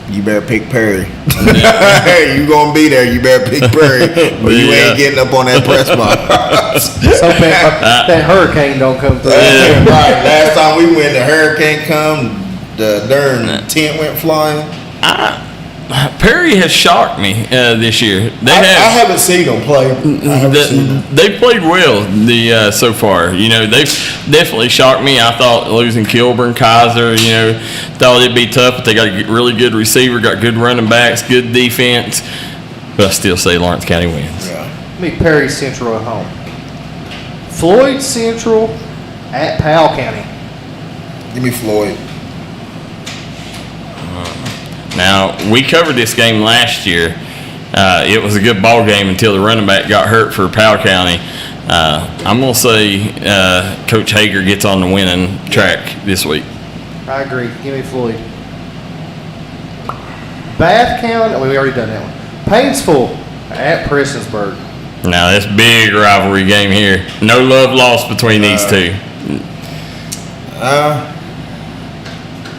Speaker 1: You better pick Perry. You going to be there. You better pick Perry. But you ain't getting up on that press box.
Speaker 2: So that hurricane don't come through.
Speaker 1: Yeah, right. Last time we went, the hurricane come. The darn tent went flying.
Speaker 3: Perry has shocked me this year.
Speaker 1: I haven't seen them play.
Speaker 3: They played well so far. You know, they've definitely shocked me. I thought losing Kilburn, Kaiser, thought it'd be tough, but they got a really good receiver, got good running backs, good defense. But I still say Lawrence County wins.
Speaker 1: Yeah.
Speaker 2: Give me Perry Central at home. Floyd Central at Powell County.
Speaker 1: Give me Floyd.
Speaker 3: Now, we covered this game last year. It was a good ball game until the running back got hurt for Powell County. I'm going to say Coach Hager gets on the winning track this week.
Speaker 2: I agree. Give me Floyd. Bath County. We already done that one. Paintsville at Prestonsburg.
Speaker 3: Now that's big rivalry game here. No love lost between these two.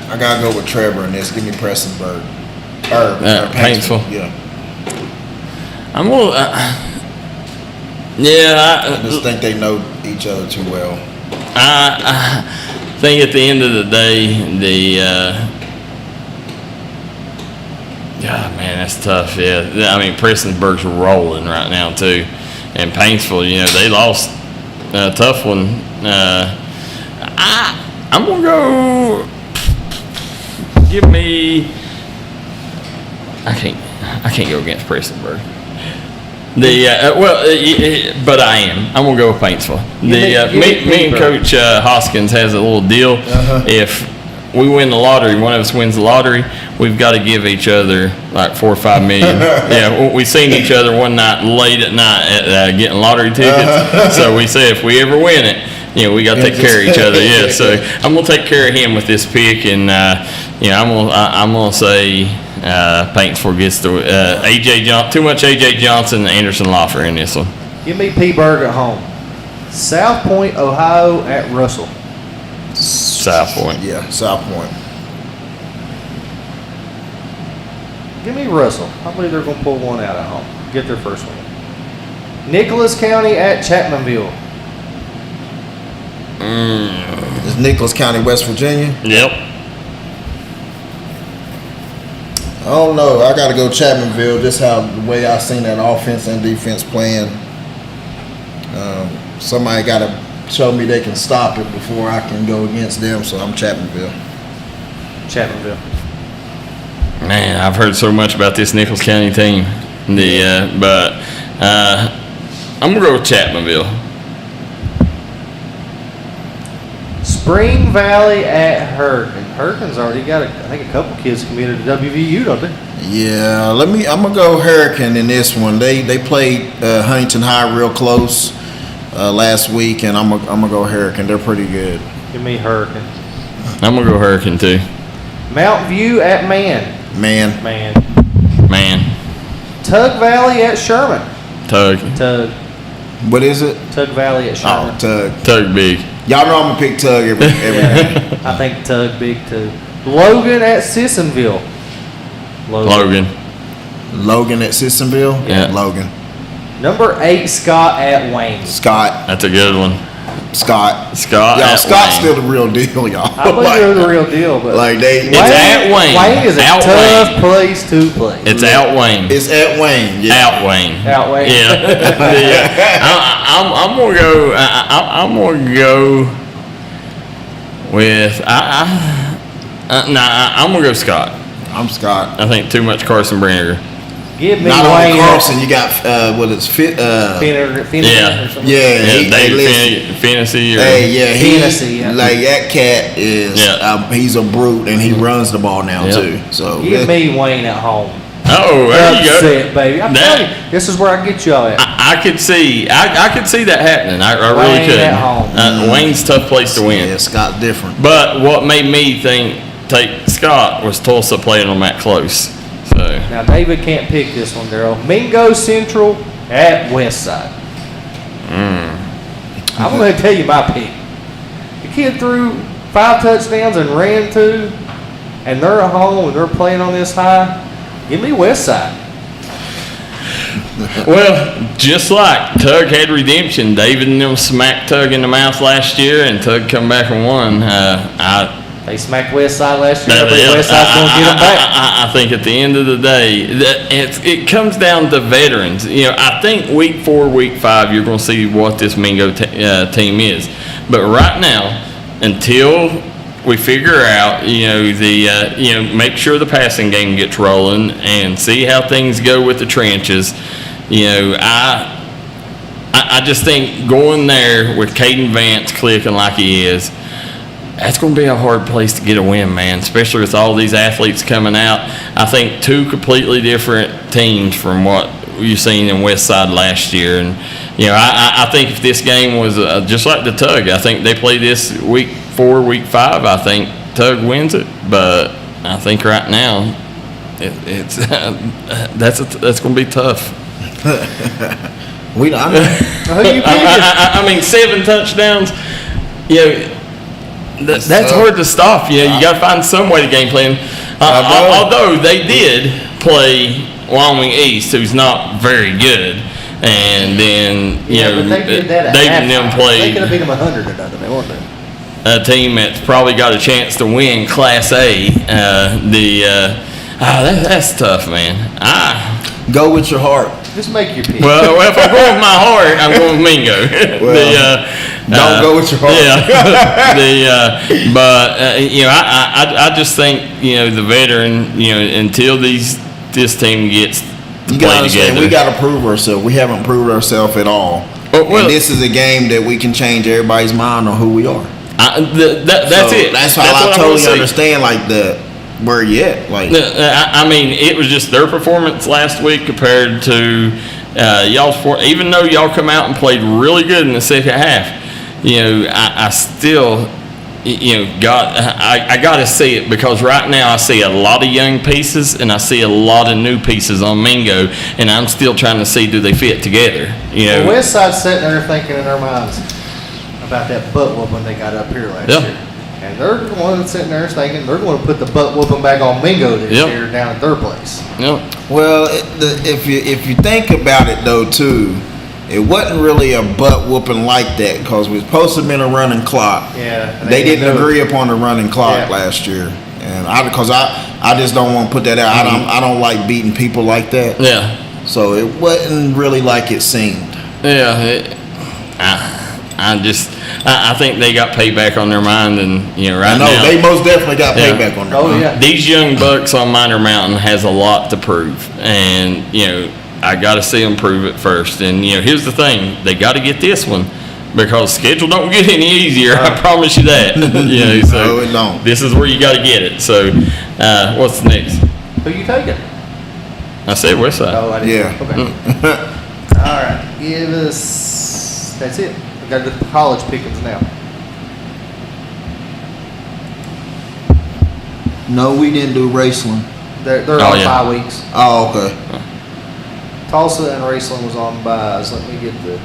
Speaker 1: I gotta go with Trevor in this. Give me Prestonsburg.
Speaker 3: Paintsville.
Speaker 1: Yeah.
Speaker 3: I'm gonna.
Speaker 1: I just think they know each other too well.
Speaker 3: I think at the end of the day, man, that's tough. Yeah, I mean Prestonsburg's rolling right now too, and Paintsville, they lost a tough one. I'm gonna go. Give me. I can't go against Prestonsburg. But I am. I'm gonna go with Paintsville. Me and Coach Hoskins has a little deal. If we win the lottery, one of us wins the lottery, we've got to give each other like $4 or $5 million. Yeah, we seen each other one night late at night getting lottery tickets. So we say if we ever win it, we got to take care of each other. Yeah, so I'm gonna take care of him with this pick, and I'm gonna say Paintsville gets the too much AJ Johnson and Anderson Loffer in this one.
Speaker 2: Give me P-Burg at home. South Point, Ohio at Russell.
Speaker 3: South Point.
Speaker 1: Yeah, South Point.
Speaker 2: Give me Russell. I believe they're going to pull one out at home. Get their first one. Nicholas County at Chapmanville.
Speaker 1: Is Nicholas County, West Virginia?
Speaker 3: Yep.
Speaker 1: I don't know. I got to go Chapmanville. Just how the way I seen that offense and defense playing. Somebody got to show me they can stop it before I can go against them. So I'm Chapmanville.
Speaker 3: Man, I've heard so much about this Nichols County team. But I'm gonna go with Chapmanville.
Speaker 2: Spring Valley at Hurricane. Hurricane's already got a couple kids committed to WVU, don't they?
Speaker 1: Yeah, I'm gonna go Hurricane in this one. They played Huntington High real close last week, and I'm gonna go Hurricane. They're pretty good.
Speaker 2: Give me Hurricane.
Speaker 3: I'm gonna go Hurricane too.
Speaker 2: Mount View at Man. Tug Valley at Sherman.
Speaker 3: Tug.
Speaker 1: What is it?
Speaker 2: Tug Valley at Sherman.
Speaker 1: Oh,
Speaker 3: Tug big.
Speaker 1: Y'all know I'm gonna pick Tug every game.
Speaker 2: I think Tug big too. Logan at Sissonville.
Speaker 3: Logan
Speaker 1: at Sissonville?
Speaker 3: Yeah.
Speaker 1: Logan.
Speaker 2: Number 8, Scott at Wayne.
Speaker 1: Scott.
Speaker 3: That's a good one.
Speaker 1: Scott.
Speaker 3: At
Speaker 1: Scott's
Speaker 3: Wayne.
Speaker 1: still the real deal, y'all.
Speaker 2: I believe they're the real deal, but
Speaker 3: it's at Wayne.
Speaker 2: Wayne is a tough place to play.
Speaker 3: It's at Wayne.
Speaker 1: It's at Wayne. Yeah.
Speaker 3: At Wayne.
Speaker 2: Yeah.
Speaker 3: I'm gonna go. I'm gonna go with. I'm gonna go Scott.
Speaker 1: I'm Scott.
Speaker 3: I think too much Carson Brenner.
Speaker 2: Give me
Speaker 1: Not
Speaker 2: Wayne.
Speaker 1: only Carlson, you got
Speaker 2: Finner.
Speaker 3: David Fantasy.
Speaker 2: Fantasy.
Speaker 1: Like that cat is. He's a brute, and he runs the ball now too. So
Speaker 2: give me Wayne at home.
Speaker 3: Oh, there you go.
Speaker 2: Upset, baby. I'm telling you, this is where I get y'all at.
Speaker 3: I could see that happening. I really could.
Speaker 2: At home.
Speaker 3: Wayne's a tough place to win.
Speaker 1: Yeah, Scott's different.
Speaker 3: But what made me take Scott was Tulsa playing on that close. So
Speaker 2: now David can't pick this one, Darryl. Mingo Central at Westside. I'm going to tell you my pick. The kid threw 5 touchdowns and ran 2, and they're at home and they're playing on this high. Give me Westside.
Speaker 3: Well, just like Tug had redemption, David and them smacked Tug in the mouth last year, and Tug come back and won.
Speaker 2: They smacked Westside last year. I think Westside's going to get them back.
Speaker 3: I think at the end of the day, it comes down to veterans. I think week 4, week 5, you're going to see what this Mingo team is. But right now, until we figure out, make sure the passing game gets rolling and see how things go with the trenches. I just think going there with Caden Vance clicking like he is, that's going to be a hard place to get a win, man, especially with all these athletes coming out. I think 2 completely different teams from what you've seen in Westside last year. And, I think if this game was just like the Tug, I think they play this week 4, week 5, I think Tug wins it. But I think right now that's going to be tough.
Speaker 1: We don't.
Speaker 3: I mean, 7 touchdowns. That's hard to stop. You got to find some way to game plan. Although they did play Wyoming East, who's not very good, and then David and them played.
Speaker 2: They could have beat them 100 or nothing. They won't.
Speaker 3: A team that's probably got a chance to win Class A. That's tough, man.
Speaker 1: Go with your heart.
Speaker 2: Just make your pick.
Speaker 3: Well, if I'm going with my heart, I'm going with Mingo.
Speaker 1: Don't go with your heart.
Speaker 3: I just think the veteran, until this team gets to play together,
Speaker 1: we got to prove ourselves. We haven't proved ourselves at all. And this is a game that we can change everybody's mind on who we are.
Speaker 3: That's it.
Speaker 1: That's how I totally understand where you at.
Speaker 3: I mean, it was just their performance last week compared to y'all's. Even though y'all come out and played really good in the second half, I still, I got to see it, because right now I see a lot of young pieces and I see a lot of new pieces on Mingo, and I'm still trying to see, do they fit together?
Speaker 2: The West Side's sitting there thinking in their minds about that butt whooping they got up here last year. And they're the ones sitting there thinking they're going to put the butt whooping back on Mingo this year down at their place.
Speaker 1: Well, if you think about it though too, it wasn't really a butt whooping like that, because we was supposed to have been a running clock.
Speaker 2: Yeah.
Speaker 1: They didn't agree upon the running clock last year, and I just don't want to put that out. I don't like beating people like that.
Speaker 3: Yeah.
Speaker 1: So it wasn't really like it seemed.
Speaker 3: Yeah. I think they got payback on their mind, and right now
Speaker 1: they most definitely got payback on their mind.
Speaker 2: Yeah.
Speaker 3: These young bucks on Minor Mountain has a lot to prove, and I got to see them prove it first. And here's the thing: they got to get this one, because schedule don't get any easier. I promise you that. So
Speaker 1: no, it don't.
Speaker 3: This is where you got to get it. So what's next?
Speaker 2: Who you taking?
Speaker 3: I said West Side.
Speaker 2: Oh, I didn't.
Speaker 1: Yeah.
Speaker 2: Okay. All right. Give us. That's it. We got to do the college pickings now.
Speaker 1: No, we didn't do Raceland.
Speaker 2: They're on 5 weeks.
Speaker 1: Oh, okay.
Speaker 2: Tulsa and Raceland was on buys. Let me get the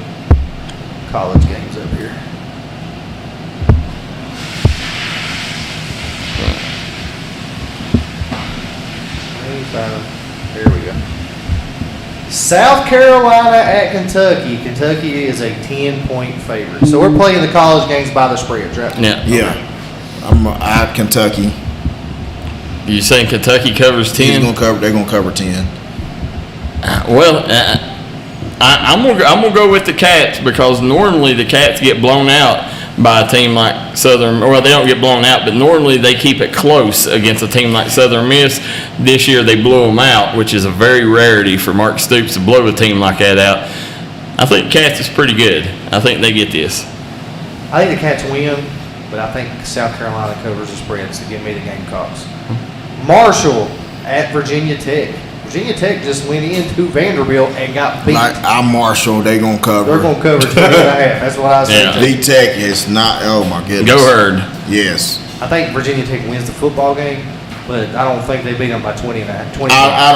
Speaker 2: college games up here. Here we go. South Carolina at Kentucky. Kentucky is a 10-point favorite. So we're playing the college games by the spreads, right?
Speaker 3: Yeah.
Speaker 1: I'm at Kentucky.
Speaker 3: You saying Kentucky covers 10?
Speaker 1: They're gonna cover 10.
Speaker 3: I'm gonna go with the Cats, because normally the Cats get blown out by a team like Southern. Well, they don't get blown out, but normally they keep it close against a team like Southern Miss. This year they blew them out, which is a very rarity for Mark Stoops to blow a team like that out. I think Cats is pretty good. I think they get this.
Speaker 2: I think the Cats win, but I think South Carolina covers the spreads to give me the Gamecocks. Marshall at Virginia Tech. Virginia Tech just went into Vanderbilt and got beat.
Speaker 1: I'm Marshall. They're going to cover.
Speaker 2: They're going to cover 20 and a half. That's what I said.
Speaker 1: V-Tech is not. Oh, my goodness.
Speaker 3: Go Herd.
Speaker 1: Yes.
Speaker 2: I think Virginia Tech wins the football game, but I don't think they beat them by 20 and a half.
Speaker 1: I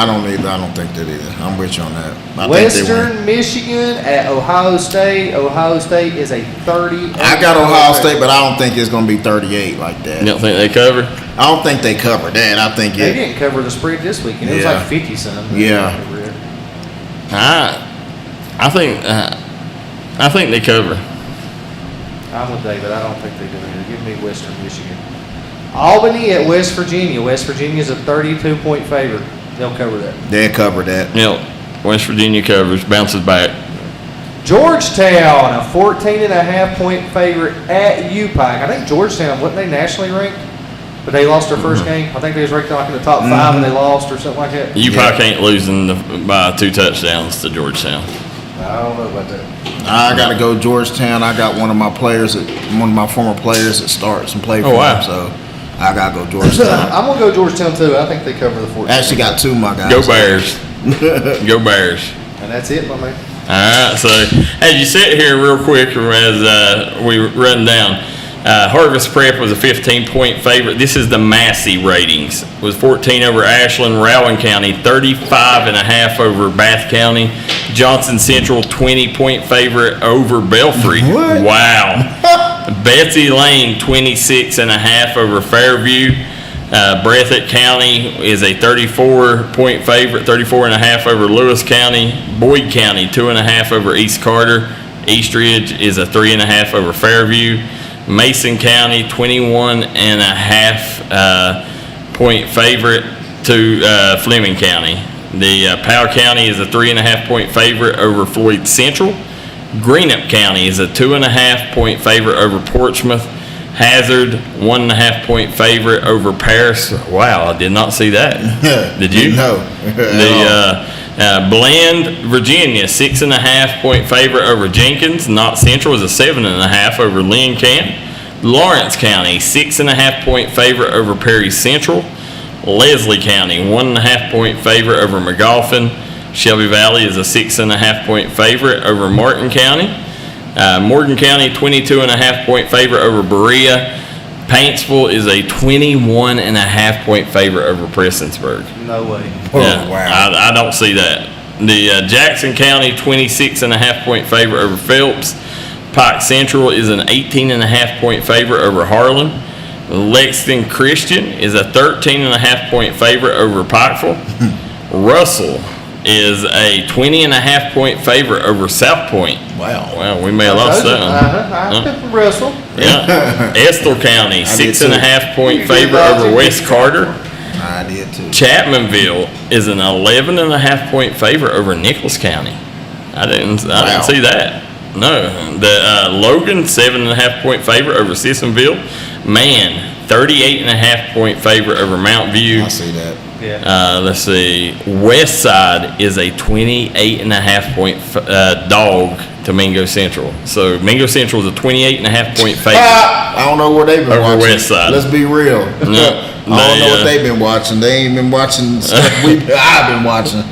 Speaker 1: don't think that either. I'm with you on that.
Speaker 2: Western Michigan at Ohio State. Ohio State is a 30.
Speaker 1: I got Ohio State, but I don't think it's going to be 38 like that.
Speaker 3: You don't think they cover?
Speaker 1: I don't think they cover that. I think
Speaker 2: they didn't cover the spread this week, and it was like 50-something.
Speaker 1: Yeah.
Speaker 3: I think they cover.
Speaker 2: I'm with David. I don't think they do either. Give me Western Michigan. Albany at West Virginia. West Virginia is a 32-point favorite. They'll cover that.
Speaker 1: They'll cover that.
Speaker 3: Yep. West Virginia covers, bounces back.
Speaker 2: Georgetown, a 14.5-point favorite at UPike. I think Georgetown, wasn't they nationally ranked? But they lost their first game. I think they was ranked like in the top 5 and they lost or something like that.
Speaker 3: UPike ain't losing by 2 touchdowns to Georgetown.
Speaker 2: I don't know about that.
Speaker 1: I got to go Georgetown. I got one of my former players that starts and play for them. So I got to go Georgetown.
Speaker 2: I'm going to go Georgetown too. I think they cover the 14.
Speaker 1: Actually got 2 of my guys.
Speaker 3: Go Bears. Go Bears.
Speaker 2: And that's it, my man.
Speaker 3: All right. So as you sit here real quick as we run down, Harvest Prep was a 15-point favorite. This is the Massey ratings. It was 14 over Ashland. Rowan County, 35.5 over Bath County. Johnson Central, 20-point favorite over Belfry.
Speaker 1: What?
Speaker 3: Wow. Betsy Lane, 26.5 over Fairview. Breathitt County is a 34-point favorite, 34.5 over Lewis County. Boyd County, 2.5 over East Carter. Eastridge is a 3.5 over Fairview. Mason County, 21.5 point favorite to Fleming County. The Powell County is a 3.5 point favorite over Floyd Central. Greenup County is a 2.5 point favorite over Portsmouth. Hazard, 1.5 point favorite over Paris. Wow, I did not see that. Did you?
Speaker 1: No.
Speaker 3: Bland, Virginia, 6.5 point favorite over Jenkins. Knott Central is a 7.5 over Lynn Camp. Lawrence County, 6.5 point favorite over Perry Central. Leslie County, 1.5 point favorite over McGoffin. Shelby Valley is a 6.5 point favorite over Martin County. Morgan County, 22.5 point favorite over Berea. Paintsville is a 21.5 point favorite over Prestonsburg.
Speaker 2: No way.
Speaker 3: Yeah, wow. I don't see that. The Jackson County, 26.5 point favorite over Phelps. Pike Central is an 18.5 point favorite over Harlan. Lexington Christian is a 13.5 point favorite over Pikeville. Russell is a 20.5 point favorite over South Point.
Speaker 1: Wow.
Speaker 3: Well, we may have lost that one.
Speaker 2: I took from Russell.
Speaker 3: Yeah. Estill County, 6.5 point favorite over West Carter.
Speaker 1: I did too.
Speaker 3: Chapmanville is an 11.5 point favorite over Nicholas County. I didn't see that. No. The Logan, 7.5 point favorite over Sissonville. Man, 38.5 point favorite over Mount View.
Speaker 1: I see that.
Speaker 2: Yeah.
Speaker 3: Let's see. West Side is a 28.5 point dog to Mingo Central. So Mingo Central is a 28.5 point favorite.
Speaker 1: I don't know what they've been
Speaker 3: over
Speaker 1: watching.
Speaker 3: West Side.
Speaker 1: Let's be real.
Speaker 3: No,
Speaker 1: I don't know what they've been watching. They ain't been watching stuff I've been watching.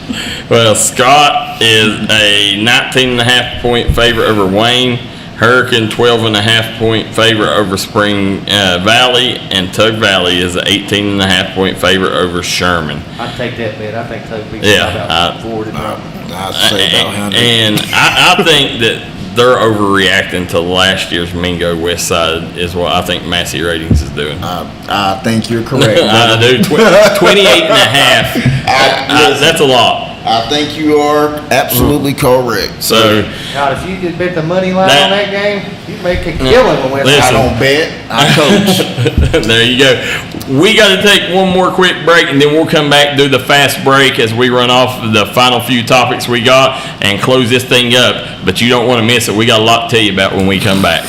Speaker 3: Well, Scott is a 19.5 point favorite over Wayne. Hurricane, 12.5 point favorite over Spring Valley, and Tug Valley is an 18.5 point favorite over Sherman.
Speaker 2: I'd take that bet. I think Tug beats
Speaker 3: Yeah,
Speaker 2: about 40.
Speaker 1: I'd say about 100.
Speaker 3: And I think that they're overreacting to last year's Mingo West Side is what I think Massey Ratings is doing.
Speaker 1: I think you're correct.
Speaker 3: I do. 28.5. That's a lot.
Speaker 1: I think you are absolutely correct.
Speaker 3: So,
Speaker 2: God, if you could bet the money line on that game, you'd make a killing on West Side.
Speaker 1: I don't bet. I coach.
Speaker 3: There you go. We got to take one more quick break, and then we'll come back and do the fast break as we run off the final few topics we got and close this thing up. But you don't want to miss it. We got a lot to tell you about when we come back.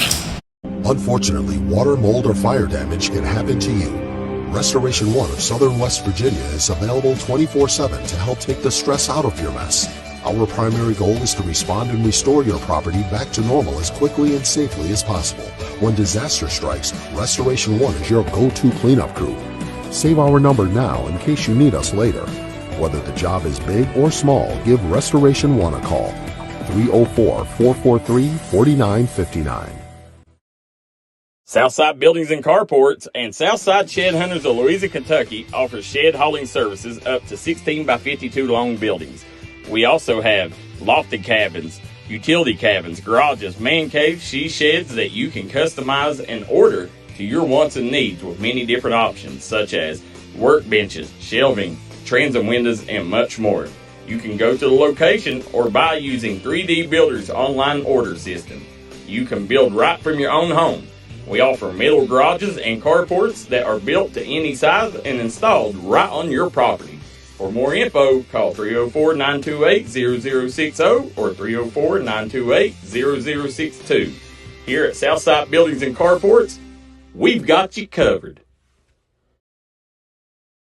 Speaker 4: Unfortunately, water, mold, or fire damage can happen to you. Restoration One of Southern West Virginia is available 24/7 to help take the stress out of your mess. Our primary goal is to respond and restore your property back to normal as quickly and safely as possible. When disaster strikes, Restoration One is your go-to cleanup crew. Save our number now in case you need us later. Whether the job is big or small, give Restoration One a call. 304-443-4959.
Speaker 15: Southside Buildings and Carports and Southside Shed Hunters of Louisa, Kentucky offers shed hauling services up to 16 by 52 long buildings. We also have lofted cabins, utility cabins, garages, man caves, she sheds that you can customize and order to your wants and needs with many different options such as workbenches, shelving, transom windows, and much more. You can go to the location or buy using 3D Builder's online order system. You can build right from your own home. We offer metal garages and carports that are built to any size and installed right on your property. For more info, call 304-928-0060 or 304-928-0062. Here at Southside Buildings and Carports, we've got you covered.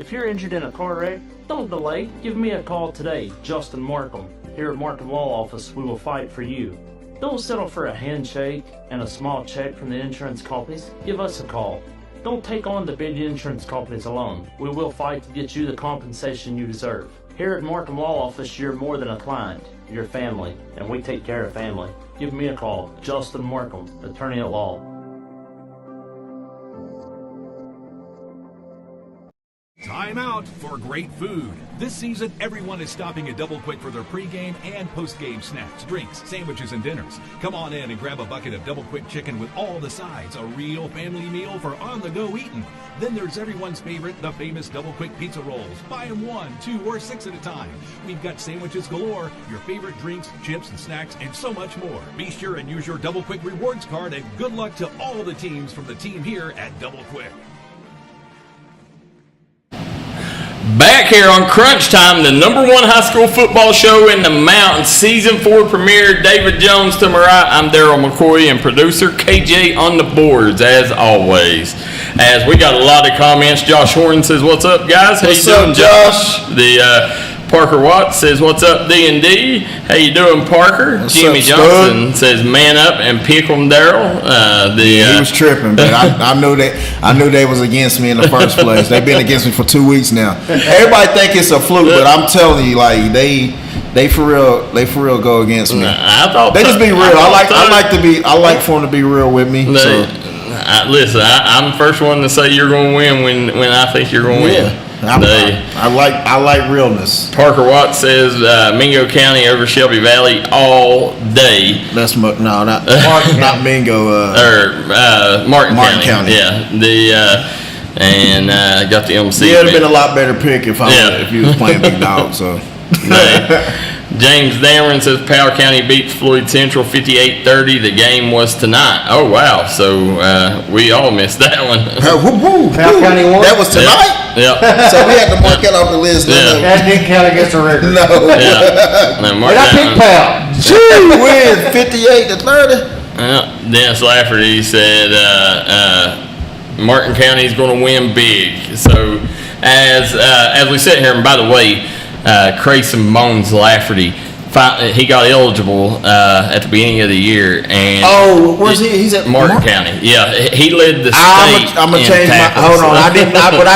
Speaker 5: If you're injured in a car wreck, don't delay. Give me a call today, Justin Markham. Here at Markham Law Office, we will fight for you. Don't settle for a handshake and a small check from the insurance companies. Give us a call. Don't take on the big insurance companies alone. We will fight to get you the compensation you deserve. Here at Markham Law Office, you're more than a client. You're family, and we take care of family. Give me a call, Justin Markham, attorney at law.
Speaker 6: time out for great food. This season, everyone is stopping at Double Quick for their pregame and postgame snacks, drinks, sandwiches, and dinners. Come on in and grab a bucket of Double Quick chicken with all the sides, a real family meal for on-the-go eating. Then there's everyone's favorite, the famous Double Quick pizza rolls. Buy them 1, 2, or 6 at a time. We've got sandwiches galore, your favorite drinks, chips, and snacks, and so much more. Be sure and use your Double Quick rewards card, and good luck to all the teams from the team here at Double Quick.
Speaker 3: Back here on Crunch Time, the #1 high school football show in the mountains, season 4 premiere. David Jones to my right. I'm Darryl McCoy, and producer KJ on the boards as always. As we got a lot of comments, Josh Horn says, "What's up, guys? How
Speaker 1: What's
Speaker 3: you doing,
Speaker 1: up, Josh?"
Speaker 3: The Parker Watts says, "What's up, D&D? How you doing, Parker?"
Speaker 1: What's
Speaker 3: Jimmy
Speaker 1: up,
Speaker 3: Johnson says, "Man up and pick 'em, Darryl."
Speaker 1: He was tripping, but I knew they was against me in the first place. They've been against me for 2 weeks now. Everybody think it's a fluke, but I'm telling you, like they for real go against me.
Speaker 3: I thought
Speaker 1: they just be real. I like for them to be real with me.
Speaker 3: Listen, I'm the first one to say you're going to win when I think you're going to win.
Speaker 1: I like realness.
Speaker 3: Parker Watts says Mingo County over Shelby Valley all day.
Speaker 1: That's not Mingo.
Speaker 3: Martin County. Yeah, got the MC.
Speaker 1: Yeah, it'd have been a lot better pick if you was playing big dog. So.
Speaker 3: James Dameron says Powell County beats Floyd Central 58-30. The game was tonight. Oh wow! So we all missed that one.
Speaker 2: Powell County won.
Speaker 1: That was tonight.
Speaker 3: Yeah.
Speaker 1: So we had to mark it off the list.
Speaker 2: That didn't count against the record.
Speaker 1: No.
Speaker 3: Mark
Speaker 2: and I picked Powell.
Speaker 1: Gee whiz, 58-30.
Speaker 3: Dennis Lafferty said Martin County is going to win big. So as we sit here, and by the way. Crayson Bones Lafferty, he got eligible at the beginning of the year, and
Speaker 1: where's he? He's at
Speaker 3: Martin County. Yeah, he led the state.
Speaker 1: I'm gonna change
Speaker 3: tackles.
Speaker 1: my. Hold on, I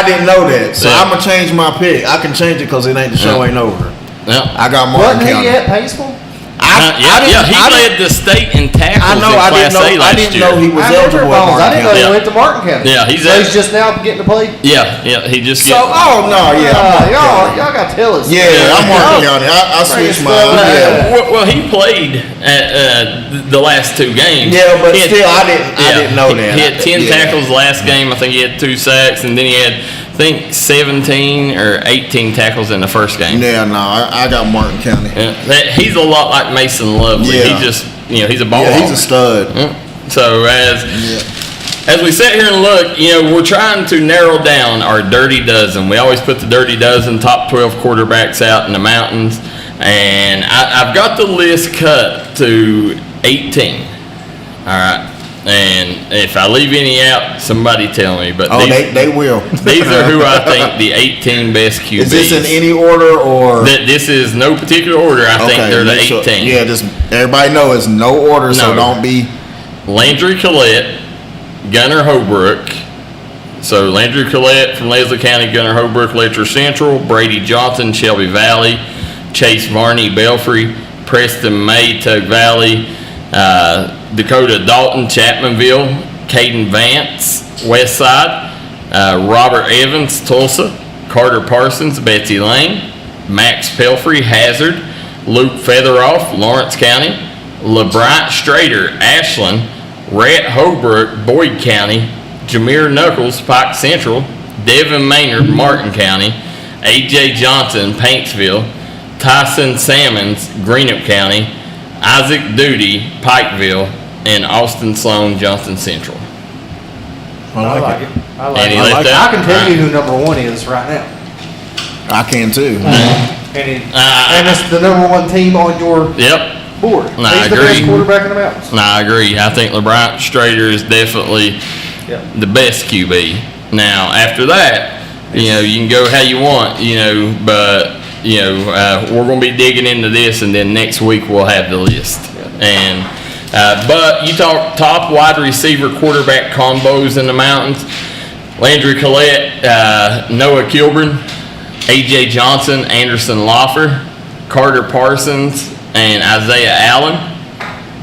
Speaker 1: didn't know that, so I'm gonna change my pick. I can change it because the show ain't over.
Speaker 3: Yeah,
Speaker 1: I got Martin County.
Speaker 2: Wasn't he at Paintsville?
Speaker 3: He led the state in tackles.
Speaker 1: I know.
Speaker 3: In Class A last
Speaker 1: I didn't
Speaker 3: year.
Speaker 1: know he was eligible at Martin County.
Speaker 2: I didn't know he went to Martin County.
Speaker 3: Yeah,
Speaker 2: he's just now getting to play.
Speaker 3: Yeah, he just.
Speaker 1: Y'all got
Speaker 2: to tell us.
Speaker 1: Yeah, I'm Martin County. I switched my.
Speaker 3: Well, he played at the last 2 games.
Speaker 1: Yeah, but still, I didn't know that.
Speaker 3: He had 10 tackles last game. I think he had 2 sacks, and then he had, I think, 17 or 18 tackles in the first game.
Speaker 1: Yeah, no, I got Martin County.
Speaker 3: He's a lot like Mason Lovely.
Speaker 1: Yeah.
Speaker 3: He just, he's a ball.
Speaker 1: Yeah, he's a stud.
Speaker 3: So as we sit here and look, we're trying to narrow down our dirty dozen. We always put the dirty dozen, top 12 quarterbacks out in the mountains, and I've got the list cut to 18. All right. And if I leave any out, somebody tell me. But
Speaker 1: they will.
Speaker 3: These are who I think the 18 best QBs.
Speaker 1: Is this in any order or?
Speaker 3: This is no particular order. I think they're the 18.
Speaker 1: Yeah, just everybody know it's no order, so don't be.
Speaker 3: Landry Collette, Gunnar Holbrook. So Landry Collette from Leslie County, Gunnar Holbrook, Letcher Central, Brady Johnson, Shelby Valley, Chase Varney, Belfry, Preston May, Tug Valley, Dakota Dalton, Chapmanville, Caden Vance, Westside, Robert Evans, Tulsa, Carter Parsons, Betsy Lane, Max Pelfrey, Hazard, Luke Featheroff, Lawrence County, LeBryant Strader, Ashland, Rhett Holbrook, Boyd County, Jameer Knuckles, Pike Central, Devin Maynard, Martin County, A.J. Johnson, Paintsville, Tyson Salmons, Greenup County, Isaac Duty, Pikeville, and Austin Sloan, Johnson Central.
Speaker 2: I like it.
Speaker 3: I
Speaker 2: can tell you who number 1 is right now.
Speaker 1: I can too.
Speaker 2: And it's the number 1 team on your board.
Speaker 3: No,
Speaker 2: He's the best quarterback in the mountains.
Speaker 3: No, I agree. I think LeBryant Strader is definitely the best QB. Now, after that, you can go how you want, but we're going to be digging into this, and then next week we'll have the list. And but you talk top wide receiver quarterback combos in the mountains: Landry Collette, Noah Kilburn, A.J. Johnson, Anderson Loffer, Carter Parsons, and Isaiah Allen.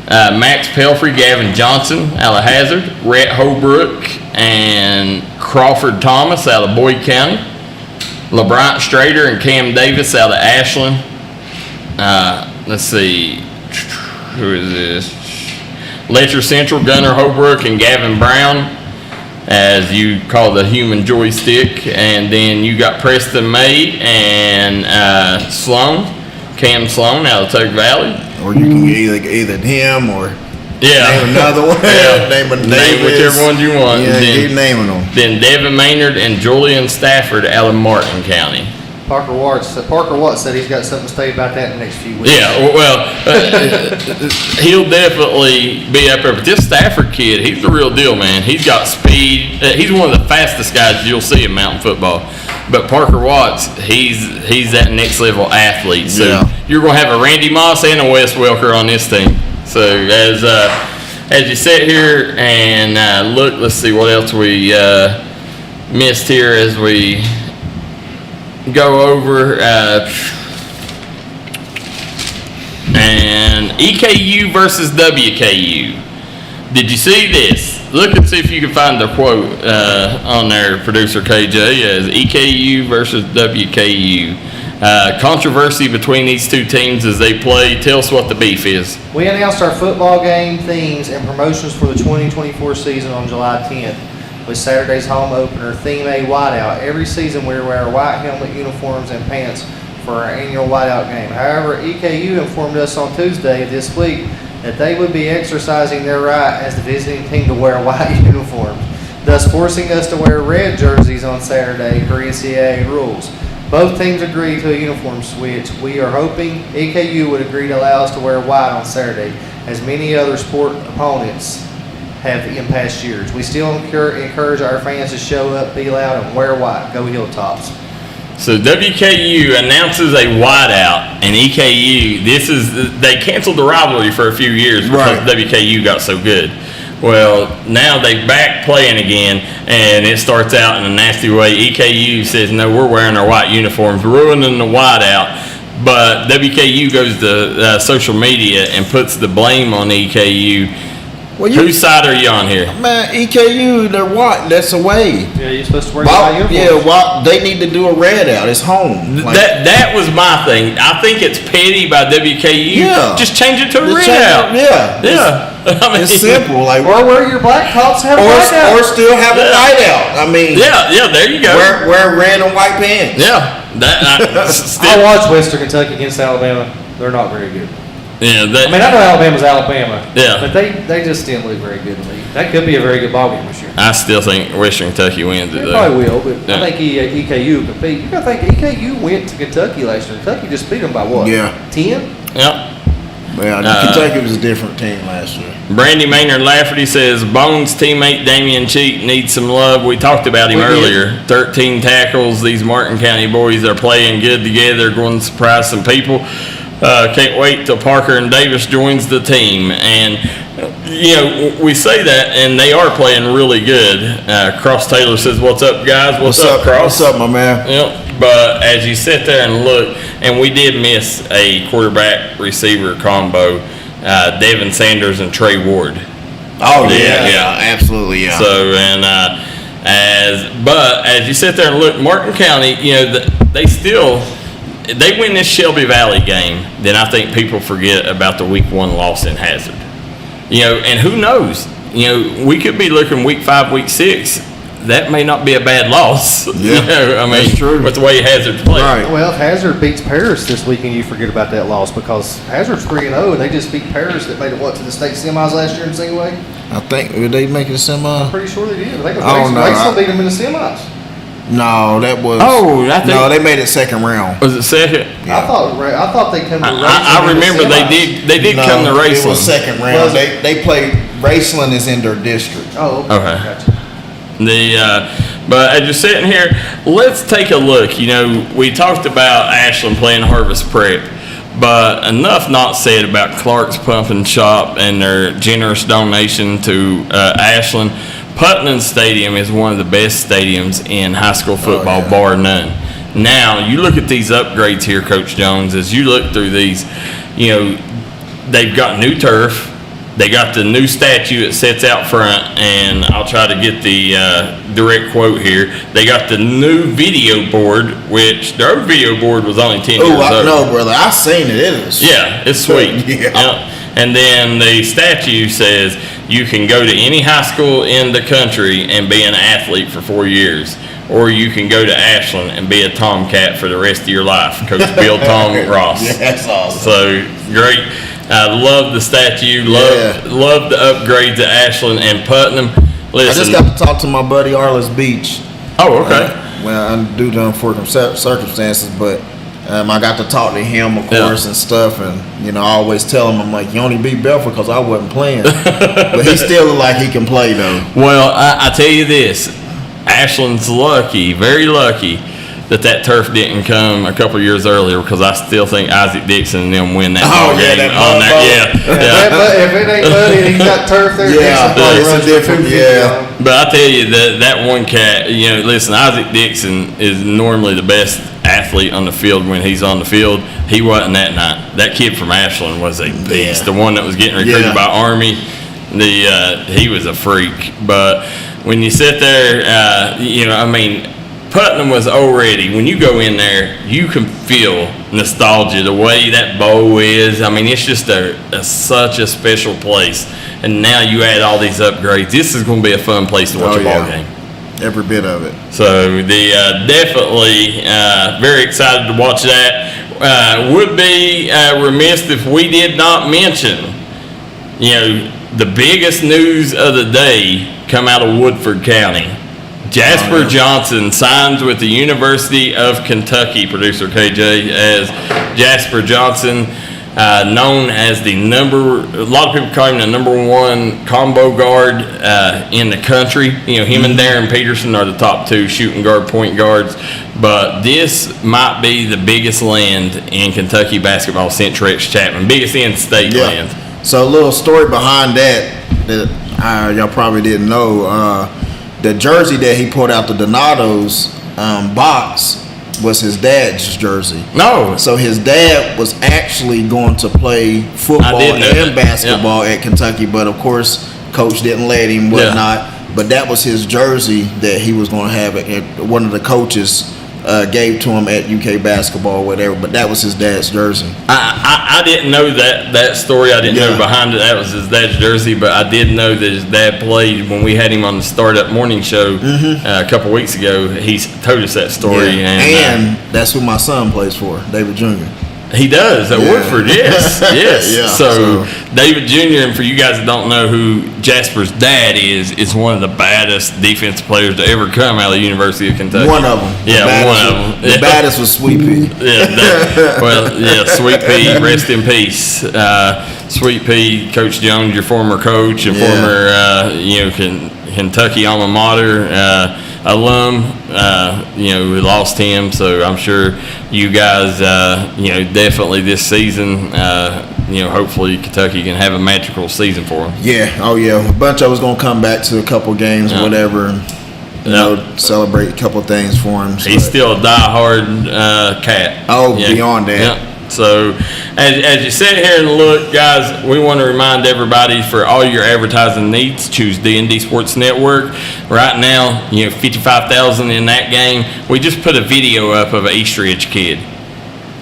Speaker 3: Max Pelfrey, Gavin Johnson out of Hazard, Rhett Holbrook, and Crawford Thomas out of Boyd County. LeBron Strader and Cam Davis out of Ashland. Let's see, who is this? Letcher Central, Gunnar Holbrook and Gavin Brown, as you call the human joystick. And then you got Preston May and Cam Sloan out of Tug Valley.
Speaker 1: Or you can get either him or name another one.
Speaker 3: Name whichever one you want.
Speaker 1: Yeah, keep naming them.
Speaker 3: Then Devin Maynard and Julian Stafford out of Martin County.
Speaker 2: Parker Watts said he's got something to say about that in the next few weeks.
Speaker 3: Yeah, well, he'll definitely be up there. But this Stafford kid, he's the real deal, man. He's got speed. He's one of the fastest guys you'll see in mountain football. But Parker Watts, he's that next level athlete. So you're going to have a Randy Moss and a Wes Welker on this team. So as you sit here and look, let's see what else we missed here as we go over and EKU versus WKU. Did you see this? Look and see if you can find the quote on there, producer KJ, as EKU versus WKU. Controversy between these two teams as they play. Tell us what the beef is.
Speaker 2: We announced our football game themes and promotions for the 2024 season on July 10th. With Saturday's home opener, Theme A Whiteout. Every season we wear white helmet, uniforms, and pants for our annual Whiteout game. However, EKU informed us on Tuesday of this week that they would be exercising their right as the visiting team to wear white uniforms, thus forcing us to wear red jerseys on Saturday per NCAA rules. Both teams agreed to a uniform switch. We are hoping EKU would agree to allow us to wear white on Saturday, as many other sport opponents have in past years. We still encourage our fans to show up, be loud, and wear white. Go Hilltops.
Speaker 3: So WKU announces a whiteout, and EKU, they canceled the rivalry for a few years because WKU got so good. Well, now they back playing again, and it starts out in a nasty way. EKU says, no, we're wearing our white uniforms, ruining the whiteout. But WKU goes to social media and puts the blame on EKU. Well, whose side are you on here?
Speaker 1: Man, EKU, they're white. That's away.
Speaker 2: Yeah, you're supposed to wear white uniforms.
Speaker 1: Yeah, they need to do a red out. It's home.
Speaker 3: That was my thing. I think it's petty by WKU.
Speaker 1: Yeah.
Speaker 3: Just change it to a red out.
Speaker 1: Yeah.
Speaker 3: I mean,
Speaker 1: it's simple. Like,
Speaker 2: or wear your black tops, have white out.
Speaker 1: Or still have a white out. I mean.
Speaker 3: Yeah, there you go.
Speaker 1: Wear red and white pants.
Speaker 3: Yeah.
Speaker 2: I watched Western Kentucky against Alabama. They're not very good.
Speaker 3: Yeah,
Speaker 2: I know Alabama's Alabama.
Speaker 3: Yeah.
Speaker 2: But they just didn't look very good to me. That could be a very good ball game this year.
Speaker 3: I still think Western Kentucky wins it,
Speaker 2: They
Speaker 3: though.
Speaker 2: probably will, but I think EKU compete. You got to think EKU went to Kentucky last year. Kentucky just beat them by what?
Speaker 1: Yeah.
Speaker 2: 10?
Speaker 3: Yep.
Speaker 1: Yeah, Kentucky was a different team last year.
Speaker 3: Brandy Maynard Lafferty says Bones teammate Damian Cheek needs some love. We talked about him earlier. 13 tackles. These Martin County boys are playing good together, going to surprise some people. Can't wait till Parker and Davis joins the team. And, we say that, and they are playing really good. Cross Taylor says, what's up, guys? What's up, Cross?
Speaker 1: What's up, my man?
Speaker 3: Yep. But as you sit there and look, and we did miss a quarterback-receiver combo, Devin Sanders and Trey Ward.
Speaker 1: Oh, yeah, absolutely, yeah.
Speaker 3: So, and as you sit there and look, Martin County, they win this Shelby Valley game, then I think people forget about the Week 1 loss in Hazard. And who knows? We could be looking Week 5, Week 6. That may not be a bad loss.
Speaker 1: Yeah, that's true.
Speaker 3: With the way Hazard's played.
Speaker 2: Right. Well, if Hazard beats Paris this weekend, you forget about that loss because Hazard's 3-0 and they just beat Paris that made it to the state semis last year in single A.
Speaker 1: I think did they make it a semi?
Speaker 2: I'm pretty sure they did. I think
Speaker 1: Racing
Speaker 2: beat them in the semis.
Speaker 1: No, that was.
Speaker 3: No,
Speaker 1: they made it second round.
Speaker 3: Was it second?
Speaker 2: Yeah. I thought they come to Racing.
Speaker 3: I remember they did come to Raceland.
Speaker 1: It was second round. They played Raceland is in their district.
Speaker 2: Oh, okay. Gotcha.
Speaker 3: But as you're sitting here, let's take a look. We talked about Ashland playing Harvest Prep, but enough not said about Clark's Pump and Shop and their generous donation to Ashland. Putnam Stadium is one of the best stadiums in high school football, bar none. Now, you look at these upgrades here, Coach Jones, as you look through these, they've got new turf. They got the new statue that sits out front, and I'll try to get the direct quote here. They got the new video board, which their old video board was only 10 years old.
Speaker 1: Oh, I know, brother. I seen it. It is.
Speaker 3: Yeah, it's sweet.
Speaker 1: Yeah.
Speaker 3: Yep. And then the statue says you can go to any high school in the country and be an athlete for 4 years, or you can go to Ashland and be a Tomcat for the rest of your life. Coach Bill Tom Ross.
Speaker 1: Yeah, that's awesome.
Speaker 3: So great. Love the statue. Love the upgrade to Ashland and Putnam. Listen,
Speaker 1: I just got to talk to my buddy Arliss Beach.
Speaker 3: Oh, okay.
Speaker 1: Well, due to unfortunate circumstances, but I got to talk to him, of course, and stuff. And I always tell him, I'm like, you only beat Belfort because I wasn't playing, but he still look like he can play though.
Speaker 3: Well, I tell you this, Ashland's lucky, very lucky, that turf didn't come a couple years earlier, because I still think Isaac Dixon and them win that ball game on there.
Speaker 2: If it ain't muddy and he's got turf there,
Speaker 1: it's a different.
Speaker 3: But I tell you that one cat. Listen, Isaac Dixon is normally the best athlete on the field when he's on the field. He wasn't that night. That kid from Ashland was a beast. The one that was getting recruited by Army. He was a freak. But when you sit there, Putnam was already, when you go in there, you can feel nostalgia, the way that bowl is. It's just such a special place. And now you add all these upgrades. This is going to be a fun place to watch a ball game.
Speaker 1: Every bit of it.
Speaker 3: So definitely very excited to watch that. Would be remiss if we did not mention, the biggest news of the day come out of Woodford County. Jasper Johnson signs with the University of Kentucky, producer KJ, as Jasper Johnson, known as a lot of people call him the #1 combo guard in the country. Him and Darren Peterson are the top 2 shooting guard, point guards. But this might be the biggest land in Kentucky basketball since Rex Chapman, biggest in-state land.
Speaker 1: So a little story behind that y'all probably didn't know. The jersey that he put out, the Donatos box, was his dad's jersey.
Speaker 3: No.
Speaker 1: So his dad was actually going to play football and basketball at Kentucky, but of course, coach didn't let him, whatnot. But that was his jersey that he was going to have. One of the coaches gave to him at UK basketball or whatever, but that was his dad's jersey.
Speaker 3: I didn't know that story. I didn't know behind it that was his dad's jersey, but I did know that his dad played when we had him on the Startup Morning Show a couple weeks ago. He told us that story.
Speaker 1: And that's who my son plays for, David Jr.
Speaker 3: He does at Woodford, yes. So David Jr., and for you guys that don't know who Jasper's dad is one of the baddest defensive players to ever come out of the University of Kentucky.
Speaker 1: One of them.
Speaker 3: One of them.
Speaker 1: The baddest was Sweet Pea.
Speaker 3: Sweet Pea, rest in peace. Sweet Pea, Coach Jones, your former coach and former Kentucky alma mater alum, we lost him, so I'm sure you guys, definitely this season, hopefully Kentucky can have a magical season for him.
Speaker 1: A bunch of us gonna come back to a couple games or whatever, and celebrate a couple things for him.
Speaker 3: He's still a die-hard cat.
Speaker 1: Beyond that.
Speaker 3: So as you sit here and look, guys, we want to remind everybody, for all your advertising needs, choose D&D Sports Network. Right now, $55,000 in that game. We just put a video up of an Eastridge kid.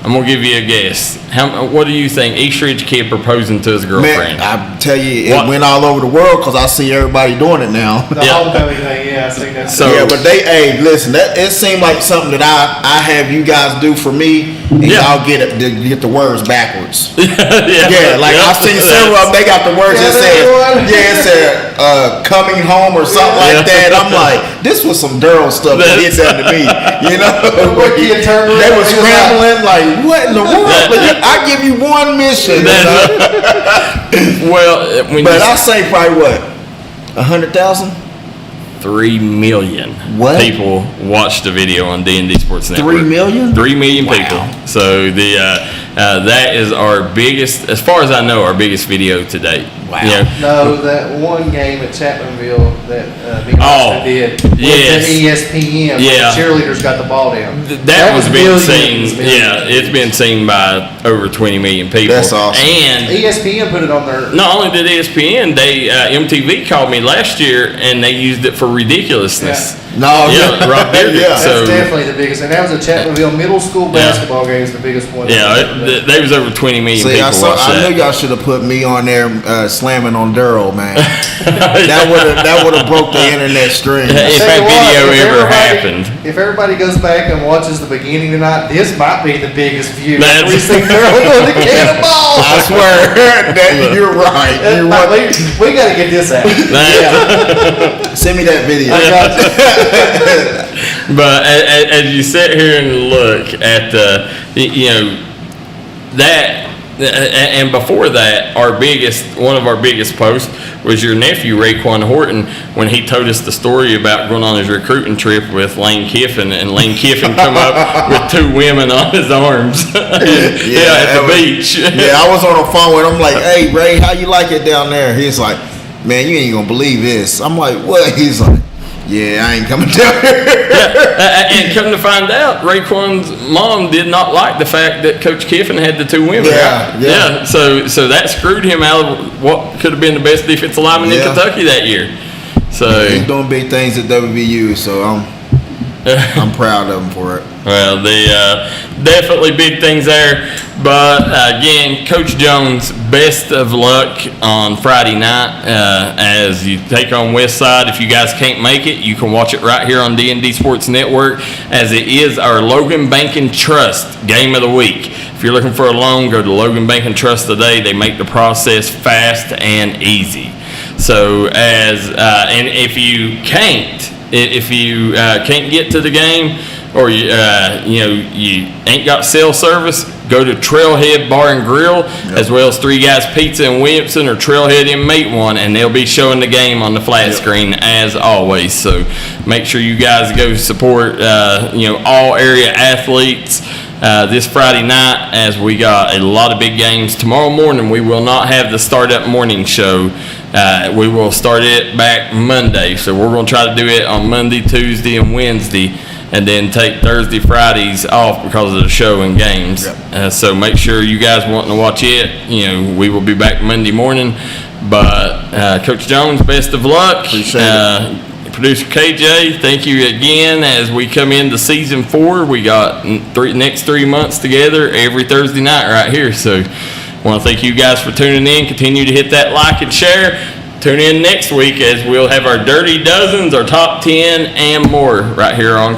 Speaker 3: I'm going to give you a guess. What do you think Eastridge kid proposing to his girlfriend?
Speaker 1: Man, I tell you, it went all over the world because I see everybody doing it now.
Speaker 2: The homecoming thing, I see that.
Speaker 1: But listen, it seemed like something that I have you guys do for me, and y'all get the words backwards. I've seen several of them, they got the words that said coming home or something like that. I'm like, this was some Darryl stuff that he said to me, They were scrambling like, what in the world? I give you one mission. I say probably what, 100,000?
Speaker 3: 3 million people watched the video on D&D Sports Network.
Speaker 1: 3 million?
Speaker 3: 3 million people. So that is our biggest, as far as I know, our biggest video to date.
Speaker 2: Wow. No, that one game at Chapmanville that did with
Speaker 3: yes.
Speaker 2: the ESPN.
Speaker 3: Yeah.
Speaker 2: The cheerleaders got the ball down.
Speaker 3: That was being seen.
Speaker 2: millions.
Speaker 3: Yeah, it's been seen by over 20 million people.
Speaker 1: That's awesome.
Speaker 3: And
Speaker 2: ESPN put it on their.
Speaker 3: not only did ESPN, they MTV called me last year and they used it for ridiculousness.
Speaker 2: Yeah.
Speaker 1: No,
Speaker 3: yeah, Rob did it.
Speaker 2: That's
Speaker 3: So
Speaker 2: definitely the biggest, and that was a Chapmanville middle school basketball game. Is the biggest one.
Speaker 3: they was over 20 million
Speaker 1: See,
Speaker 3: people watched
Speaker 1: I
Speaker 3: that.
Speaker 1: knew y'all should have put me on there slamming on Darryl, man. that would have broke the internet stream.
Speaker 3: If that video ever happened.
Speaker 2: If everybody goes back and watches the beginning tonight, this might be the biggest view.
Speaker 3: That's-
Speaker 2: We see Darryl doing the cannonball.
Speaker 1: I swear, you're right.
Speaker 2: We got to get this out.
Speaker 1: Send me that video.
Speaker 2: I got you.
Speaker 3: But as you sit here and look at that, and before that, one of our biggest posts was your nephew Raekwon Horton when he told us the story about going on his recruiting trip with Lane Kiffin, and Lane Kiffin come up with 2 women on his arms at the beach.
Speaker 1: Yeah, I was on the phone with him like, "Hey Ray, how you like it down there?" He's like, "Man, you ain't gonna believe this." I'm like, "What?" He's like, "Yeah, I ain't coming down here."
Speaker 3: And come to find out, Raekwon's mom did not like the fact that Coach Kiffin had the 2 women.
Speaker 1: Yeah.
Speaker 3: So that screwed him out of what could have been the best defensive lineman in Kentucky that year. So
Speaker 1: he's doing big things at WVU, so I'm proud of him for it.
Speaker 3: Well, definitely big things there. But again, Coach Jones, best of luck on Friday night as you take on Westside. If you guys can't make it, you can watch it right here on D&D Sports Network, as it is our Logan Bank and Trust game of the week. If you're looking for a loan, go to Logan Bank and Trust today. They make the process fast and easy. So and if you can't get to the game, or you ain't got cell service, go to Trailhead Bar and Grill, as well as 3 Guys Pizza in Williamson or Trailhead in Matewan, and they'll be showing the game on the flat screen as always. So make sure you guys go support all area athletes this Friday night, as we got a lot of big games. Tomorrow morning we will not have the Startup Morning Show. We will start it back Monday, so we're going to try to do it on Monday, Tuesday, and Wednesday, and then take Thursday, Fridays off because of the show and games. So make sure you guys wanting to watch it. We will be back Monday morning. But Coach Jones, best of luck.
Speaker 1: Appreciate it.
Speaker 3: Producer KJ, thank you again as we come into season 4. We got next 3 months together every Thursday night right here. So I want to thank you guys for tuning in. Continue to hit that like and share. Tune in next week as we'll have our Dirty Dozens, our top 10, and more right here on